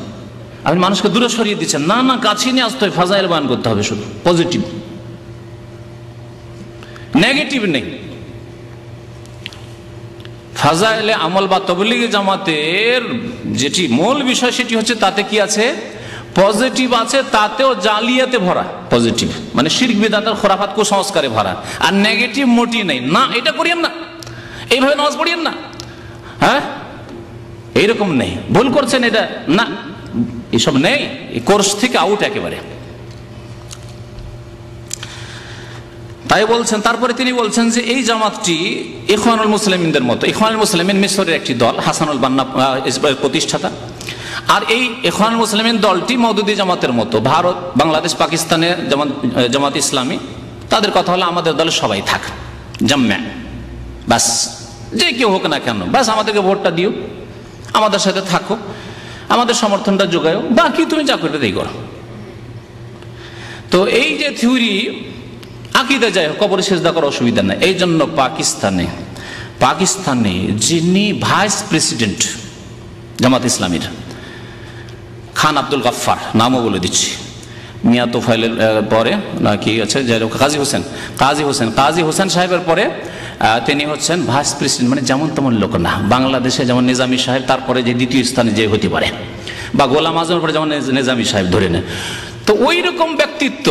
আপনি মানুষকে দূরে সরিয়ে দিচ্ছেন। না না, কাছে নিয়ে আসতে হবে, ফাজাইল বয়ান করতে হবে, শুধু পজিটিভ, নেগেটিভ নেই। ফাজাইলে আমল বা তাবলীগী জামাতের যেটি মূল বিষয় সেটি হচ্ছে তাতে কি আছে, পজিটিভ আছে, তাতেও জালিয়াতে ভরা। পজিটিভ মানে শিরক বিদআত আর খুরাফাত কুসংস্কারে ভরা, আর নেগেটিভ মোটি নেই। না এটা করিয়েন না, এইভাবে নামাজ পড়িয়েন না, হ্যাঁ এইরকম নেই, ভুল করছেন এটা না, এসব নেই। এই কোর্স থেকে আউট একেবারে। তাই বলছেন, তারপরে তিনি বলছেন যে এই জামাতটি ইখওয়ানুল মুসলিমিনদের মতো। ইখওয়ানুল মুসলিমিন মিশরের একটি দল, হাসানুল বান্না প্রতিষ্ঠাতা। আর এই ইখওয়ানুল মুসলিমিন দলটি মওদুদি জামাতের মতো। ভারত, বাংলাদেশ, পাকিস্তানে যেমন জামাত ইসলামী, তাদের কথা হলো আমাদের দলে সবাই থাক, জাম্মা, বাস যে কেউ হোক না কেন, বাস আমাদেরকে ভোটটা দিও, আমাদের সাথে থাকো, আমাদের সমর্থনটা যোগাও, বাকি তুমি যা করবে তাই করো। তো এই যে থিওরি, আকিদা যায় কবরে সিজদা করার অসুবিধা নাই। এই জন্য পাকিস্তানে যিনি ভাইস প্রেসিডেন্ট জামাত ইসলামীর, খান আব্দুল গাফফার, নামও বলে দিচ্ছি, মিয়া তোফাইলের পরে নাকি আছে কাজী হোসেন সাহেবের পরে তিনি হচ্ছেন ভাইস প্রেসিডেন্ট। মানে যেমন তেমন লোক না। বাংলাদেশে যেমন নিজামী সাহেব, তারপরে যে দ্বিতীয় স্থানে যে হতে পারে, বা গোলাম আজমের পরে যেমন নিজামী সাহেব ধরে নেয়, তো ওই রকম ব্যক্তিত্ব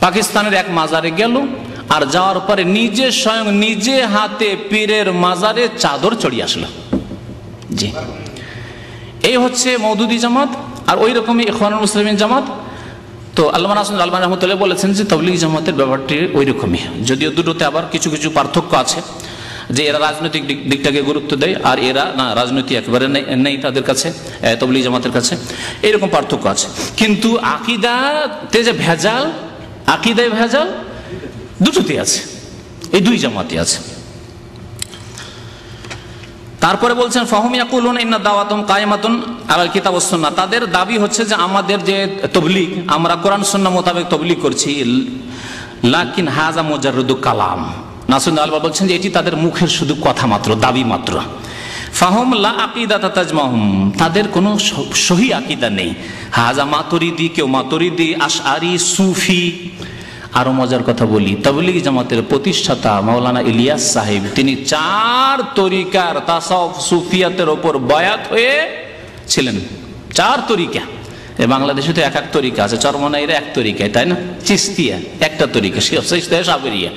পাকিস্তানের এক মাজারে গেল, আর যাওয়ার পরে নিজে স্বয়ং নিজে হাতে পীরের মাজারে চাদর চড়িয়ে আসলো। জি, এই হচ্ছে মওদুদি জামাত। আর ওই রকমই ইখওয়ানুল মুসলিমিন জামাত। তো আল্লামা নাসিরুদ্দিন আলবানী রাহমাতুল্লাহ বলেছেন যে তাবলীগী জামাতের ব্যাপারটি ওই রকমই, যদিও দুটোতে আবার কিছু কিছু পার্থক্য আছে, যে এরা রাজনৈতিক দিকটাকে গুরুত্ব দেয়, আর এরা না, রাজনৈতিক একেবারে নেই তাদের কাছে, তাবলীগী জামাতের কাছে এইরকম পার্থক্য আছে। কিন্তু আকিদাতে যে ভেজাল, আকিদায় ভেজাল দুটোতে আছে, এই দুই জামাতে আছে। তারপরে বলছেন ফাহুম ইয়াকুলুন ইন্না দাওয়াতুহুম কায়েমাতুন আলাল কিতাব ওয়াস সুন্নাহ। তাদের দাবি হচ্ছে যে আমাদের যে তাবলীগ, আমরা কোরআন সুন্নাহ মোতাবেক তাবলীগ করছি, লাকিন হাযা মুজাররাদু কালাম। নাসিরুদ্দিন আলবানী বলছেন যে এটি তাদের মুখের শুধু কথা মাত্র, দাবি মাত্র। ফাহুম লা আকিদাতা তাজমাহুম, তাদের কোনো সহি আকীদা নেই। হাযা মাতুরিদি, কেউ মাতুরিদি, আশআরি, সুফি। আরো মজার কথা বলি, তাবলীগী জামাতের প্রতিষ্ঠাতা মাওলানা ইলিয়াস সাহেব, তিনি 4 তরিকার তাসাউফ সুফিয়াতের উপর বায়াত হয়ে ছিলেন। 4 তরিকা, বাংলাদেশে তো এক এক তরিকা আছে, চরমনাইরা এক তরিকায়, তাই না? চিস্তিয়া একটা তরিকা, সাবেরিয়া।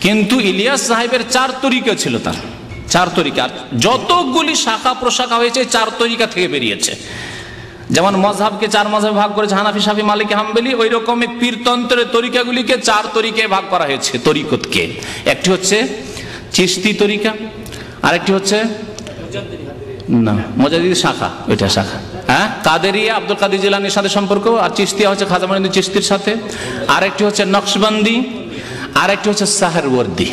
কিন্তু ইলিয়াস সাহেবের 4 তরিকা ছিল, তার 4 তরিকা। যতগুলি শাখা প্রশাখা হয়েছে 4 তরিকা থেকে বেরিয়েছে। যেমন মজহাবকে 4 মজহাবে ভাগ করেছে, হানাফি, শাফি, মালিকি, হাম্বলি, ওই রকমই পীরতন্ত্রের তরিকাগুলিকে 4 তরিকায় ভাগ করা হয়েছে। তরিকতকে একটি হচ্ছে চিস্তি তরিকা, আরেকটি হচ্ছে না মুজাদ্দিদ শাখা, ওইটা শাখা। হ্যাঁ, কাদেরিয়া আব্দুল কাদের জিলানীর সাথে সম্পর্ক, আর চিস্তিয়া হচ্ছে খাজা মঈনুদ্দিন চিস্তির সাথে। আরেকটি হচ্ছে নকশবন্দি, আরেকটি হচ্ছে সাহেরওয়ার্দী।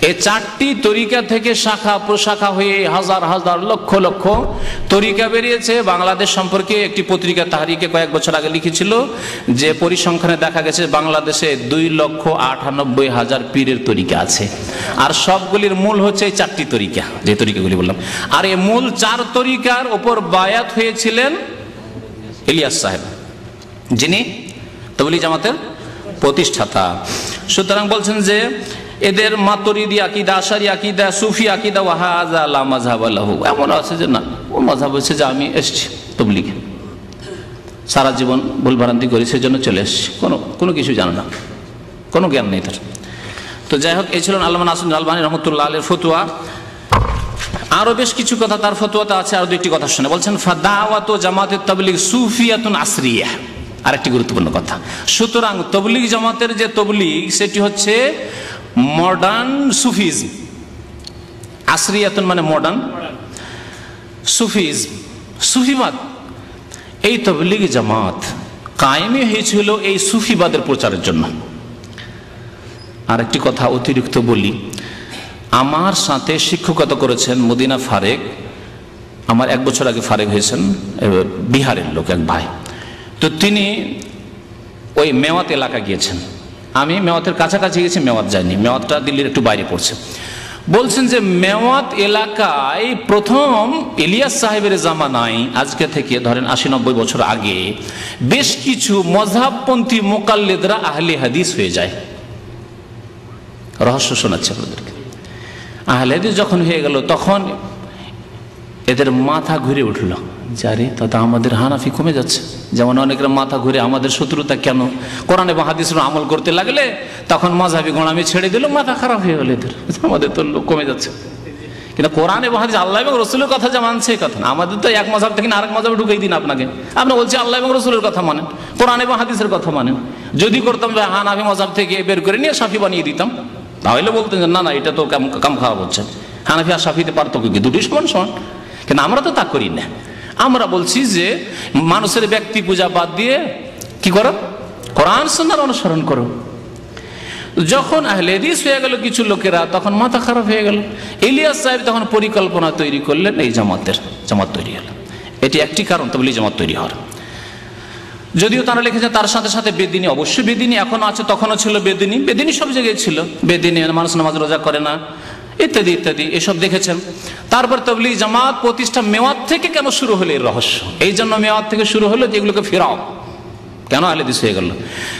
এই 4টি তরিকা থেকে শাখা প্রশাখা হয়ে হাজার হাজার লক্ষ লক্ষ তরিকা বেরিয়েছে। বাংলাদেশ সম্পর্কে একটি পত্রিকা তাহরিকে কয়েক বছর আগে লিখেছিল যে পরিসংখ্যানে দেখা গেছে বাংলাদেশে 2,98,000 পীরের তরিকা আছে, আর সবগুলির মূল হচ্ছে এই 4টি তরিকা, যে তরিকাগুলি বললাম। আর এই মূল 4 তরিকার ওপর বায়াত হয়েছিলেন ইলিয়াস সাহেব, যিনি তাবলীগ জামাতের প্রতিষ্ঠাতা। সুতরাং বলছেন যে এদের মাতুরিদি আকীদা, আশারি আকীদা, সুফি আকীদা, ওয়াহাযা লা মাযহাব লাহু, এমন আছে যে না, ও মাযহাব হচ্ছে যে আমি এসেছি তাবলীগে, সারা জীবন ভুলভ্রান্তি করি, সেজন্য চলে এসেছি, কোনো কিছু জানে না, কোনো জ্ঞান নেই তার। তো যাই হোক, এই ছিলেন আল্লামা নাসিরুদ্দিন আলবানী রহমাতুল্লাহ আলাইহির ফতোয়া। আরো বেশ কিছু কথা তার ফতোয়াতে আছে, আর 2টি কথা শুনে বলছেন ফাদাওয়াতু জামাতের তাবলীগ সুফিয়াতুন আসরিয়া, আরেকটি গুরুত্বপূর্ণ কথা। সুতরাং তাবলীগ জামাতের যে তাবলীগ সেটি হচ্ছে মডার্ন সুফিজম। আসরিয়াতুন মানে মডার্ন, সুফিজম সুফিবাদ। এই তাবলীগ জামাত কায়েমই হয়েছিল এই সুফিবাদের প্রচারের জন্য। আরেকটি কথা অতিরিক্ত বলি, আমার সাথে শিক্ষকতা করেছেন মদিনা ফারেক, আমার 1 বছর আগে ফারেক হয়েছেন, বিহারের লোক এক ভাই। তো তিনি ওই মেওয়াত এলাকা গিয়েছেন, আমি মেওয়াতের কাছাকাছি গেছি, মেওয়াত যাইনি, মেওয়াতটা দিল্লির একটু বাইরে পড়ছে। বলছেন যে মেওয়াত এলাকায় প্রথম ইলিয়াস সাহেবের জামানায়, আজকে থেকে ধরেন 80-90 বছর আগে, বেশ কিছু মযহাবপন্থী মুকাল্লিদরা আহলে হাদিস হয়ে যায়। রহস্য শোনাচ্ছে আপনাদেরকে। আহলে হাদিস যখন হয়ে গেল তখন এদের মাথা ঘুরে উঠল, যারে তাতে আমাদের হানাফি কমে যাচ্ছে। যেমন অনেকের মাথা ঘুরে আমাদের শত্রুতা কেন, কোরআন এবং হাদিসের আমল করতে লাগলে তখন মাযহাবি গোঁড়ামি ছেড়ে দিল, মাথা খারাপ হয়ে গেল এদের, আমাদের তো লোক কমে যাচ্ছে। কিন্তু কোরআন এবং হাদিস, আল্লাহ এবং রসুলের কথা যা মানছে এই কথা না, আমাদের তো এক মযহাব থেকে আরেক মযহাবে ঢুকেই দিন আপনাকে। আমরা বলছি আল্লাহ এবং রসুলের কথা মানেন, কোরআন এবং হাদিসের কথা মানেন। যদি করতাম হানাফি মযহাব থেকে বের করে নিয়ে শাফি বানিয়ে দিতাম, তাহলে বলতেন যে না না, এটা তো কাম খাওয়া হচ্ছে। হানাফি আর শাফিতে পার্থক্য কি? দুটোই সমান সমান। কিন্তু আমরা তো তা করি না। আমরা বলছি যে মানুষের ব্যক্তি পূজা বাদ দিয়ে কি করো, কোরআন সুন্নাহর অনুসরণ করো। যখন আহলে হাদিস হয়ে গেল কিছু লোকেরা, তখন মাথা খারাপ হয়ে গেল। ইলিয়াস সাহেব তখন পরিকল্পনা তৈরি করলেন, এই জামাত তৈরি হল। এটি একটি কারণ তাবলীগ জামাত তৈরি হওয়ার। যদিও তারা লিখেছে তার সাথে সাথে বেদিনী, অবশ্যই বেদিনী এখনো আছে, তখনও ছিল বেদিনী। বেদিনী সব জায়গায় ছিল, বেদিনী মানুষ নামাজ রোজা করে না, ইত্যাদি ইত্যাদি, এসব দেখেছেন। তারপর তাবলীগ জামাত প্রতিষ্ঠা মেওয়াত থেকে কেন শুরু হলো এর রহস্য। এই জন্য মেওয়াত থেকে শুরু হলো যে এগুলোকে ফেরাও, কেন আহলে হাদিস হয়ে গেল।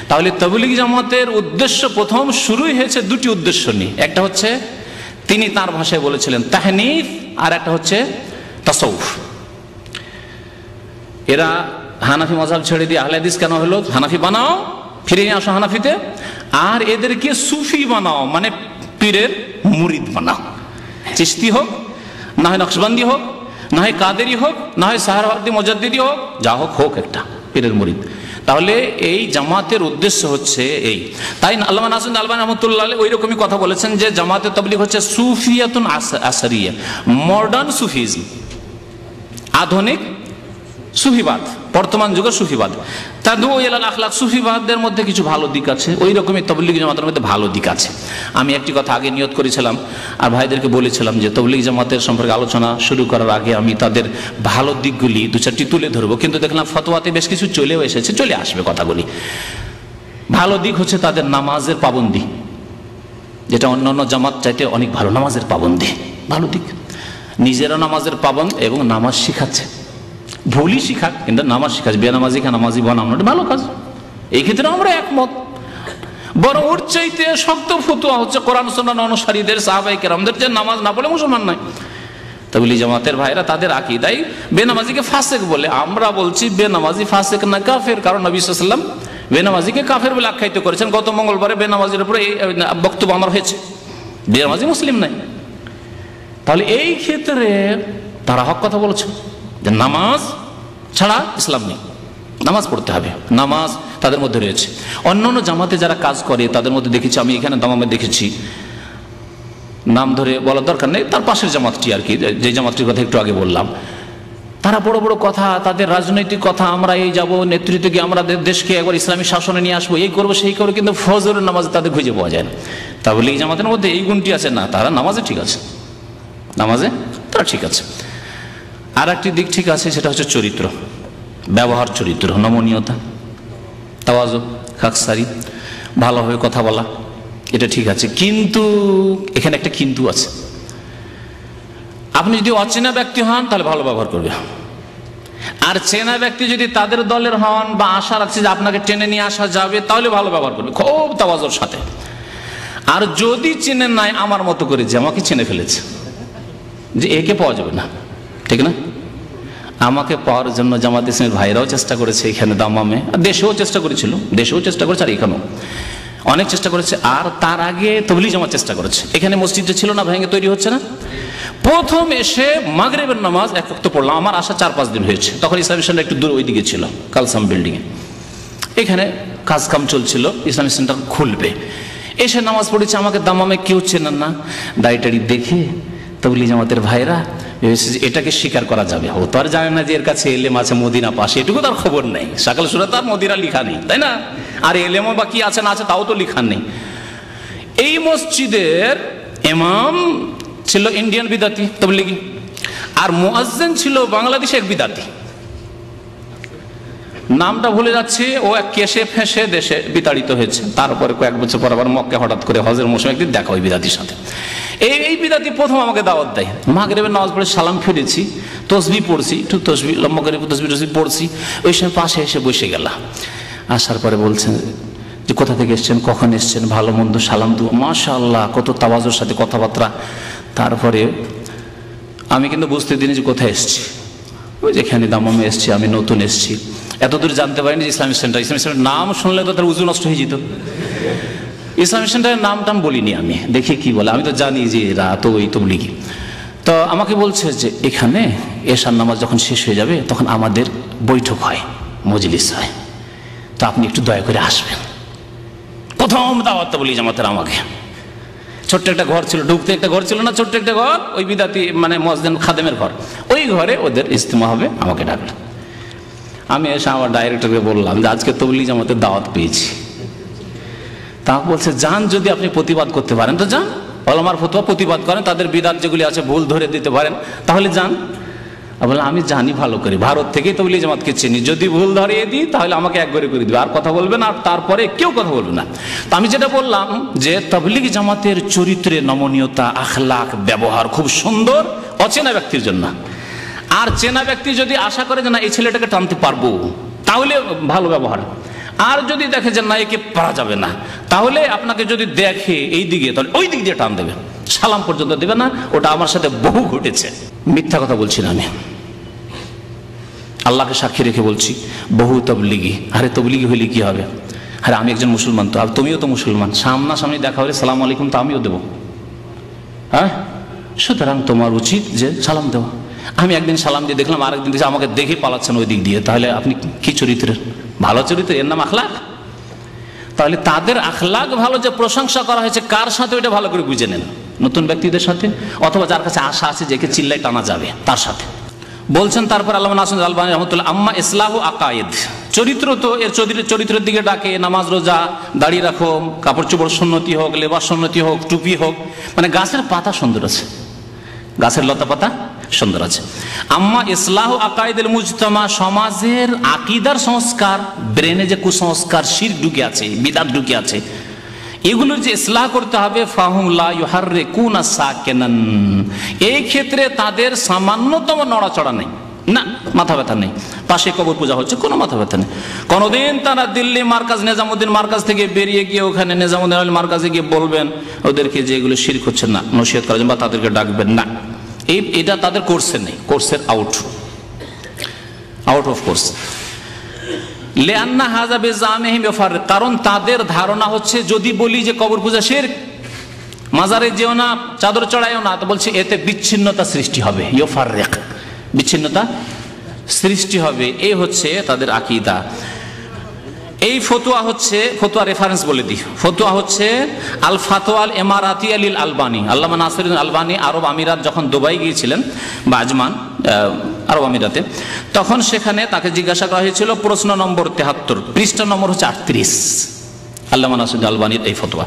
তাহলে তাবলীগ জামাতের উদ্দেশ্য প্রথম শুরুই হয়েছে 2টি উদ্দেশ্য নিয়ে। একটা হচ্ছে তিনি তার ভাষায় বলেছিলেন তাহনিফ, আর একটা হচ্ছে তাসাউফ। এরা হানাফি মযহাব ছেড়ে দিয়ে আহলে হাদিস কেন হলো, হানাফি বানাও, ফিরে আসো হানাফিতে, আর এদেরকে সুফি বানাও, মানে পীরের মুরিদ বানাও। চিশতি হোক, না হয় নকশবন্দি হোক, না হয় কাদেরি হোক, না হয় সাহারওয়ার্দী মুজাদ্দিদি হোক, যা হোক হোক একটা পীরের মুরিদ। তাহলে এই জামাতের উদ্দেশ্য হচ্ছে এই। তাই আল্লামা নাসিরুদ্দিন আলবানী রহমাতুল্লাহ আলাইহি ওই রকমই কথা বলেছেন যে জামাতে তাবলীগ হচ্ছে সুফিয়াতুন আসরিয়া, মডার্ন সুফিজম, আধুনিক সুফিবাদ, বর্তমান যুগের সুফিবাদ। তাদউ ইলাল আখলাক, সুফিবাদের মধ্যে কিছু ভালো দিক আছে, ওই রকমই তাবলীগ জামাতের মধ্যে ভালো দিক আছে। আমি একটি কথা আগে নিয়ত করেছিলাম আর ভাইদেরকে বলেছিলাম যে তাবলীগ জামাতের সম্পর্কে আলোচনা শুরু করার আগে আমি তাদের ভালো দিকগুলি 2-4টি তুলে ধরবো, কিন্তু দেখলাম ফতোয়াতে বেশ কিছু চলেও এসেছে, চলে আসবে কথাগুলি। ভালো দিক হচ্ছে তাদের নামাজের পাবন্দি, যেটা অন্যান্য জামাত চাইতে অনেক ভালো, নামাজের পাবন্দি ভালো দিক। নিজেরা নামাজের পাবন্দ এবং নামাজ শিখাচ্ছে, ভুলই শিখাক কিন্তু নামাজ শিখাচ্ছে, বেনামাজি খা নামাজি বানানো ভালো কাজ, এই ক্ষেত্রে আমরা একমত। বরং ওর চাইতে শক্ত ফতোয়া হচ্ছে কোরআন সুন্নাহ অনুসারীদের, সাহাবায়ে কেরামদের, যে নামাজ না পড়লে মুসলমান নাই। তাবলীগ জামাতের ভাইরা তাদের আকীদায় বেনামাজিকে ফাসেক বলে। আমরা বলছি বেনামাজি ফাসেক না কাফের, কারণ নবী সাল্লাল্লাহু আলাইহি ওয়াসাল্লাম বেনামাজিকে কাফের বলে আখ্যায়িত করেছেন। গত মঙ্গলবারে বেনামাজির উপরে এই বক্তব্য আমার হয়েছে, বেনামাজি মুসলিম নাই। তাহলে এই ক্ষেত্রে তারা হক কথা বলছে যে নামাজ ছাড়া ইসলাম নেই, নামাজ পড়তে হবে, নামাজ তাদের মধ্যে রয়েছে। অন্যান্য জামাতে যারা কাজ করে তাদের মধ্যে দেখেছি, আমি এখানে দামামে দেখেছি, নাম ধরে বলার দরকার নেই, তার পাশের জামাতটি আর কি, যে জামাতটির কথা একটু আগে বললাম, তারা বড় বড় কথা, তাদের রাজনৈতিক কথা, আমরা এই যাব নেতৃত্বে গিয়ে আমরা দেশকে একবার ইসলামী শাসনে নিয়ে আসবো, এই করবো সেই করবো, কিন্তু ফজরের নামাজে তাদের খুঁজে পাওয়া যায় না। তাহলে এই জামাতের মধ্যে এই গুণটি আছে না, তারা নামাজে ঠিক আছে, নামাজে তারা ঠিক আছে। আর একটি দিক ঠিক আছে, সেটা হচ্ছে চরিত্র, ব্যবহার, চরিত্র, নমনীয়তা, তাওয়াজু, খাকসারি, ভালোভাবে কথা বলা, এটা ঠিক আছে। কিন্তু এখানে একটা কিন্তু আছে, আপনি যদি অচেনা ব্যক্তি হন তাহলে ভালো ব্যবহার করবে, আর চেনা ব্যক্তি যদি তাদের দলের হন বা আশা রাখছে যে আপনাকে টেনে নিয়ে আসা যাবে, তাহলে ভালো ব্যবহার করবে খুব তাওয়াজুর সাথে। আর যদি চেনেন নাই, আমার মতো করে যে আমাকে চিনে ফেলেছে, যে একে পাওয়া যাবে না, ঠিক না? আমাকে পাওয়ার জন্য জামাত ইসলামীর ভাইরাও চেষ্টা করেছে, এখানে দামামে, দেশেও চেষ্টা করেছিল, দেশেও চেষ্টা করেছে, আর এখানেও অনেক চেষ্টা করেছে। আর তার আগে তাবলীগ জামাত চেষ্টা করেছে, এখানে মসজিদটা ছিল না, ভেঙে তৈরি হচ্ছে না। প্রথম এসে মাগরিবের নামাজ এক ওয়াক্ত পড়লাম, আমার আসা 4-5 দিন হয়েছে, তখন ইসলামী সেন্টার একটু দূর ওইদিকে ছিল, কালসাম বিল্ডিংয়ে, এখানে কাজকাম চলছিল, ইসলামী সেন্টার খুলবে, এসে নামাজ পড়েছে। আমাকে দামামে কেউ চেনেন না, দাড়ি দেখে তাবলীগ জামাতের ভাইরা এটাকে স্বীকার করা যাবে, ও তো আর জানে না যে এর কাছে এলেম আছে মদিনা পাশে, এটুকু তার খবর নেই, সকাল সুরা তার মদিনা লিখা নেই, তাই না? আর এলেমও বা কি আছে না আছে তাও তো লিখা নেই। এই মসজিদের ইমাম ছিল ইন্ডিয়ান বিদাতি তাবলীগী, আর মুয়াজ্জিন ছিল বাংলাদেশে এক বিদাতি, নামটা ভুলে যাচ্ছে, ও এক কেশে ফেঁসে দেশে বিতাড়িত হয়েছে। তারপরে কয়েক বছর পর আবার মক্কা হঠাৎ করে হজের মৌসুমে একদিন দেখা ওই বিদাতির সাথে। এই বিদাতি প্রথম আমাকে দাওয়াত দেয়, মাগরিবের নামাজ পড়ে সালাম ফিরেছি, তসবিহ পড়ছি, একটু তসবিহ লম্বা করে তসবিহ পড়ছি, ওই সময় পাশে এসে বসে গেলাম। আসার পরে বলছেন যে কোথা থেকে এসছেন, কখন এসছেন, ভালো মন্দ সালাম দু, মাশাআল্লাহ কত তাওয়াজুর সাথে কথাবার্তা। তারপরে আমি কিন্তু বুঝতে দিইনি যে কোথায় এসছি, ওই যেখানে দামামে এসছি, আমি নতুন এসছি, এতদূর জানতে পারিনি যে ইসলামিক সেন্টার। ইসলামিক সেন্টার নাম শুনলে তো তার উজু নষ্ট হয়ে যেত, ইসলামিক সেন্টারের নাম টাম বলিনি আমি, দেখি কি বলে, আমি তো জানি যে এরা তো ওই তাবলীগী। তো আমাকে বলছে যে এখানে এশার নামাজ যখন শেষ হয়ে যাবে তখন আমাদের বৈঠক হয়, মজলিস হয়, তো আপনি একটু দয়া করে আসবেন। প্রথম দাওয়াত তাবলীগ জামাতের আমাকে, ছোট্ট একটা ঘর ছিল, ঢুকতে একটা ঘর ছিল না, ছোট্ট একটা ঘর, ওই বিদাতি মানে মুয়াজ্জিন খাদেমের ঘর, ওই ঘরে ওদের ইজতিমা হবে, আমাকে ডাকলো। আমি এসে আমার ডাইরেক্টরকে বললাম যে আজকে তাবলীগ জামাতের দাওয়াত পেয়েছি। তা বলছে যান, যদি আপনি প্রতিবাদ করতে পারেন তো যান, ওলামার ফতোয়া প্রতিবাদ করেন, তাদের বিদাত যেগুলি আছে ভুল ধরে দিতে পারেন, তাহলে যান। বললাম আমি জানি ভালো করে, ভারত থেকে তাবলীগ জামাতকে চিনি, যদি ভুল ধরিয়ে দিই তাহলে আমাকে এক করে দিবে, আর কথা বলবে না, আর তারপরে কেউ কথা বলবে না। তো আমি যেটা বললাম যে তাবলীগ জামাতের চরিত্রে নমনীয়তা, আখলাক, ব্যবহার খুব সুন্দর অচেনা ব্যক্তির জন্য। আর চেনা ব্যক্তি যদি আশা করে যে না এই ছেলেটাকে টানতে পারবো, তাহলে ভালো ব্যবহার। আর যদি দেখে যে না একে পারা যাবে না, তাহলে আপনাকে যদি দেখে এই দিকে, তাহলে ওই দিক দিয়ে টান দেবে, সালাম পর্যন্ত দেবে না। ওটা আমার সাথে বহু ঘটেছে, মিথ্যা কথা বলছি না আমি, আল্লাহকে সাক্ষী রেখে বলছি। বহু তাবলীগী, আরে তাবলীগী হইলে কি হবে, আরে আমি একজন মুসলমান, তো আর তুমিও তো মুসলমান, সামনাসামনি দেখা হলে সালাম আলাইকুম তো আমিও দেবো, হ্যাঁ, সুতরাং তোমার উচিত যে সালাম দেওয়া। আমি একদিন সালাম দিয়ে দেখলাম, আরেকদিন দেখছি আমাকে দেখে পালাচ্ছেন ওই দিক দিয়ে, তাহলে আপনি কি চরিত্রের? ভালো চরিত্র, এর নাম আখলাক। তাহলে তাদের আখলাক ভালো, যে প্রশংসা করা হয়েছে কার সাথে ওইটা ভালো করে বুঝে নেন, নতুন ব্যক্তিদের সাথে, অথবা যার কাছে আশা আছে যে চিল্লাই টানা যাবে তার সাথে বলছেন। তারপর আল্লামা নাসিরুদ্দিন আলবানী রাহমাতুল্লাহ, আম্মা ইসলাহু আকায়েদ, চরিত্র তো এর চরিত্রের দিকে ডাকে, নামাজ রোজা, দাড়ি রাখো, কাপড় চোপড় সুন্নতি হোক, লেবাস সুন্নতি হোক, টুপি হোক, মানে গাছের পাতা সুন্দর আছে, গাছের লতা পাতা সুন্দর আছে। আম্মা ইসলাহ আকায়েদুল মুজতামা, সমাজের আকীদার সংস্কার, ব্রেনে যে কুসংস্কার, শিরক ঢুকে আছে, বিদআত ঢুকে আছে, এগুলোর যে ইসলাহ করতে হবে। ফাহুম লা ইউহাররিকুনা সাকিনান, এই ক্ষেত্রে তাদের সামান্যতম নড়াচড়া নেই, না মাথা ব্যথা নেই। পাশে কবর পূজা হচ্ছে, কোনো মাথা ব্যথা নেই। কোনোদিন তারা দিল্লি মার্কাজ, নিজামুদ্দিন মার্কাজ থেকে বেরিয়ে গিয়ে ওখানে নিজামুদ্দিন মার্কাজে গিয়ে বলবেন ওদেরকে যে এগুলো শিরক হচ্ছে না, নসিহত করার জন্য, বা তাদেরকে ডাকবেন না, এটা তাদের কোর্সে নেই, কোর্সের আউট অফ কোর্স। লিআন্না হাযা বিজামিহিম ইউফাররিক, কারণ তাদের ধারণা হচ্ছে যদি বলি যে কবর পূজা শিরক, মাজারে যেও না, চাদর চড়াইও না, তো বলছে এতে বিচ্ছিন্নতা সৃষ্টি হবে, ইউফাররিক, বিচ্ছিন্নতা সৃষ্টি হবে। এই হচ্ছে তাদের আকীদা। এই ফতোয়া হচ্ছে, ফতোয়া রেফারেন্স বলে দিই, ফতোয়া হচ্ছে আল ফাতওয়াল ইমারাতিয়া লিল আলবানী। আল্লামা নাসিরুদ্দিন আলবানী আরব আমিরাত যখন দুবাই গিয়েছিলেন বা আজমান আরব আমিরাতে, তখন সেখানে তাকে জিজ্ঞাসা করা হয়েছিল প্রশ্ন নম্বর 73, পৃষ্ঠা নম্বর হচ্ছে 38, আল্লামা নাসিরুদ্দিন আলবানীর এই ফতোয়া।